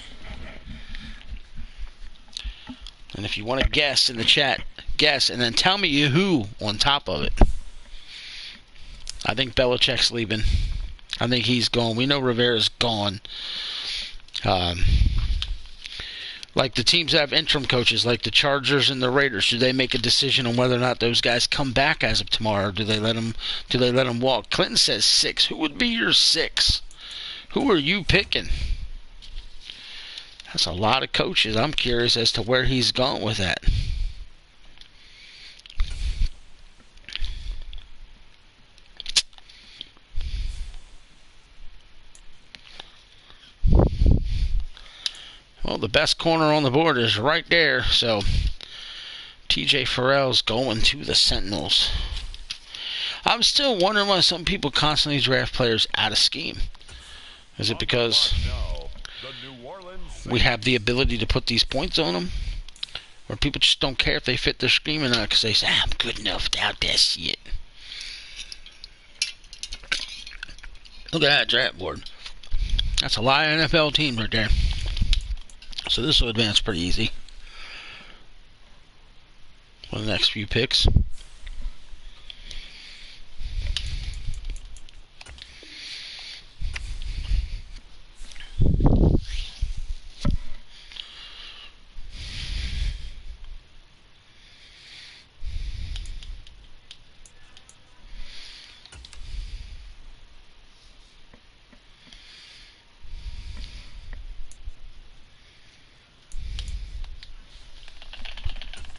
Speaker 1: And if you want to guess in the chat, guess and then tell me who on top of it. I think Belichick's leaving. I think he's gone. We know Rivera's gone. Like the teams that have interim coaches, like the Chargers and the Raiders, do they make a decision on whether or not those guys come back as of tomorrow? Or do they let them walk? Clinton says 6. Who would be your 6? Who are you picking? That's a lot of coaches. I'm curious as to where he's gone with that. Well, the best corner on the board is right there. So, TJ Farrell's going to the Sentinels. I'm still wondering why some people constantly draft players out of scheme. Is it because we have the ability to put these points on them? Or people just don't care if they fit their scheme or not because they say, I'm good enough without that shit. Look at that draft board. That's a lot of NFL teams right there. So this will advance pretty easy for the next few picks.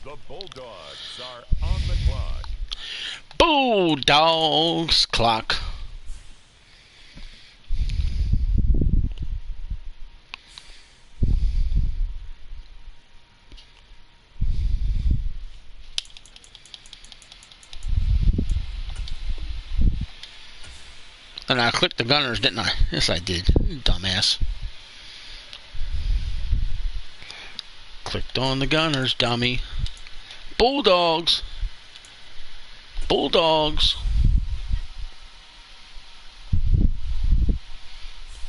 Speaker 2: The Bulldogs are on the clock.
Speaker 1: Bulldogs clock. And I clicked the Gunners, didn't I? Yes, I did. Dumbass. Clicked on the Gunners, dummy. Bulldogs. Bulldogs.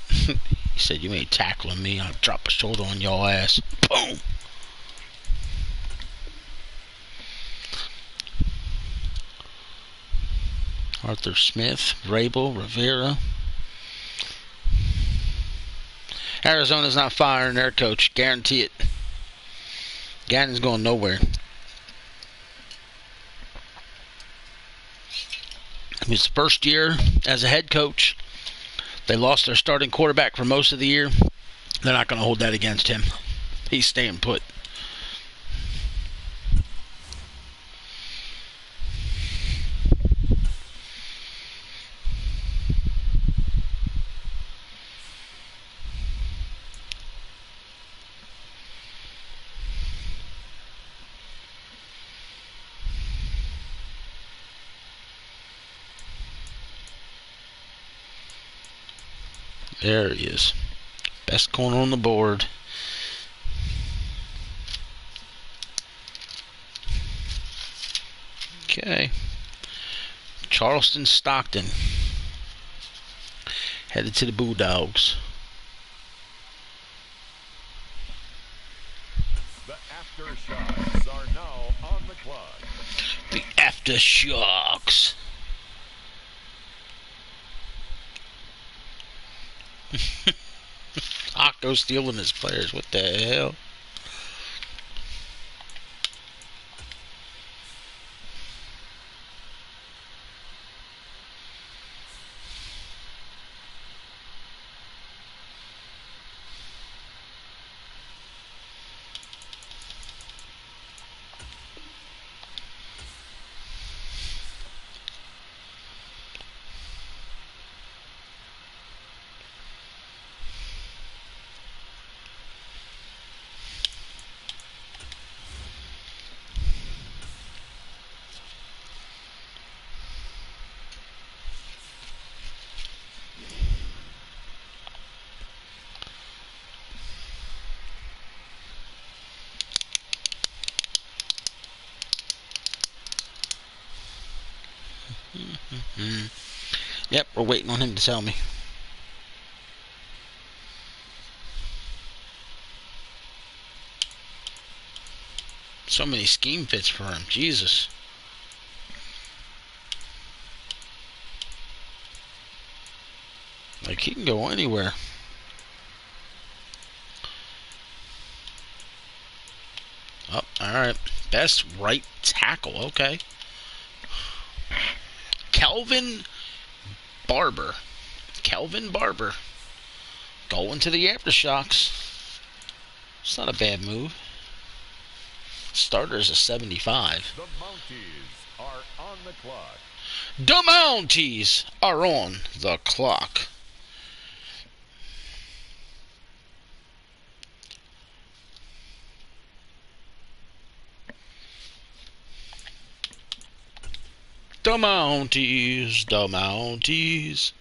Speaker 1: He said, you ain't tackling me. I'll drop a shoulder on your ass. Boom. Arthur Smith, Rabel, Rivera. Arizona's not firing their coach. Guarantee it. Gannon's going nowhere. His first year as a head coach. They lost their starting quarterback for most of the year. They're not going to hold that against him. He's staying put. There he is. Best corner on the board. Okay. Charleston Stockton. Headed to the Bulldogs.
Speaker 2: The Aftershocks are now on the clock.
Speaker 1: The Aftershocks. Octo stealing his players. What the hell? Yep, we're waiting on him to tell me. So many scheme fits for him. Jesus. Like, he can go anywhere. Oh, alright. Best right tackle. Okay. Kelvin Barber. Kelvin Barber. Going to the Aftershocks. It's not a bad move. Starter's a 75.
Speaker 2: The Mounties are on the clock.
Speaker 1: The Mounties are on the clock. The Mounties, the Mounties.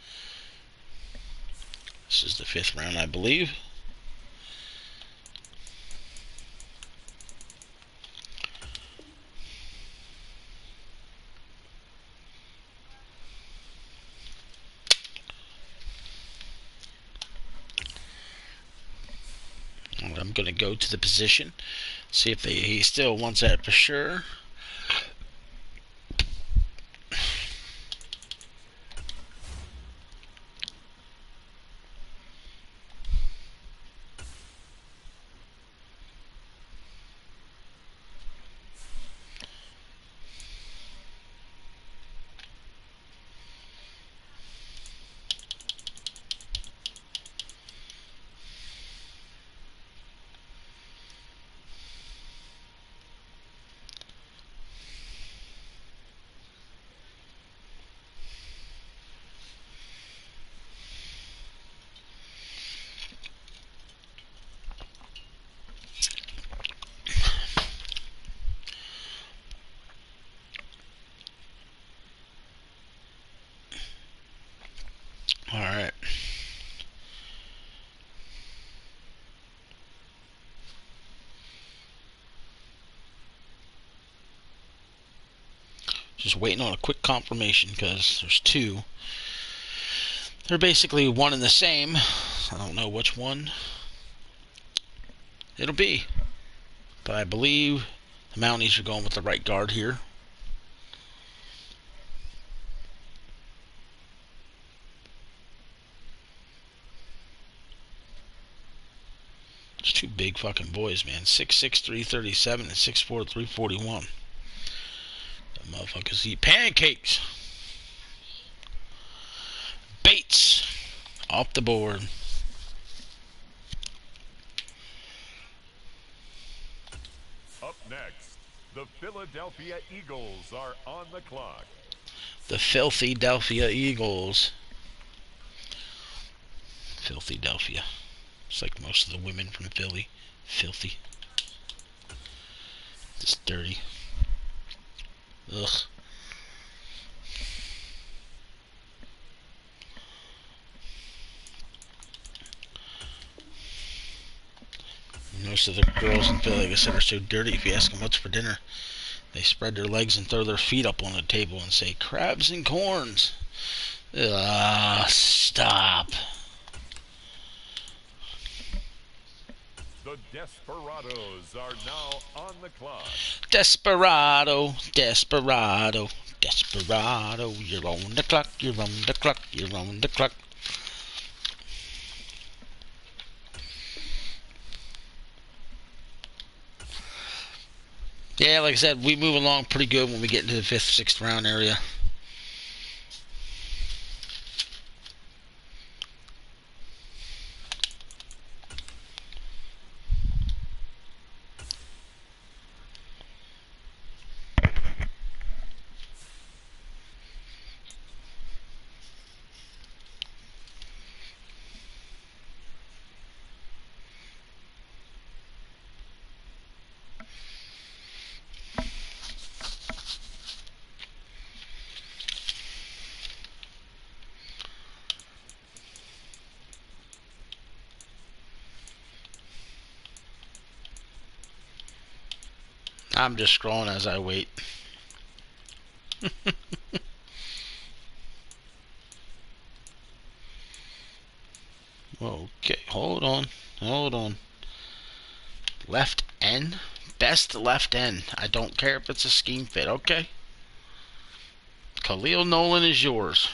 Speaker 1: This is the 5th round, I believe. I'm going to go to the position, see if he still wants that for sure. All right. Just waiting on a quick confirmation because there's two. They're basically one and the same. I don't know which one it'll be. But I believe the Mounties are going with the right guard here. It's two big fucking boys, man. 6'6", 337 and 6'4", 341. The motherfuckers eat pancakes. Bates off the board.
Speaker 2: Up next, the Philadelphia Eagles are on the clock.
Speaker 1: The Filthy Delphia Eagles. Filthy Delphia. It's like most of the women from Philly. Filthy. Just dirty. Ugh. Most of the girls in Philly, like I said, are so dirty. If you ask them what's for dinner, they spread their legs and throw their feet up on the table and say, crabs and corns. Stop.
Speaker 2: The Desperados are now on the clock.
Speaker 1: Desperado, desperado, desperado. You're on the clock, you're on the clock, you're on the clock. Yeah, like I said, we move along pretty good when we get into the 5th, 6th round area. I'm just scrolling as I wait. Okay, hold on. Hold on. Left end? Best left end. I don't care if it's a scheme fit, okay? Khalil Nolan is yours.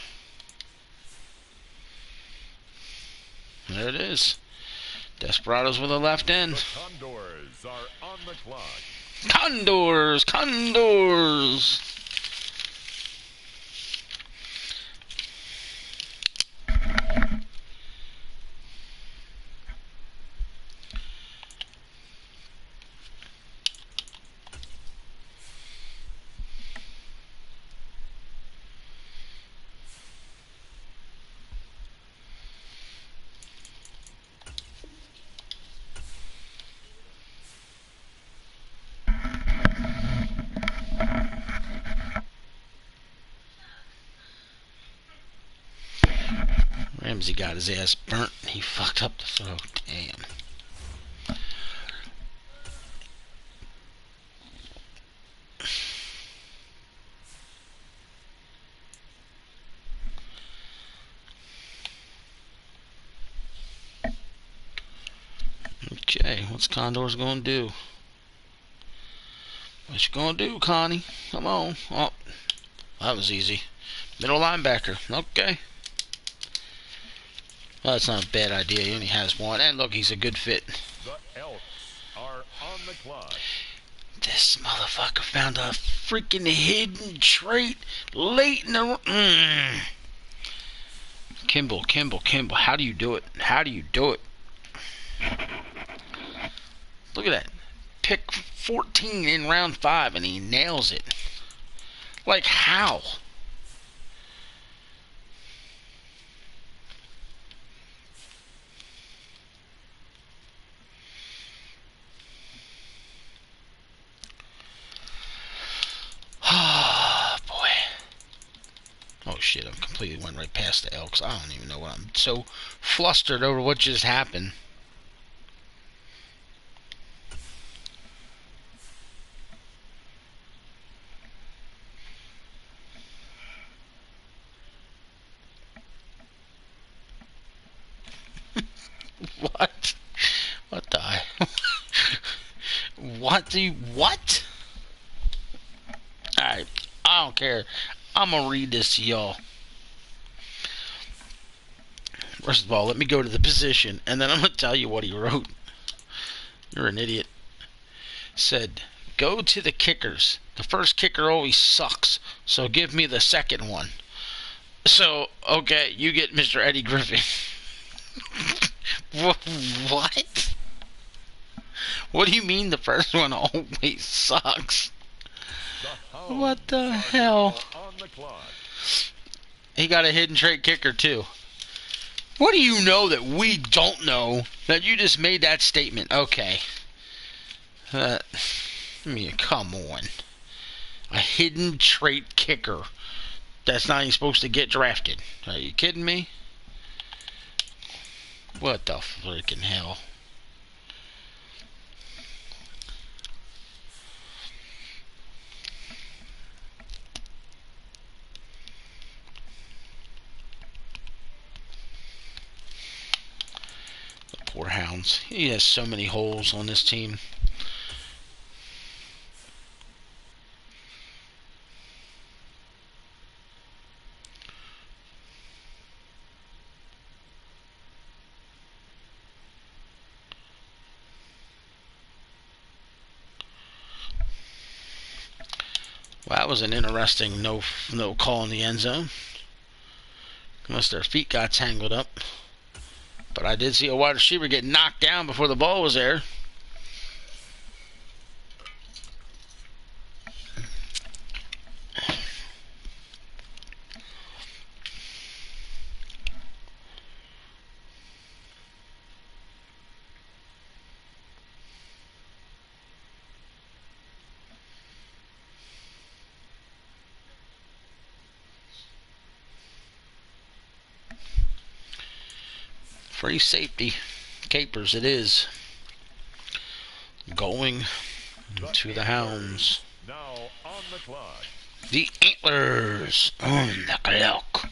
Speaker 1: There it is. Desperados with a left end.
Speaker 2: The Condors are on the clock.
Speaker 1: Condors! Condors! Ramsey got his ass burnt. He fucked up the throw. Damn. Okay, what's Condors gonna do? What you gonna do, Connie? Come on. Oh, that was easy. Middle linebacker. Okay. Well, that's not a bad idea. He only has one. And look, he's a good fit.
Speaker 2: The Elks are on the clock.
Speaker 1: This motherfucker found a freaking hidden trait late in the... Kimball. How do you do it? How do you do it? Look at that. Pick 14 in round 5 and he nails it. Like, how? Oh, boy. Oh, shit. I completely went right past the Elks. I don't even know what I'm so flustered over what just happened. What? What the hell? What? Alright, I don't care. I'm gonna read this to y'all. First of all, let me go to the position, and then I'm gonna tell you what he wrote. You're an idiot. Said, go to the kickers. The first kicker always sucks, so give me the second one. So, okay, you get Mr. Eddie Griffin. What? What do you mean the first one always sucks?
Speaker 2: The
Speaker 1: What the
Speaker 2: Hounds are
Speaker 1: hell?
Speaker 2: now on the clock.
Speaker 1: He got a hidden trait kicker, too. What do you know that we don't know that you just made that statement? Okay. I mean, come on. A hidden trait kicker that's not even supposed to get drafted. Are you kidding me? What the freaking hell? The poor Hounds. He has so many holes on this team. Well, that was an interesting no call in the end zone. Unless their feet got tangled up. But I did see a wide receiver get knocked down before the ball was there. Free safety. Capers it is. Going to the Hounds.
Speaker 2: Now on the clock.
Speaker 1: The Antlers on the clock.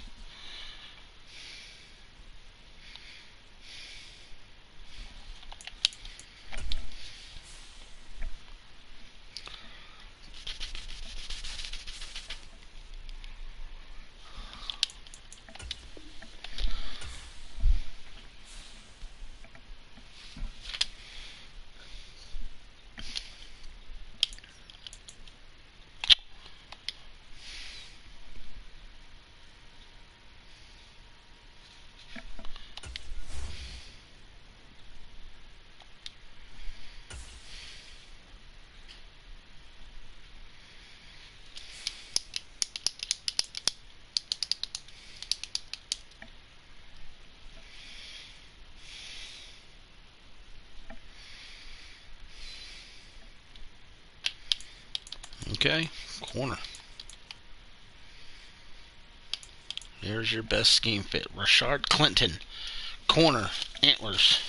Speaker 1: Okay, corner. Here's your best scheme fit. Rashard Clinton. Corner. Antlers.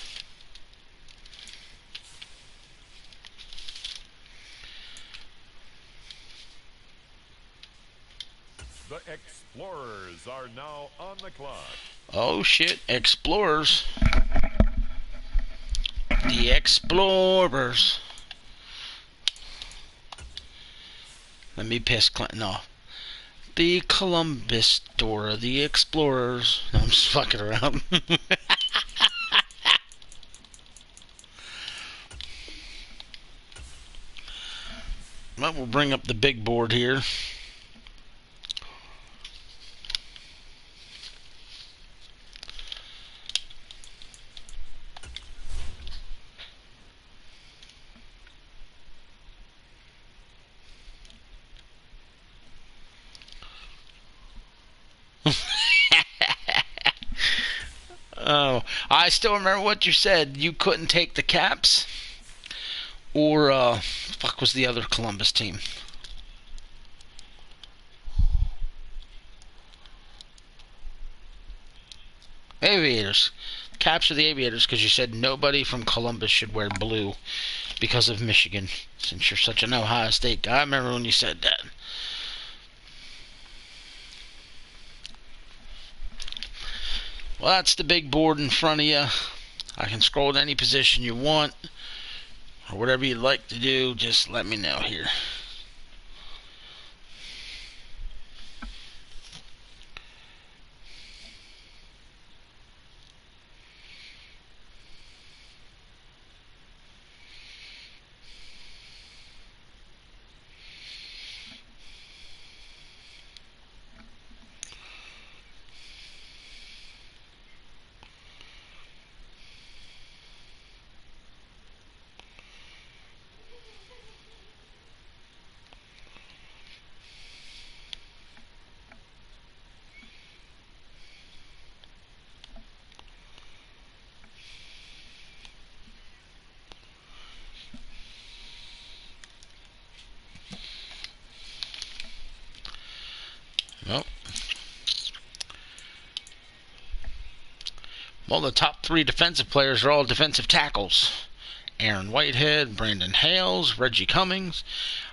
Speaker 2: The Explorers are now on the clock.
Speaker 1: Oh shit, Explorers. The Explorers. Let me piss Clinton off. The Columbus Door, the Explorers. No, I'm just fucking around. Well, we'll bring up the big board here. Oh, I still remember what you said. You couldn't take the Caps, or fuck was the other Columbus team? Aviators. Caps or the Aviators, because you said nobody from Columbus should wear blue because of Michigan. Since you're such an Ohio State guy, I remember when you said that. Well, that's the big board in front of you. I can scroll to any position you want, or whatever you'd like to do, just let me know here. Well, the top 3 defensive players are all defensive tackles. Aaron Whitehead, Brandon Hales, Reggie Cummings.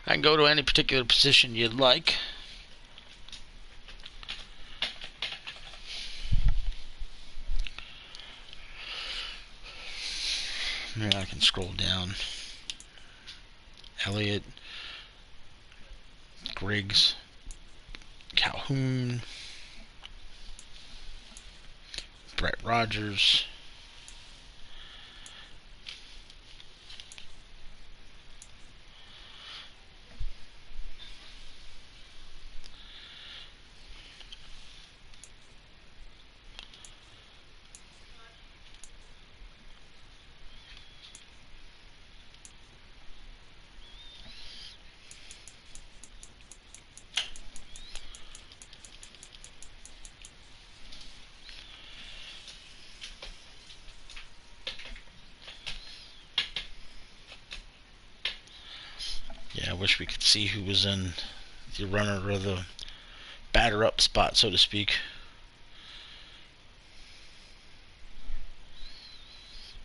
Speaker 1: I can go to any particular position you'd like. Maybe I can scroll down. Elliott, Griggs, Calhoun, Brett Rogers. Yeah, I wish we could see who was in the runner or the batter up spot, so to speak.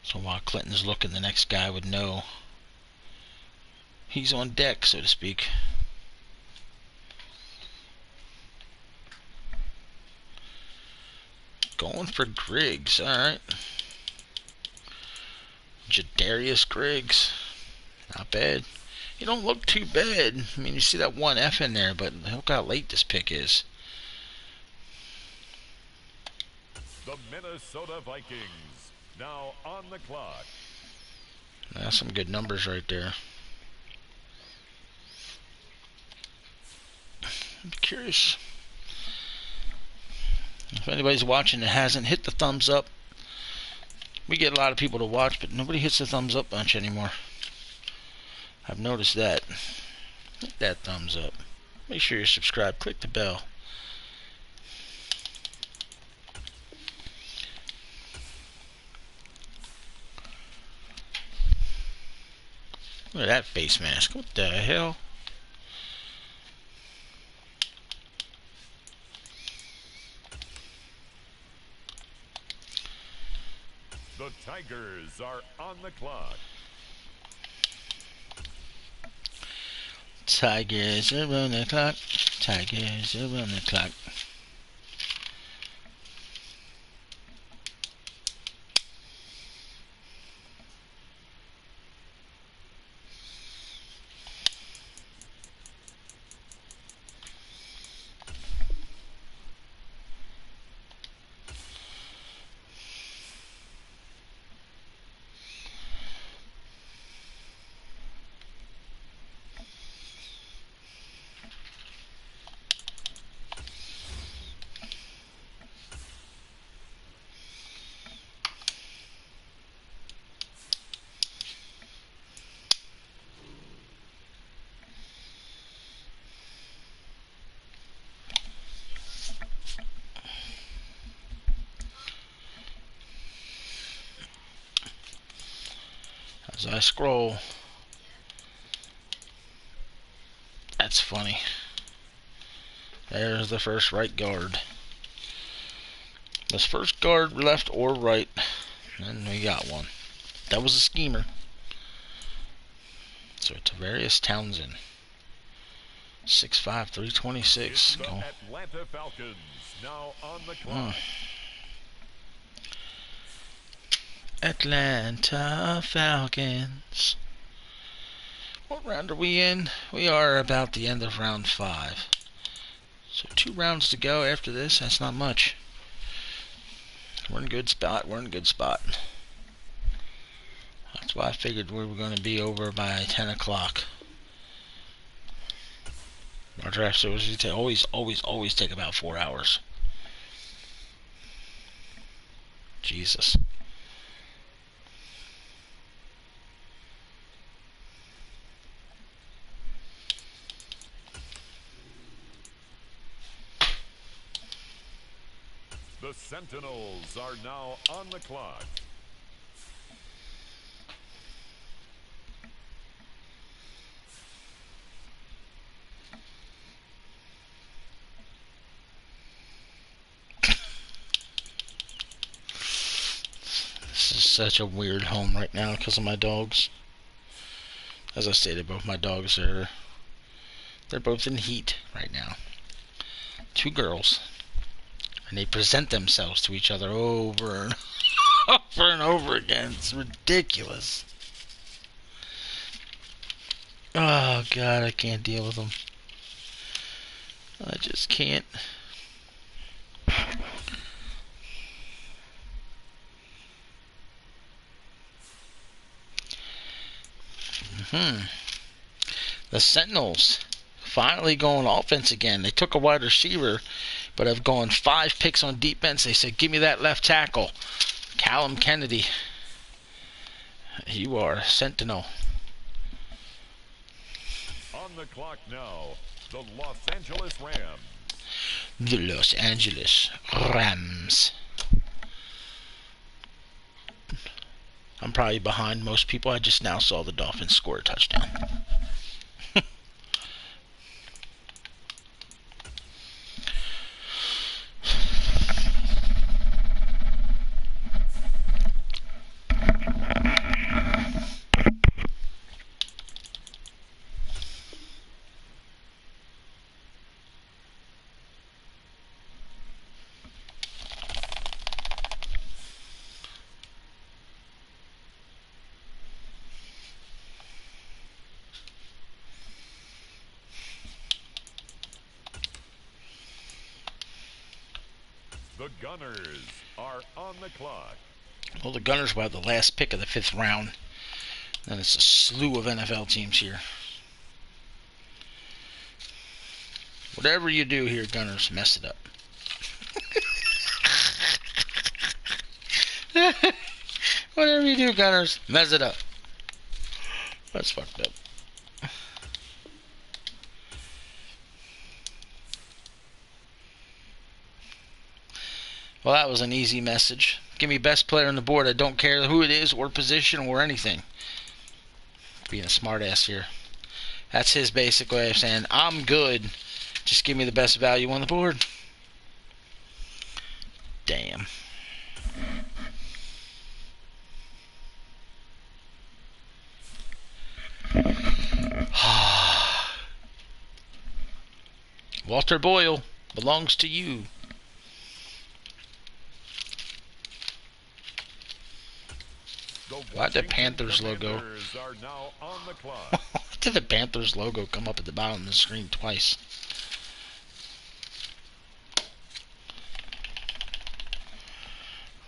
Speaker 1: So while Clinton's looking, the next guy would know he's on deck, so to speak. Going for Griggs, alright. Jadarius Griggs. Not bad. You don't look too bad. I mean, you see that one F in there, but look how late this pick is.
Speaker 2: The Minnesota Vikings now on the clock.
Speaker 1: That's some good numbers right there. I'm curious if anybody's watching that hasn't hit the thumbs up. We get a lot of people to watch, but nobody hits the thumbs up bunch anymore. I've noticed that. Hit that thumbs up. Make sure you're subscribed. Click the bell. Look at that face mask. What the hell?
Speaker 2: The Tigers are on the clock.
Speaker 1: Tigers are on the clock. Tigers are on the clock. As I scroll, that's funny. There's the first right guard. This first guard, left or right, and we got one. That was a schemer. So Tavarius Townsend, 6'5", 326.
Speaker 2: The
Speaker 1: Go.
Speaker 2: Atlanta Falcons now on the clock.
Speaker 1: Atlanta Falcons. What round are we in? We are about the end of round 5. So 2 rounds to go after this. That's not much. We're in a good spot. We're in a good spot. That's why I figured we were going to be over by 10 o'clock. Our draft shows always take about 4 hours. Jesus.
Speaker 2: The Sentinels are now on the clock.
Speaker 1: is such a weird home right now because of my dogs. As I stated, both my dogs they're both in heat right now. Two girls, and they present themselves to each other over and over and over again. It's ridiculous. Oh God, I can't deal with them. I just can't. The Sentinels finally going offense again. They took a wide receiver, but have gone 5 picks on defense. They said, give me that left tackle. Callum Kennedy. You are a Sentinel.
Speaker 2: On the clock now, the Los Angeles Rams.
Speaker 1: The Los Angeles Rams. I'm probably behind most people. I just now saw the Dolphins score a touchdown.
Speaker 2: The Gunners are on the clock.
Speaker 1: Well, the Gunners will have the last pick of the 5th round. And it's a slew of NFL teams here. Whatever you do here, Gunners, mess it up. Whatever you do, Gunners, mess it up. That's fucked up. Well, that was an easy message. Give me best player on the board. I don't care who it is or position or anything. Being a smartass here. That's his basic way of saying, I'm good. Just give me the best value on the board. Damn. Walter Boyle belongs to you. Why did the Panthers logo? Why did the Panthers logo come up at the bottom of the screen twice?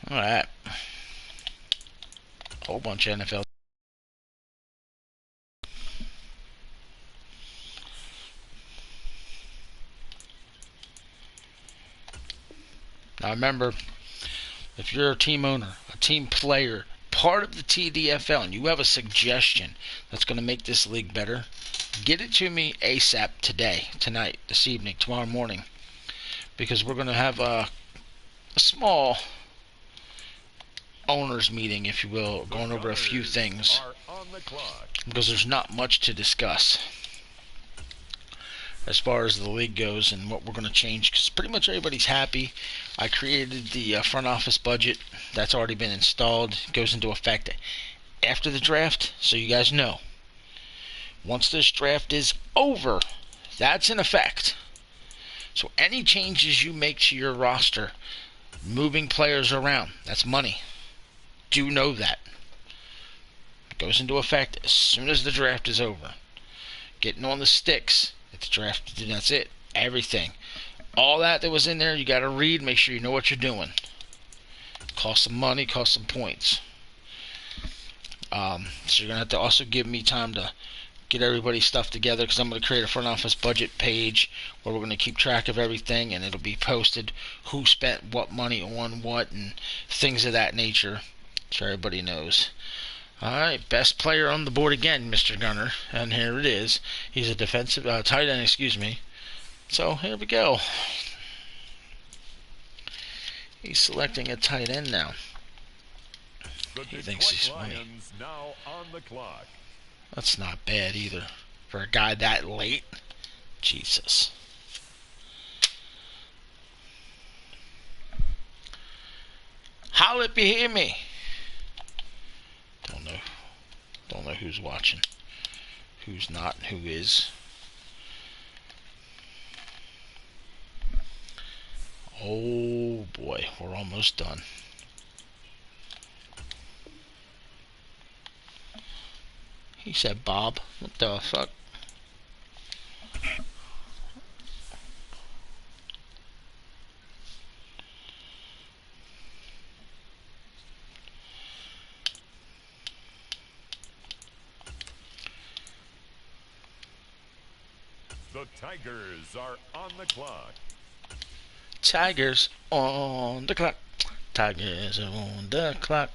Speaker 1: Alright. Whole bunch of NFL. Now remember, if you're a team owner, a team player, part of the TDFL, and you have a suggestion that's going to make this league better, get it to me ASAP today, tonight, this evening, tomorrow morning. Because we're going to have a small owners meeting, if you will, going over a few things. Because there's not much to discuss as far as the league goes and what we're going to change, because pretty much everybody's happy. I created the front office budget. That's already been installed. It goes into effect after the draft, so you guys know. Once this draft is over, that's in effect. So any changes you make to your roster, moving players around, that's money. Do know that. It goes into effect as soon as the draft is over. Getting on the sticks at the draft, that's it. Everything. All that was in there, you got to read, make sure you know what you're doing. Cost some money, cost some points. So you're going to have to also give me time to get everybody's stuff together, because I'm going to create a front office budget page where we're going to keep track of everything, and it'll be posted who spent what money on what and things of that nature, so everybody knows. Alright, best player on the board again, Mr. Gunner, and here it is. He's a defensive tight end, excuse me. So here we go. He's selecting a tight end now. He thinks he's funny.
Speaker 2: Now on the clock.
Speaker 1: That's not bad either for a guy that late. Jesus. Holla if you hear me. who's watching, who's not, and who is. Oh boy, we're almost done. He said Bob. What the fuck?
Speaker 2: The Tigers are on the clock.
Speaker 1: Tigers on the clock. Tigers on the clock.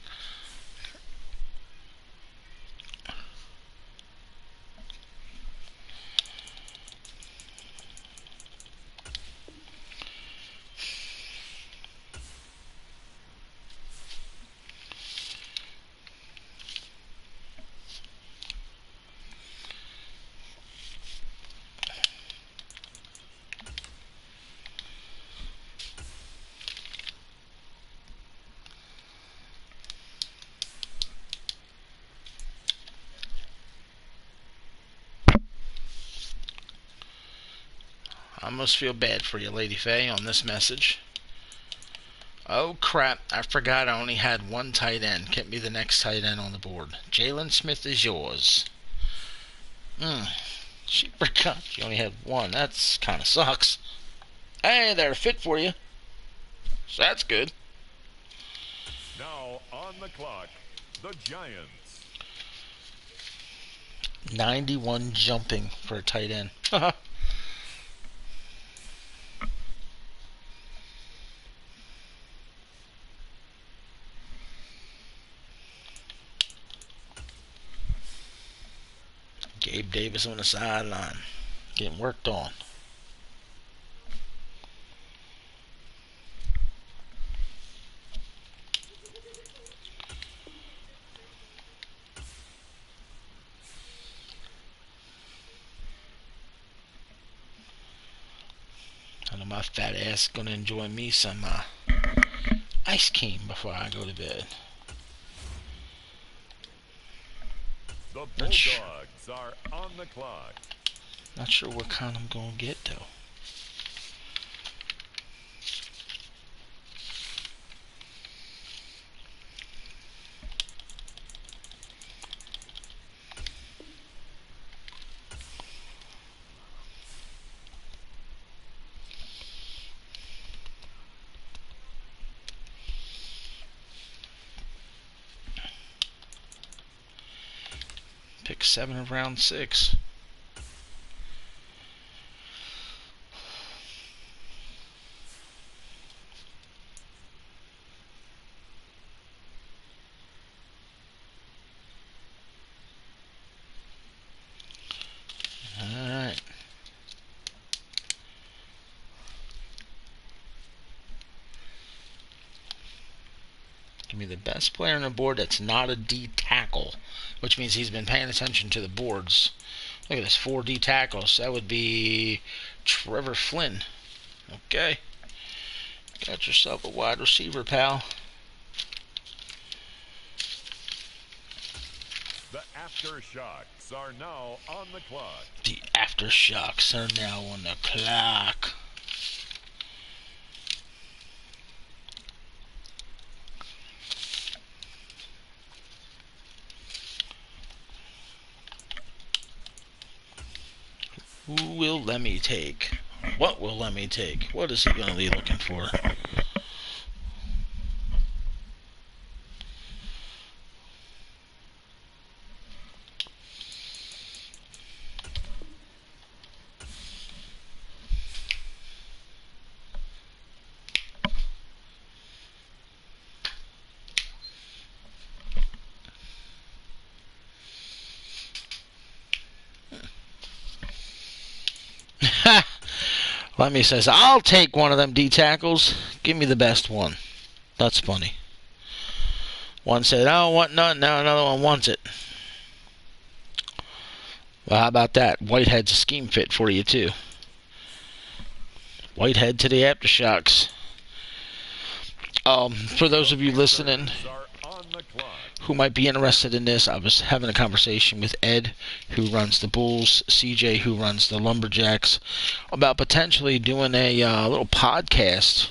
Speaker 1: I almost feel bad for you, Lady Faye, on this message. Oh crap, I forgot I only had one tight end. Get me the next tight end on the board. Jalen Smith is yours. She forgot she only had one. That's kind of sucks. Hey, they're fit for you. So that's good.
Speaker 2: Now on the clock, the Giants.
Speaker 1: 91 jumping for a tight end. Gabe Davis on the sideline, getting worked on. I know my fat ass gonna enjoy me some ice cream before I go to bed.
Speaker 2: The Bulldogs are on the clock.
Speaker 1: Not sure what kind I'm gonna get though. Pick 7 of round 6. Alright. Give me the best player on the board that's not a D tackle, which means he's been paying attention to the boards. Look at this, 4 D tackles. That would be Trevor Flynn. Okay. Got yourself a wide receiver, pal.
Speaker 2: The Aftershocks are now on the clock.
Speaker 1: The Aftershocks are now on the clock. Who will Lemmy take? What will Lemmy take? What is he going to be looking for? Lemmy says, I'll take one of them D tackles. Give me the best one. That's funny. One said, I don't want none. Now another one wants it. Well, how about that? Whitehead's a scheme fit for you, too. Whitehead to the Aftershocks. For those of you listening who might be interested in this, I was having a conversation with Ed, who runs the Bulls, CJ, who runs the Lumberjacks, about potentially doing a little podcast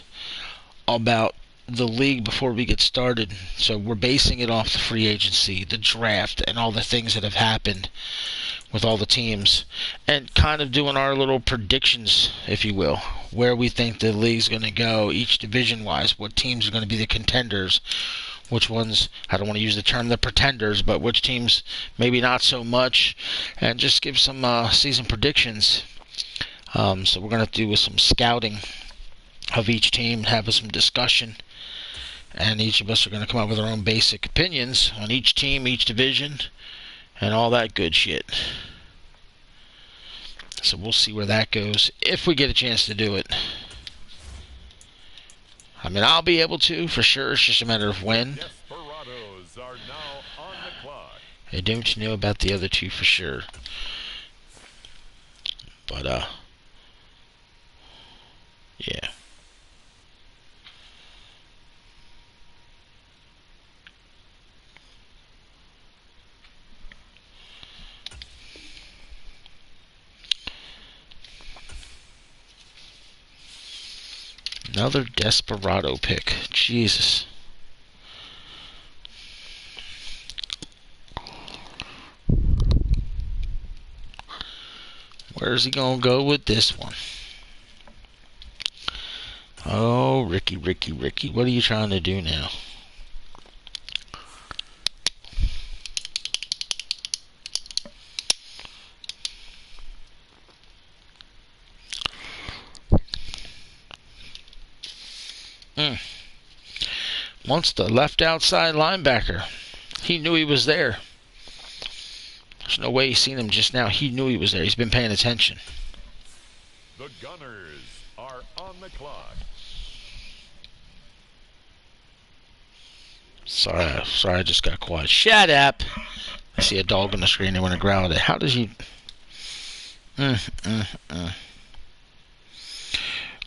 Speaker 1: about the league before we get started. So we're basing it off the free agency, the draft, and all the things that have happened with all the teams, and kind of doing our little predictions, if you will, where we think the league's going to go, each division-wise, what teams are going to be the contenders, which ones, I don't want to use the term the pretenders, but which teams maybe not so much, and just give some season predictions. So we're going to do some scouting of each team, have some discussion, and each of us are going to come up with our own basic opinions on each team, each division, and all that good shit. So we'll see where that goes, if we get a chance to do it. I mean, I'll be able to, for sure. It's just a matter of when.
Speaker 2: Desperados are now on the clock.
Speaker 1: I don't know about the other two for sure. But, yeah. Another Desperado pick. Jesus. Where's he going to go with this one? Oh, Ricky. What are you trying to do now? Once the left outside linebacker. He knew he was there. There's no way he's seen him just now. He knew he was there. He's been paying attention.
Speaker 2: The Gunners are on the clock.
Speaker 1: Sorry, I just got quiet. Shut up! I see a dog on the screen. I want to growl at it. How does he...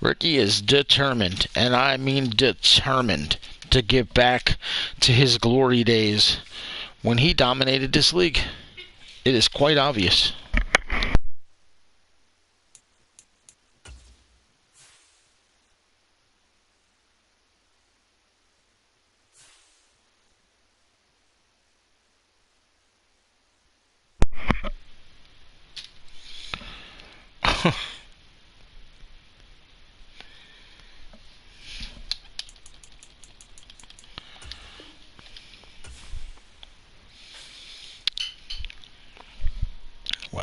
Speaker 1: Ricky is determined, and I mean determined, to get back to his glory days when he dominated this league. It is quite obvious. Wow.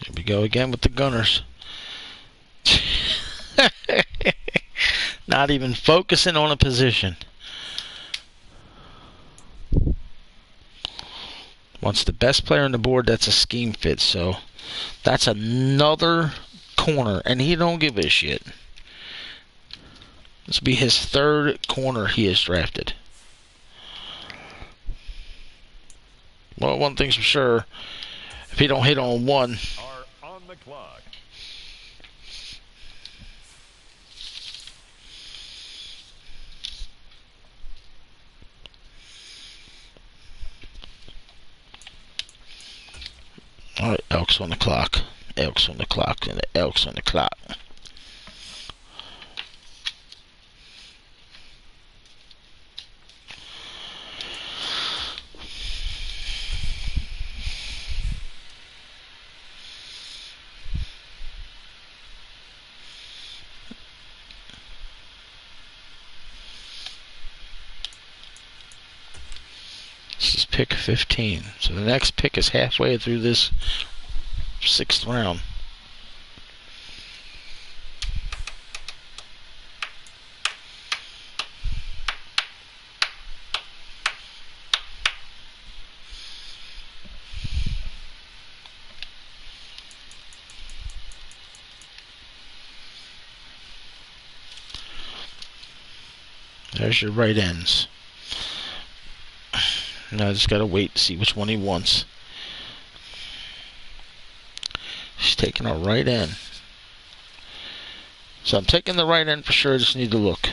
Speaker 1: Here we go again with the Gunners. Not even focusing on a position. Once the best player on the board, that's a scheme fit. So that's another corner, and he don't give a shit. This will be his third corner he has drafted. Well, one thing's for sure, if he don't hit on one...
Speaker 2: Are on the clock.
Speaker 1: Alright, Elks on the clock. Elks on the clock, and the Elks on the clock. This is pick 15. So the next pick is halfway through this 6th round. There's your right ends. Now I just gotta wait to see which one he wants. He's taking a right end. So I'm taking the right end for sure. I just need to look.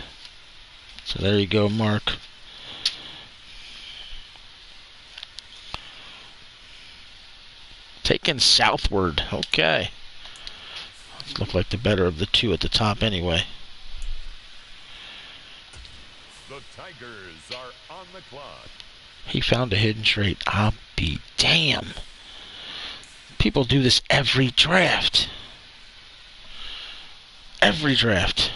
Speaker 1: So there you go, Mark. Taking southward. Okay. Look like the better of the two at the top anyway.
Speaker 2: The Tigers are on the clock.
Speaker 1: He found a hidden trait. I'll be damn. People do this every draft. Every draft.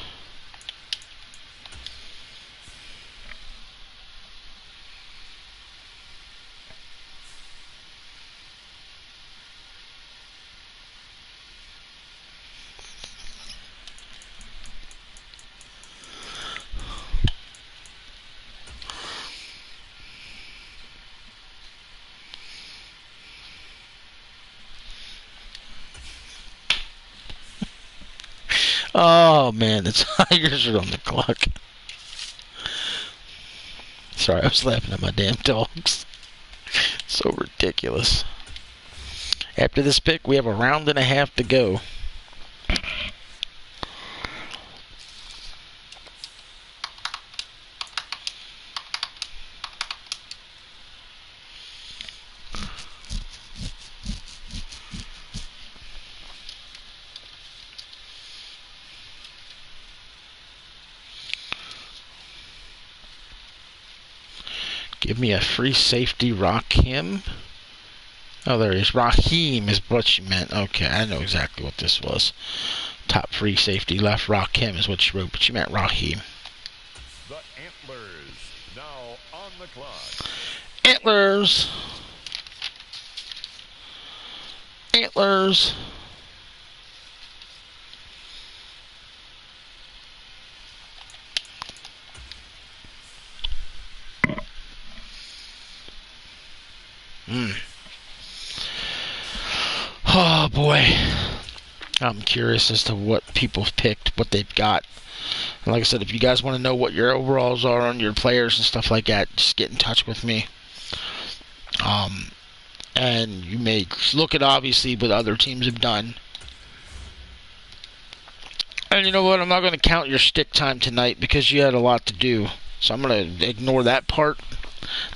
Speaker 1: Oh, man, the Tigers are on the clock. Sorry, I was laughing at my damn dogs. So ridiculous. After this pick, we have a round and a half to go. Give me a free safety, Rakim. Oh, there he is. Raheem is what you meant. Okay, I know exactly what this was. Top free safety left. Rakim is what she wrote, but she meant Raheem.
Speaker 2: The Antlers now on the clock.
Speaker 1: Antlers. Antlers. Oh, boy. I'm curious as to what people picked, what they've got. And like I said, if you guys want to know what your overalls are on your players and stuff like that, just get in touch with me. And you may look at obviously what other teams have done. And you know what? I'm not going to count your stick time tonight because you had a lot to do. So I'm going to ignore that part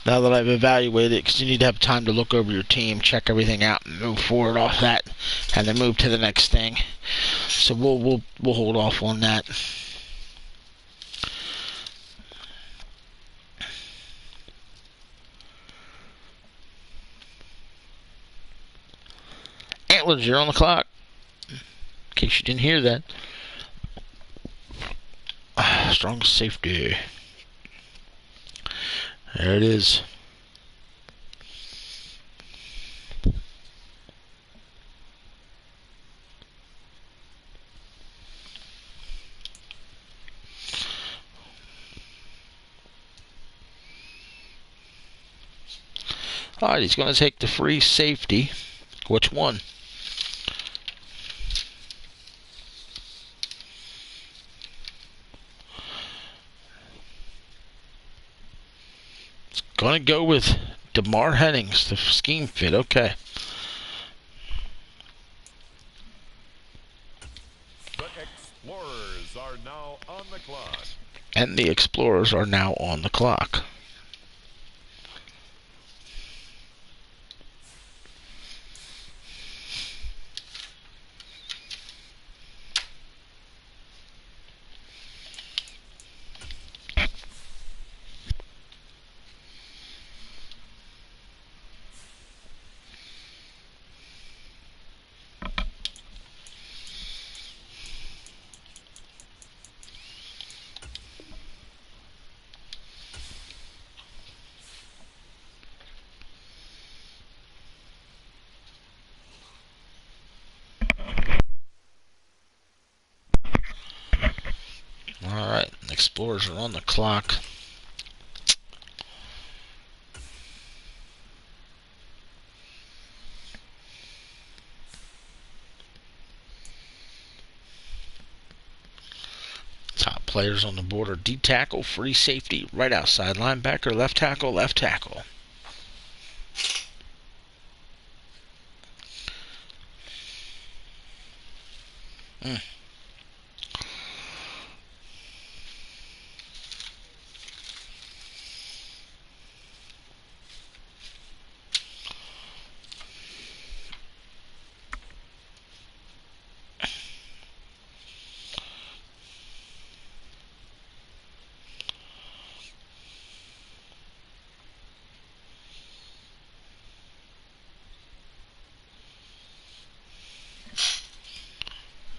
Speaker 1: now that I've evaluated it, because you need to have time to look over your team, check everything out, and move forward off that, and then move to the next thing. So we'll hold off on that. Antlers, you're on the clock. In case you didn't hear that. Strong safety. There it is. Alright, he's going to take the free safety. Which one? It's going to go with DeMar Hennings, the scheme fit. Okay.
Speaker 2: The Explorers are now on the clock.
Speaker 1: And the Explorers are now on the clock. Alright, Explorers are on the clock. Top players on the board are D tackle, free safety, right outside linebacker, left tackle, left tackle.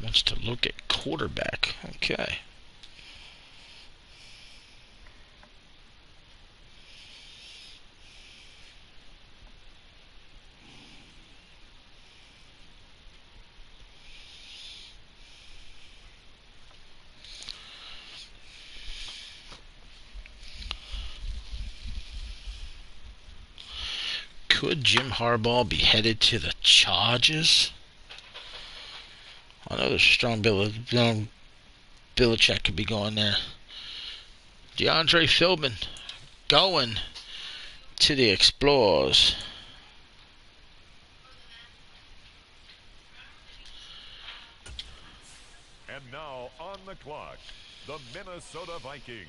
Speaker 1: Wants to look at quarterback. Okay. Could Jim Harbaugh be headed to the Chargers? I know there's a strong Belichick could be going there. DeAndre Philbin going to the Explorers.
Speaker 2: And now on the clock, the Minnesota Vikings.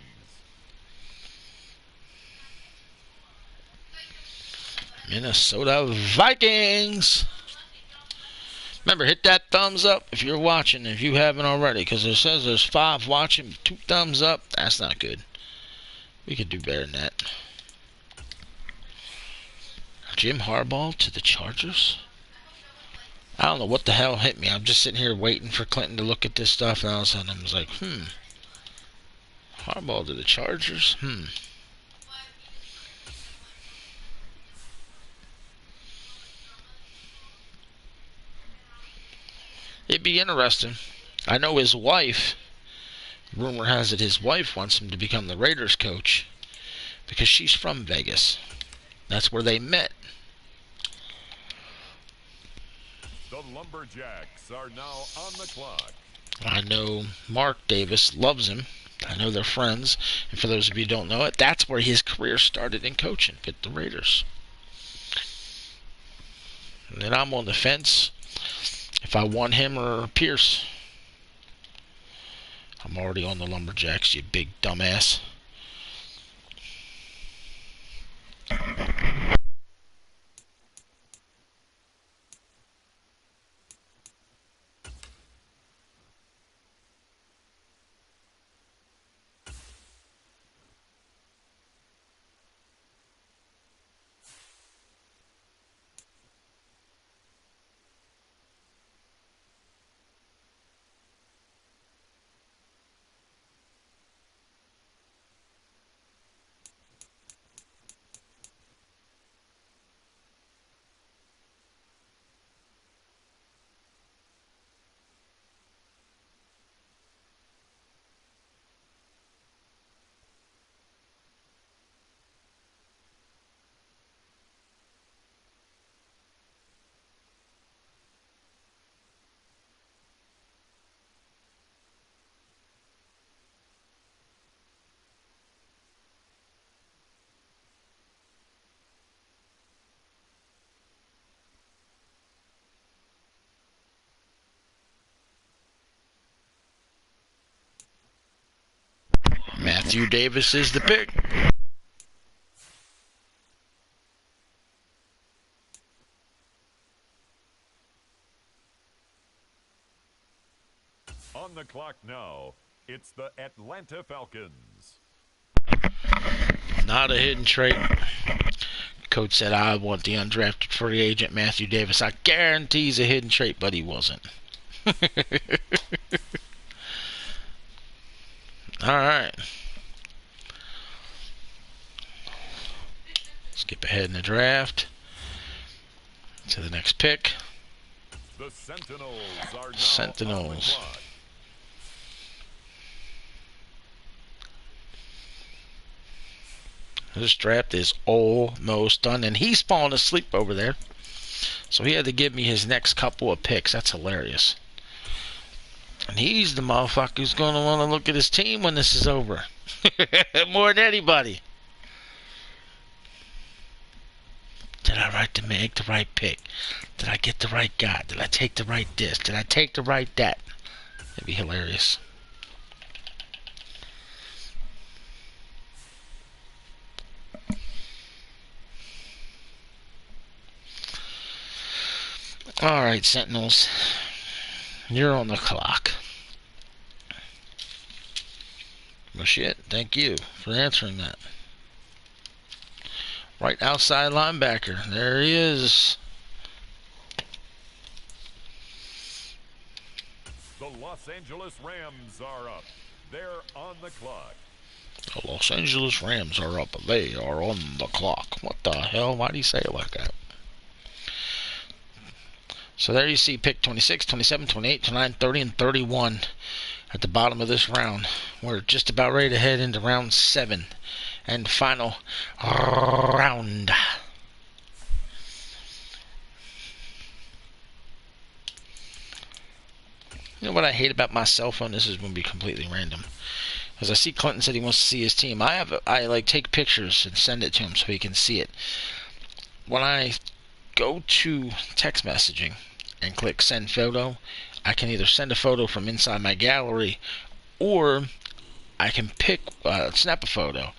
Speaker 1: Minnesota Vikings. Remember, hit that thumbs up if you're watching, if you haven't already, because it says there's 5 watching, 2 thumbs up. That's not good. We could do better than that. Jim Harbaugh to the Chargers? I don't know what the hell hit me. I'm just sitting here waiting for Clinton to look at this stuff, and all of a sudden I was like, Harbaugh to the Chargers? It'd be interesting. I know his wife, rumor has it his wife wants him to become the Raiders coach because she's from Vegas. That's where they met.
Speaker 2: The Lumberjacks are now on the clock.
Speaker 1: I know Mark Davis loves him. I know they're friends. And for those of you who don't know it, that's where his career started in coaching, with the Raiders. And then I'm on the fence if I want him or Pierce. I'm already on the Lumberjacks, you big dumbass. Matthew Davis is the pick.
Speaker 2: On the clock now, it's the Atlanta Falcons.
Speaker 1: Not a hidden trait. Coach said, I want the undrafted free agent Matthew Davis. I guarantee he's a hidden trait, but he wasn't. Alright. Skip ahead in the draft to the next pick.
Speaker 2: The Sentinels are now
Speaker 1: Sentinels.
Speaker 2: on the clock.
Speaker 1: This draft is almost done, and he's falling asleep over there. So he had to give me his next couple of picks. That's hilarious. And he's the motherfucker who's going to want to look at his team when this is over. More than anybody. Did I make the right pick? Did I get the right guy? Did I take the right this? Did I take the right that? It'd be hilarious. Alright, Sentinels. You're on the clock. Well, shit. Thank you for answering that. Right outside linebacker. There he is.
Speaker 2: The Los Angeles Rams are up. They're on the clock.
Speaker 1: The Los Angeles Rams are up. They are on the clock. What the hell? Why do you say it like that? So there you see pick 26, 27, 28, 29, 30, and 31 at the bottom of this round. We're just about ready to head into round 7 and final round. You know what I hate about my cell phone? This is going to be completely random. As I see Clinton said he wants to see his team. I like take pictures and send it to him so he can see it. When I go to text messaging and click send photo, I can either send a photo from inside my gallery or I can snap a photo.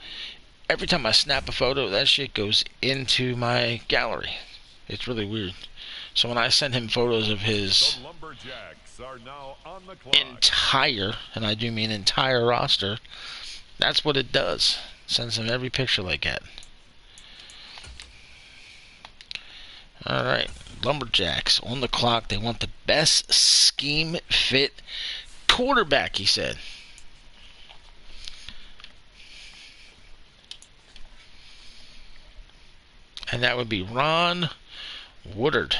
Speaker 1: Every time I snap a photo, that shit goes into my gallery. It's really weird. So when I send him photos of his entire, and I do mean entire roster, that's what it does. Sends him every picture like that. Alright, Lumberjacks on the clock. They want the best scheme fit quarterback, he said. And that would be Ron Woodard.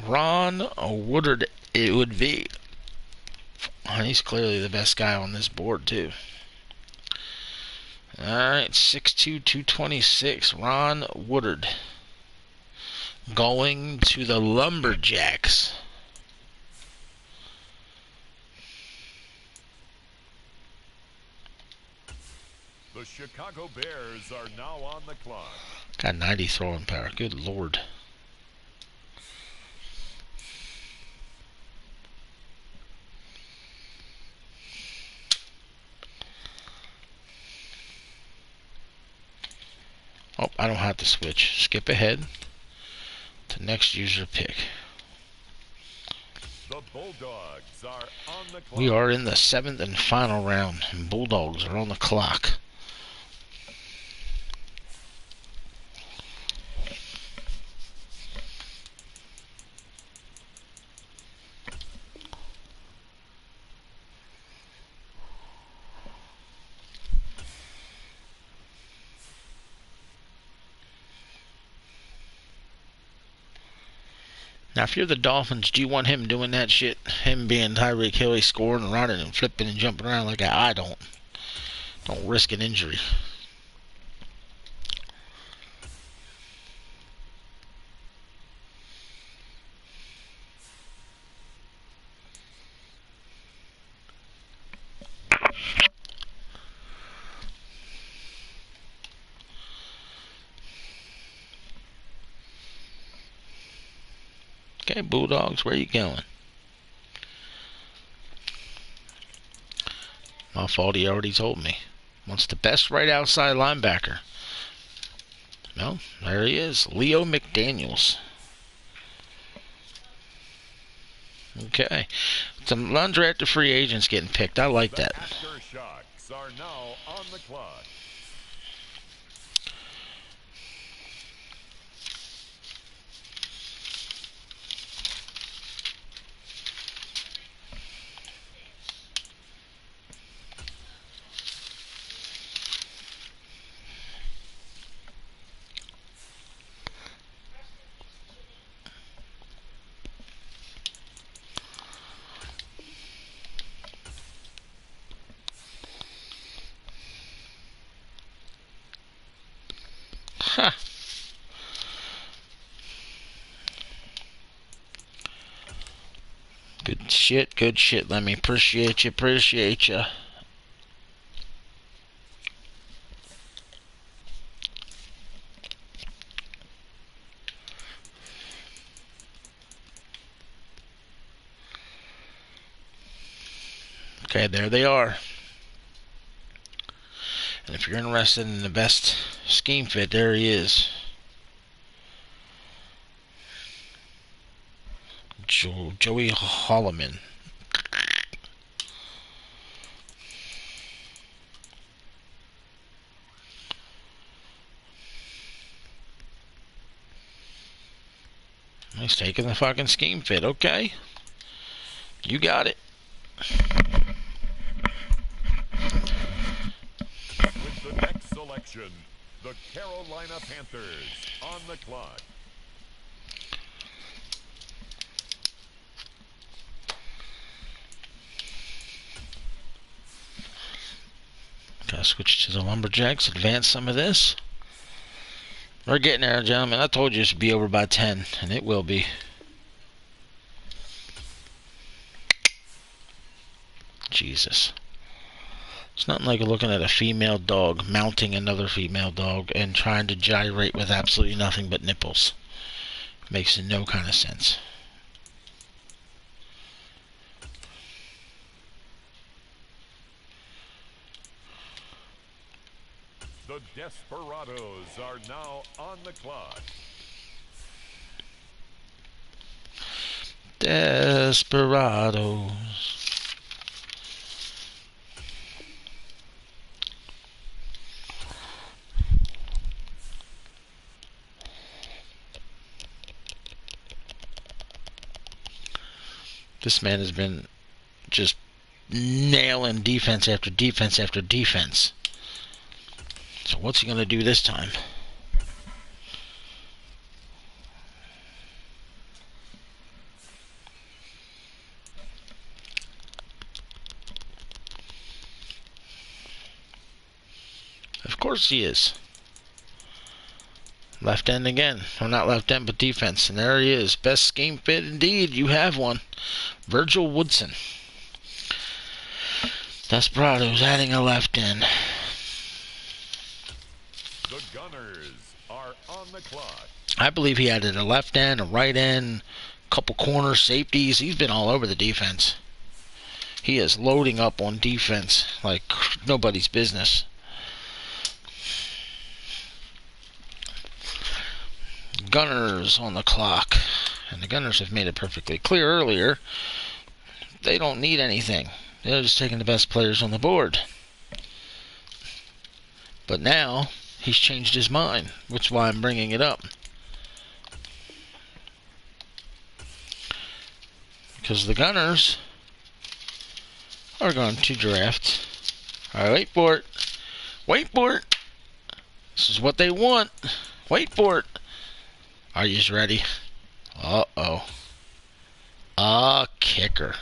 Speaker 1: Ron Woodard it would be. He's clearly the best guy on this board, too. Alright, 6'2", 226, Ron Woodard. Going to the Lumberjacks.
Speaker 2: The Chicago Bears are now on the clock.
Speaker 1: Got 90 throwing power. Good Lord. Oh, I don't have to switch. Skip ahead to next user pick.
Speaker 2: The Bulldogs are on the clock.
Speaker 1: We are in the 7th and final round, and Bulldogs are on the clock. Now, if you're the Dolphins, do you want him doing that shit? Him being Tyreek Hill, scoring and running and flipping and jumping around like that? I don't. Don't risk an injury. Okay, Bulldogs, where you going? My fault, he already told me. Wants the best right outside linebacker. Well, there he is. Leo McDaniels. Okay. Some undrafted free agents getting picked. I like that.
Speaker 2: The Aftershocks are now on the clock.
Speaker 1: Huh. Good shit. Let me appreciate you. Okay, there they are. And if you're interested in the best scheme fit, there he is. Joey Holloman. He's taking the fucking scheme fit, okay. You got it.
Speaker 2: With the next selection, the Carolina Panthers on the clock.
Speaker 1: Gotta switch to the Lumberjacks, advance some of this. We're getting there, gentlemen. I told you it should be over by 10, and it will be. Jesus. It's nothing like looking at a female dog mounting another female dog and trying to gyrate with absolutely nothing but nipples. Makes no kind of sense.
Speaker 2: The Desperados are now on the clock.
Speaker 1: Desperados. This man has been just nailing defense after defense after defense. So what's he going to do this time? Of course he is. Left end again. Well, not left end, but defense. And there he is. Best scheme fit indeed. You have one. Virgil Woodson. Desperados adding a left end.
Speaker 2: The Gunners are on the clock.
Speaker 1: I believe he added a left end, a right end, a couple corner safeties. He's been all over the defense. He is loading up on defense like nobody's business. Gunners on the clock. And the Gunners have made it perfectly clear earlier. They don't need anything. They're just taking the best players on the board. But now, he's changed his mind, which is why I'm bringing it up. Because the Gunners are going to draft. Alright, wait for it. Wait for it. This is what they want. Wait for it. Are you ready? Uh-oh. A kicker.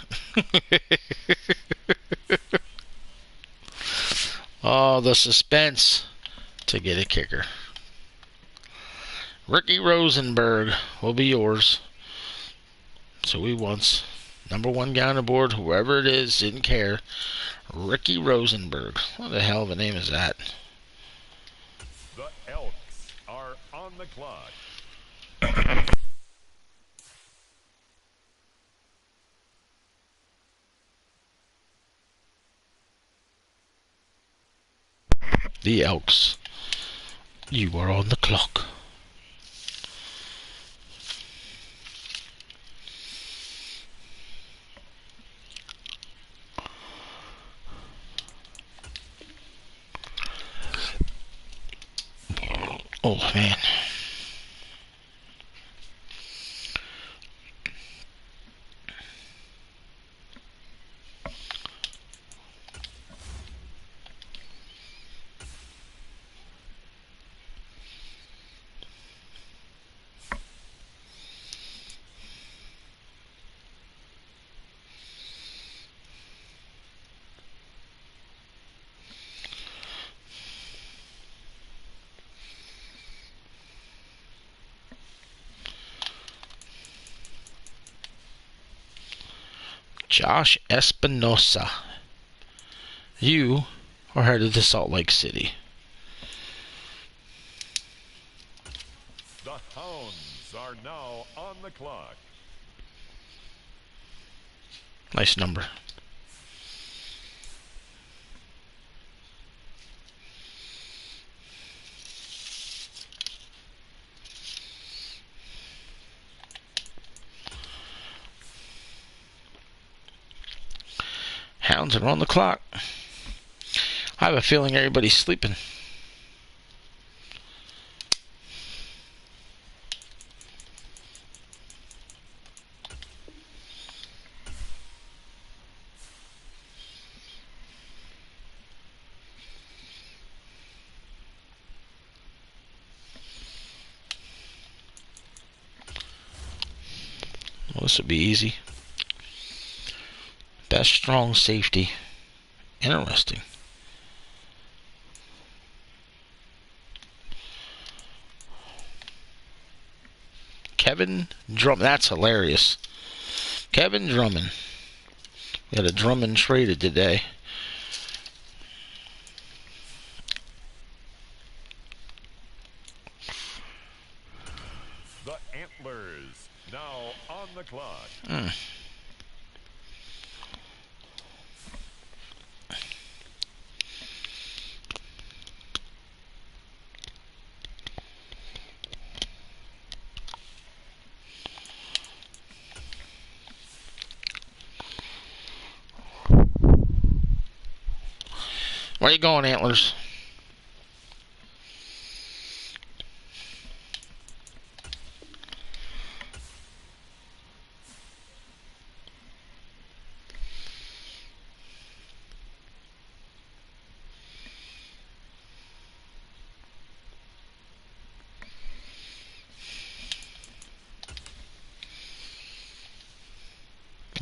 Speaker 1: Oh, the suspense to get a kicker. Ricky Rosenberg will be yours. So he wants number one guy on the board, whoever it is, didn't care. Ricky Rosenberg. What the hell of a name is that?
Speaker 2: The Elks are on the clock.
Speaker 1: The Elks. You are on the clock. Oh, man. Josh Espinosa. You are headed to Salt Lake City.
Speaker 2: The Hounds are now on the clock.
Speaker 1: Nice number. Hounds are on the clock. I have a feeling everybody's sleeping. This would be easy. Best strong safety. Interesting. Kevin Drummond. That's hilarious. Kevin Drummond. We had a Drummond traded today.
Speaker 2: The Antlers now on the clock.
Speaker 1: Where you going, Antlers?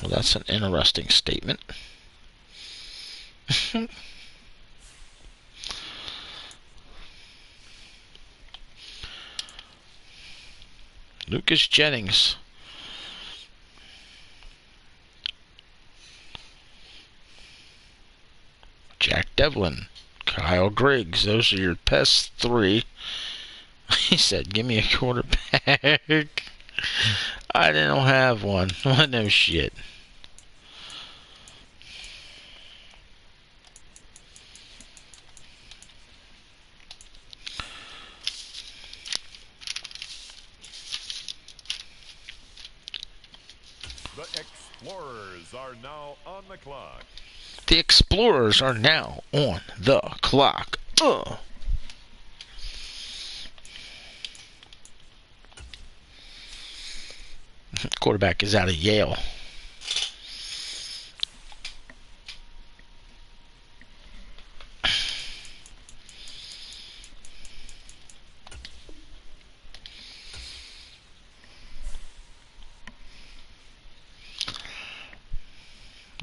Speaker 1: Well, that's an interesting statement. Lucas Jennings. Jack Devlin. Kyle Griggs. Those are your best three. He said, give me a quarterback. I don't have one. No shit.
Speaker 2: The Explorers are now on the clock.
Speaker 1: The Explorers are now on the clock. Quarterback is out of Yale.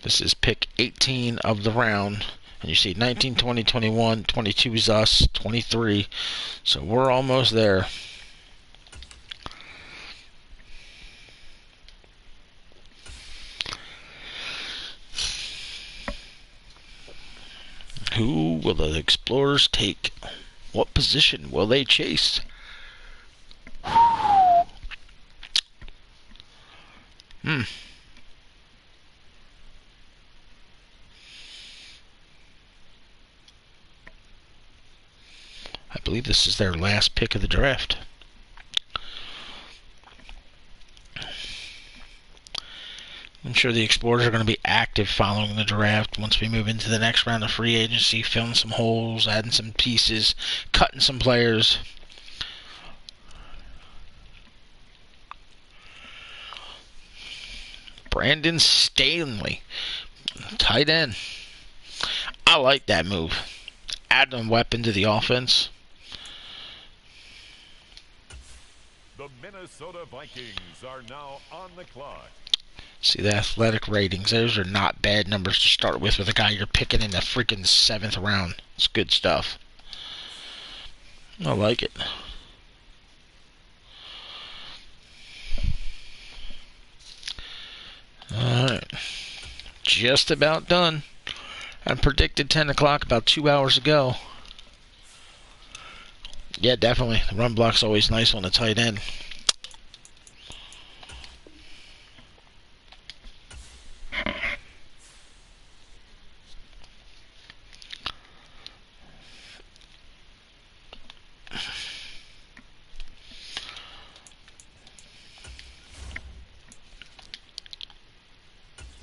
Speaker 1: This is pick 18 of the round. And you see 19, 20, 21, 22 is us, 23. So we're almost there. Who will the Explorers take? What position will they chase? I believe this is their last pick of the draft. I'm sure the Explorers are going to be active following the draft once we move into the next round of free agency, filling some holes, adding some pieces, cutting some players. Brandon Stanley, tight end. I like that move. Adding a weapon to the offense.
Speaker 2: The Minnesota Vikings are now on the clock.
Speaker 1: See the athletic ratings. Those are not bad numbers to start with a guy you're picking in the freaking 7th round. It's good stuff. I like it. Alright. Just about done. I predicted 10 o'clock about 2 hours ago. Yeah, definitely. The run block's always nice on the tight end.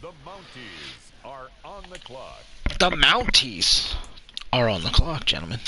Speaker 2: The Mounties are on the clock.
Speaker 1: The Mounties are on the clock, gentlemen.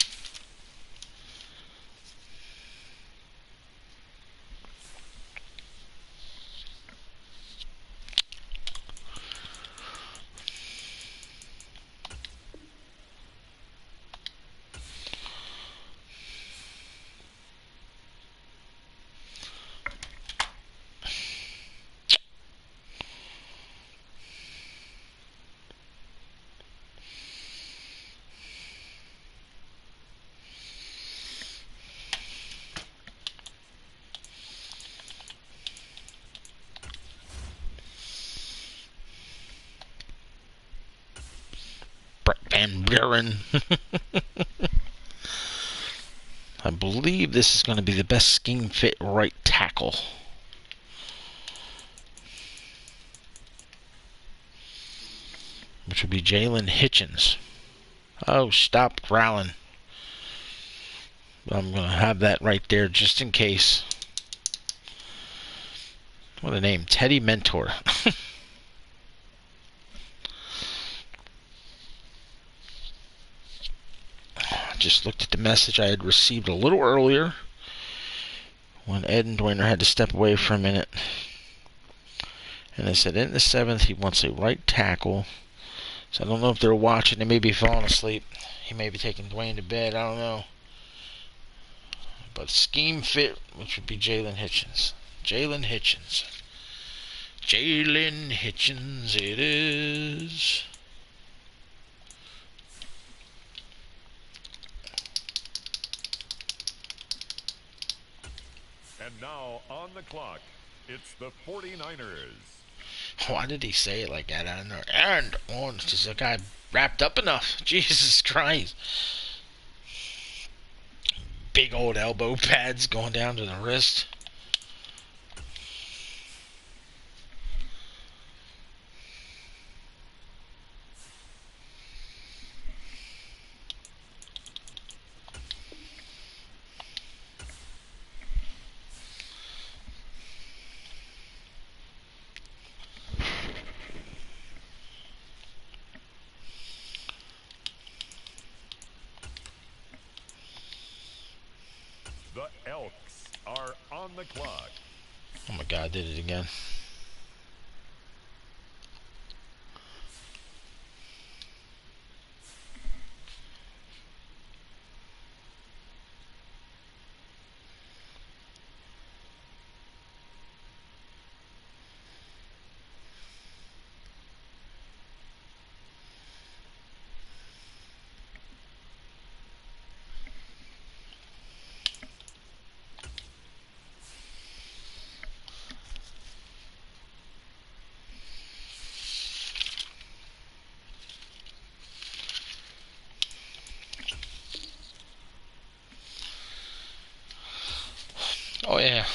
Speaker 1: Van Buren. I believe this is going to be the best scheme fit right tackle. Which would be Jalen Hitchens. Oh, stop growling. I'm going to have that right there just in case. What a name. Teddy Mentor. Just looked at the message I had received a little earlier when Ed and Dwayner had to step away for a minute. And they said in the 7th he wants a right tackle. So I don't know if they're watching. They may be falling asleep. He may be taking Dwayne to bed. I don't know. But scheme fit, which would be Jalen Hitchens. Jalen Hitchens. Jalen Hitchens it is.
Speaker 2: And now on the clock, it's the 49ers.
Speaker 1: Why did he say it like that? I don't know. And on, is the guy wrapped up enough? Jesus Christ. Big old elbow pads going down to the wrist.
Speaker 2: The Elks are on the clock.
Speaker 1: Oh my God, I did it again. Oh yeah.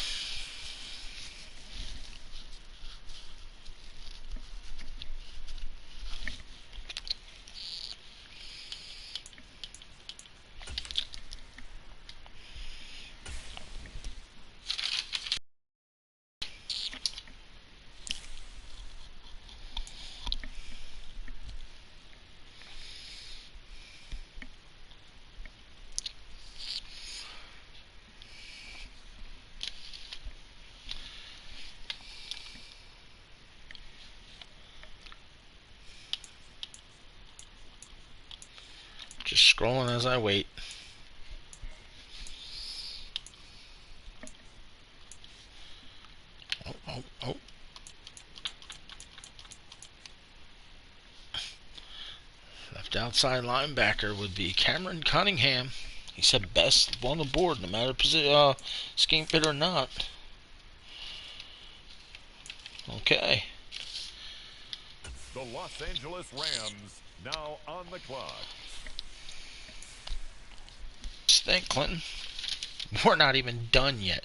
Speaker 1: Just scrolling as I wait. Oh. Left outside linebacker would be Cameron Cunningham. He said best on the board, no matter scheme fit or not. Okay.
Speaker 2: The Los Angeles Rams now on the clock.
Speaker 1: Think, Clinton. We're not even done yet.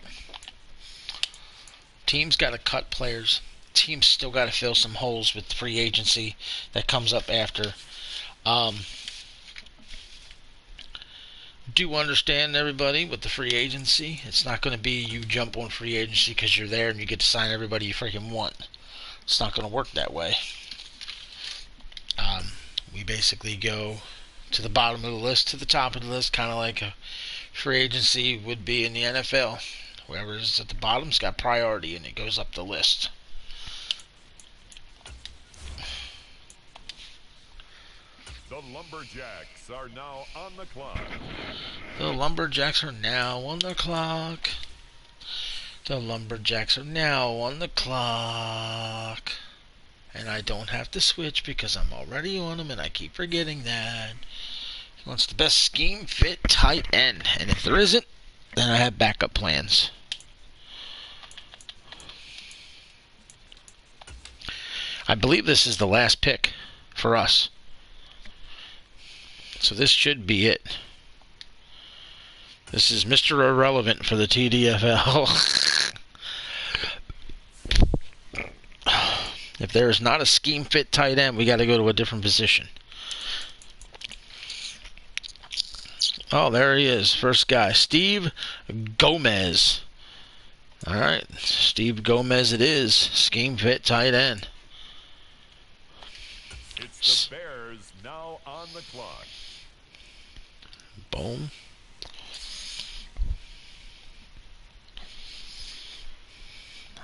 Speaker 1: Teams got to cut players. Teams still got to fill some holes with free agency that comes up after. Do understand, everybody, with the free agency, it's not going to be you jump on free agency because you're there and you get to sign everybody you freaking want. It's not going to work that way. We basically go to the bottom of the list to the top of the list, kind of like a free agency would be in the NFL. Whoever's at the bottom's got priority and it goes up the list.
Speaker 2: The Lumberjacks are now on the clock.
Speaker 1: The Lumberjacks are now on the clock. The Lumberjacks are now on the clock. And I don't have to switch because I'm already on them and I keep forgetting that. He wants the best scheme fit tight end. And if there isn't, then I have backup plans. I believe this is the last pick for us. So this should be it. This is Mr. Irrelevant for the TDFL. If there is not a scheme fit tight end, we got to go to a different position. Oh, there he is. First guy, Steve Gomez. All right, Steve Gomez it is. Scheme fit tight end.
Speaker 2: It's the Bears now on the clock.
Speaker 1: Boom.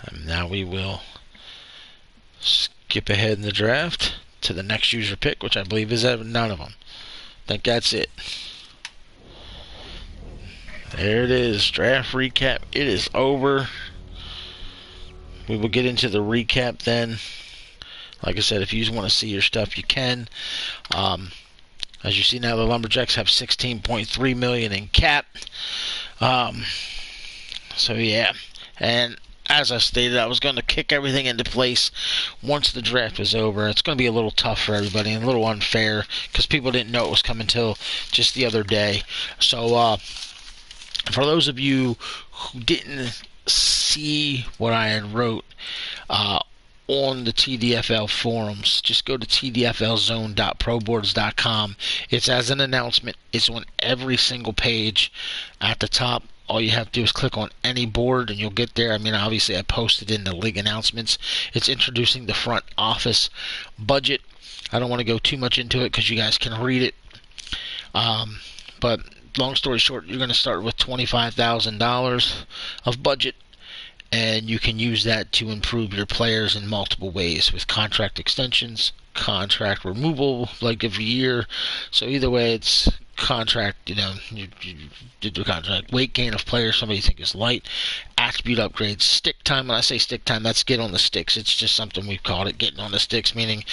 Speaker 1: And now we will skip ahead in the draft to the next user pick, which I believe is none of them. I think that's it. There it is. Draft recap. It is over. We will get into the recap then. Like I said, if you want to see your stuff, you can. As you see now, the Lumberjacks have $16.3 million in cap. So yeah, and as I stated, I was going to kick everything into place once the draft was over. It's going to be a little tough for everybody and a little unfair because people didn't know it was coming till just the other day. So for those of you who didn't see what I had wrote on the TDFL forums, just go to tdflzone.proboards.com. It's as an announcement. It's on every single page at the top. All you have to do is click on any board and you'll get there. I mean, obviously I posted in the league announcements. It's introducing the front office budget. I don't want to go too much into it because you guys can read it. But long story short, you're going to start with $25,000 of budget, and you can use that to improve your players in multiple ways with contract extensions, contract removal, like every year. So either way, it's contract, you did your contract, weight gain of players somebody you think is light, attribute upgrades, stick time. When I say stick time, that's get on the sticks. It's just something we've called it, getting on the sticks, meaning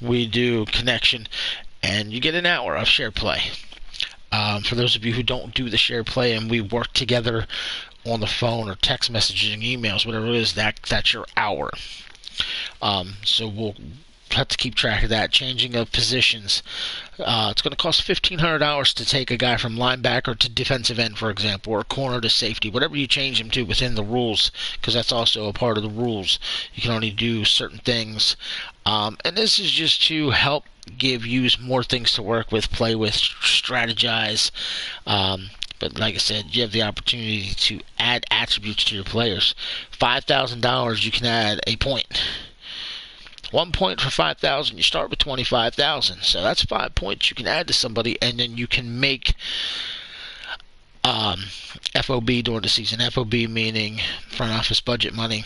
Speaker 1: we do connection, and you get an hour of share play. For those of you who don't do the share play and we work together on the phone or text messaging, emails, whatever it is, that's your hour. So we'll have to keep track of that. Changing of positions. It's going to cost $1,500 to take a guy from linebacker to defensive end, for example, or corner to safety, whatever you change him to within the rules, because that's also a part of the rules. You can only do certain things. And this is just to help give you more things to work with, play with, strategize. But like I said, you have the opportunity to add attributes to your players. $5,000, you can add a point. 1 point for 5,000, you start with 25,000. So that's 5 points you can add to somebody, and then you can make FOB during the season. FOB meaning front office budget money.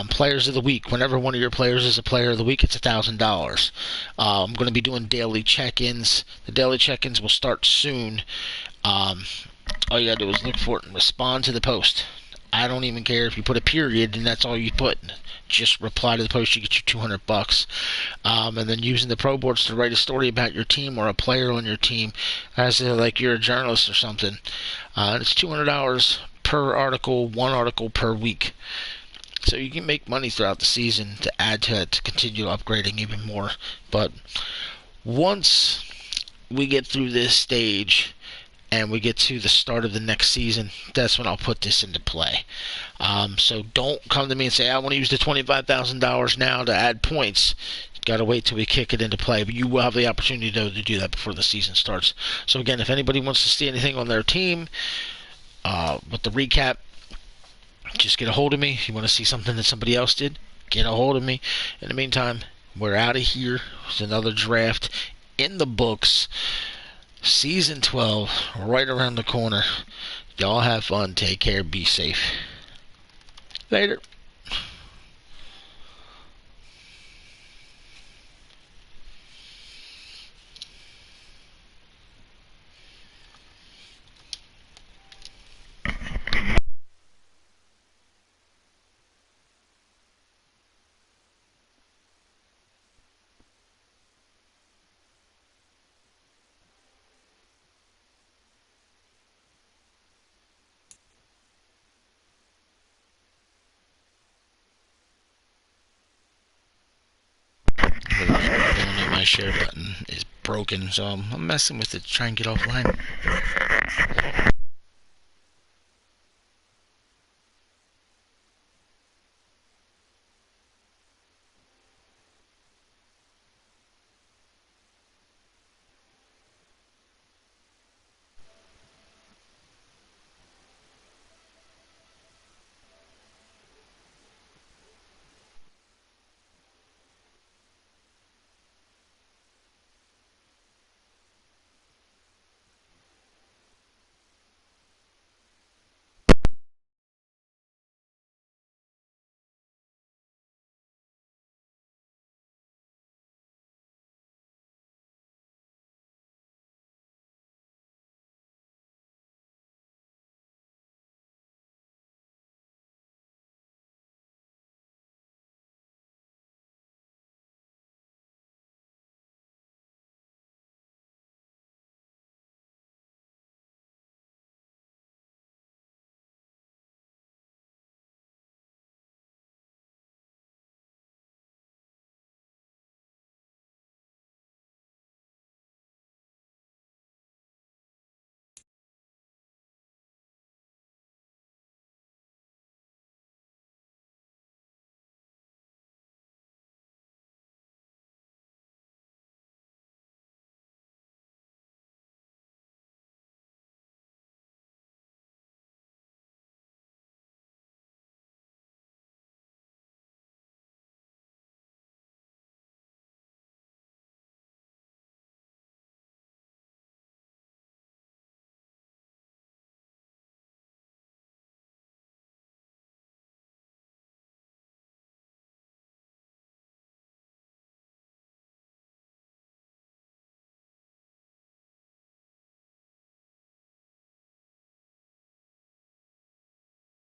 Speaker 1: Players of the week. Whenever one of your players is a player of the week, it's $1,000. I'm going to be doing daily check-ins. The daily check-ins will start soon. All you got to do is look for it and respond to the post. I don't even care if you put a period and that's all you put. Just reply to the post, you get your $200. And then using the pro boards to write a story about your team or a player on your team, as like you're a journalist or something. It's $200 per article, one article per week. So you can make money throughout the season to add to it, to continue upgrading even more. But once we get through this stage and we get to the start of the next season, that's when I'll put this into play. So don't come to me and say, I want to use the $25,000 now to add points. Got to wait till we kick it into play. But you will have the opportunity to do that before the season starts. So again, if anybody wants to see anything on their team with the recap, just get a hold of me. If you want to see something that somebody else did, get a hold of me. In the meantime, we're out of here. It's another draft in the books. Season 12, right around the corner. Y'all have fun. Take care. Be safe. Later. My share button is broken, so I'm messing with it to try and get offline.